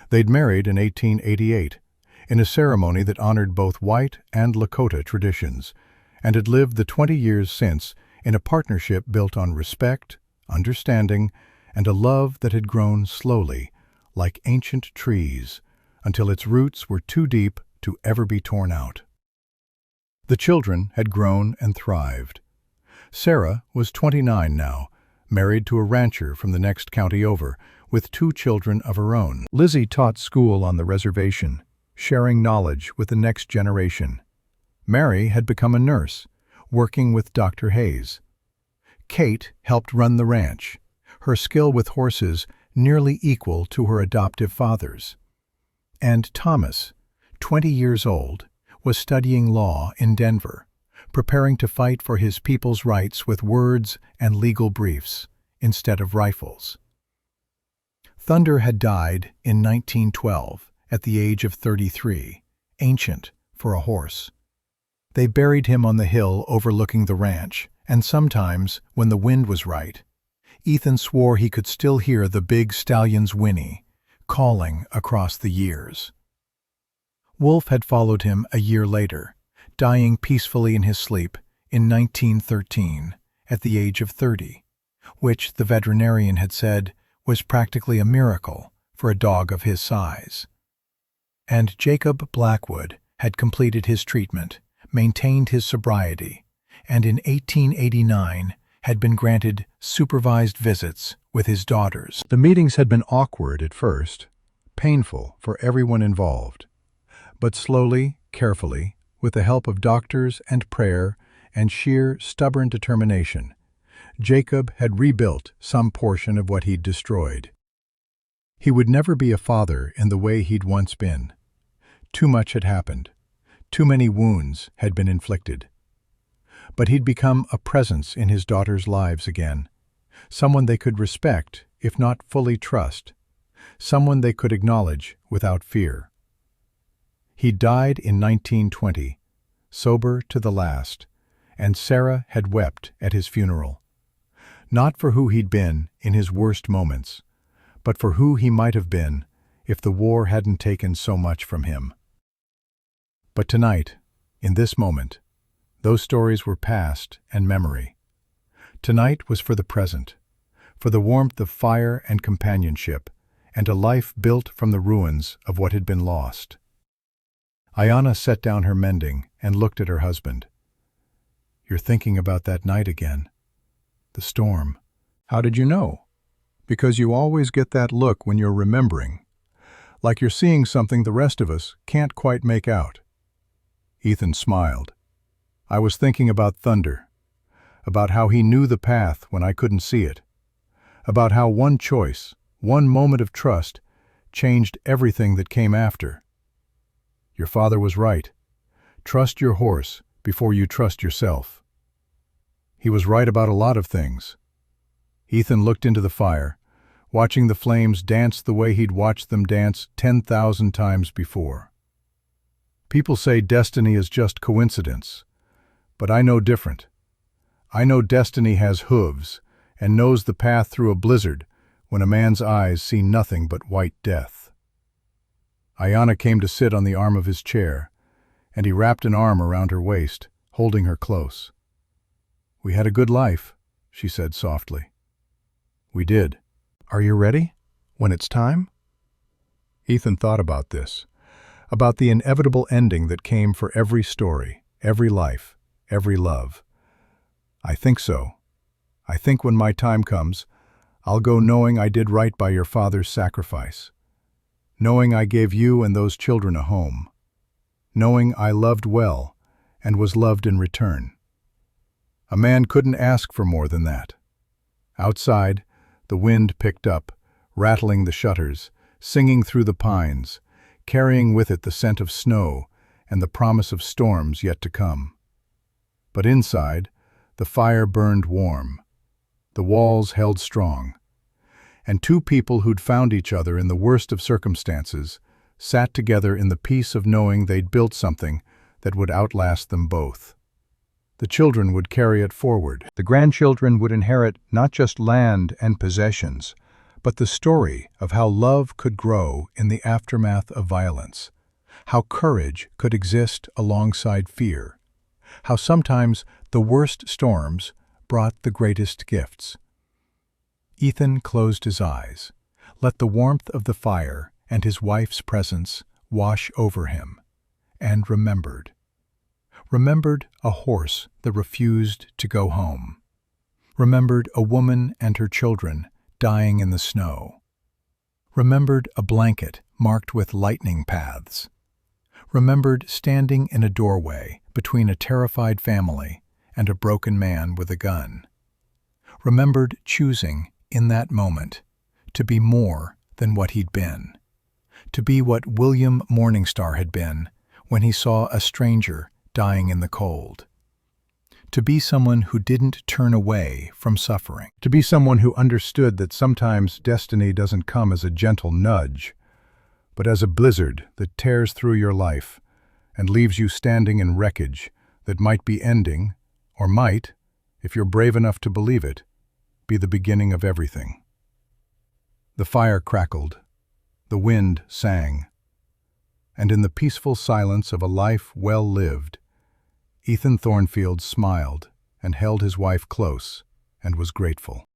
Speaker 1: They'd married in 1888, in a ceremony that honored both white and Lakota traditions, and had lived the 20 years since in a partnership built on respect, understanding, and a love that had grown slowly, like ancient trees, until its roots were too deep to ever be torn out. The children had grown and thrived. Sarah was 29 now, married to a rancher from the next county over, with 2 children of her own. Lizzie taught school on the reservation, sharing knowledge with the next generation. Mary had become a nurse, working with Dr. Hayes. Kate helped run the ranch, her skill with horses nearly equal to her adoptive father's. And Thomas, 20 years old, was studying law in Denver, preparing to fight for his people's rights with words and legal briefs instead of rifles. Thunder had died in 1912 at the age of 33, ancient for a horse. They buried him on the hill overlooking the ranch, and sometimes, when the wind was right, Ethan swore he could still hear the big stallion's whinny, calling across the years. Wolf had followed him a year later, dying peacefully in his sleep in 1913 at the age of 30, which the veterinarian had said was practically a miracle for a dog of his size. And Jacob Blackwood had completed his treatment, maintained his sobriety, and in 1889 had been granted supervised visits with his daughters. The meetings had been awkward at first, painful for everyone involved. But slowly, carefully, with the help of doctors and prayer and sheer stubborn determination, Jacob had rebuilt some portion of what he'd destroyed. He would never be a father in the way he'd once been. Too much had happened. Too many wounds had been inflicted. But he'd become a presence in his daughters' lives again, someone they could respect, if not fully trust, someone they could acknowledge without fear. He died in 1920, sober to the last, and Sarah had wept at his funeral. Not for who he'd been in his worst moments, but for who he might have been if the war hadn't taken so much from him. But tonight, in this moment, those stories were past and memory. Tonight was for the present, for the warmth of fire and companionship, and a life built from the ruins of what had been lost. Ayanna set down her mending and looked at her husband. "You're thinking about that night again. The storm. How did you know?" "Because you always get that look when you're remembering, like you're seeing something the rest of us can't quite make out." Ethan smiled. "I was thinking about thunder, about how he knew the path when I couldn't see it, about how one choice, one moment of trust, changed everything that came after. Your father was right. Trust your horse before you trust yourself." He was right about a lot of things. Ethan looked into the fire, watching the flames dance the way he'd watched them dance 10,000 times before. People say destiny is just coincidence, but I know different. I know destiny has hooves and knows the path through a blizzard when a man's eyes see nothing but white death. Ayanna came to sit on the arm of his chair, and he wrapped an arm around her waist, holding her close. "We had a good life," she said softly. "We did. Are you ready? When it's time?" Ethan thought about this, about the inevitable ending that came for every story, every life, every love. "I think so. I think when my time comes, I'll go knowing I did right by your father's sacrifice, knowing I gave you and those children a home, knowing I loved well and was loved in return. A man couldn't ask for more than that." Outside, the wind picked up, rattling the shutters, singing through the pines, carrying with it the scent of snow and the promise of storms yet to come. But inside, the fire burned warm, the walls held strong, and two people who'd found each other in the worst of circumstances sat together in the peace of knowing they'd built something that would outlast them both. The children would carry it forward. The grandchildren would inherit not just land and possessions, but the story of how love could grow in the aftermath of violence, how courage could exist alongside fear, how sometimes the worst storms brought the greatest gifts. Ethan closed his eyes, let the warmth of the fire and his wife's presence wash over him, and remembered a horse that refused to go home, remembered a woman and her children dying in the snow, remembered a blanket marked with lightning paths, remembered standing in a doorway between a terrified family and a broken man with a gun, remembered choosing in that moment to be more than what he'd been, to be what William Morningstar had been when he saw a stranger dying in the cold, to be someone who didn't turn away from suffering, to be someone who understood that sometimes destiny doesn't come as a gentle nudge, but as a blizzard that tears through your life and leaves you standing in wreckage that might be ending, or might, if you're brave enough to believe it, be the beginning of everything. The fire crackled, the wind sang, and in the peaceful silence of a life well lived, Ethan Thornfield smiled and held his wife close and was grateful.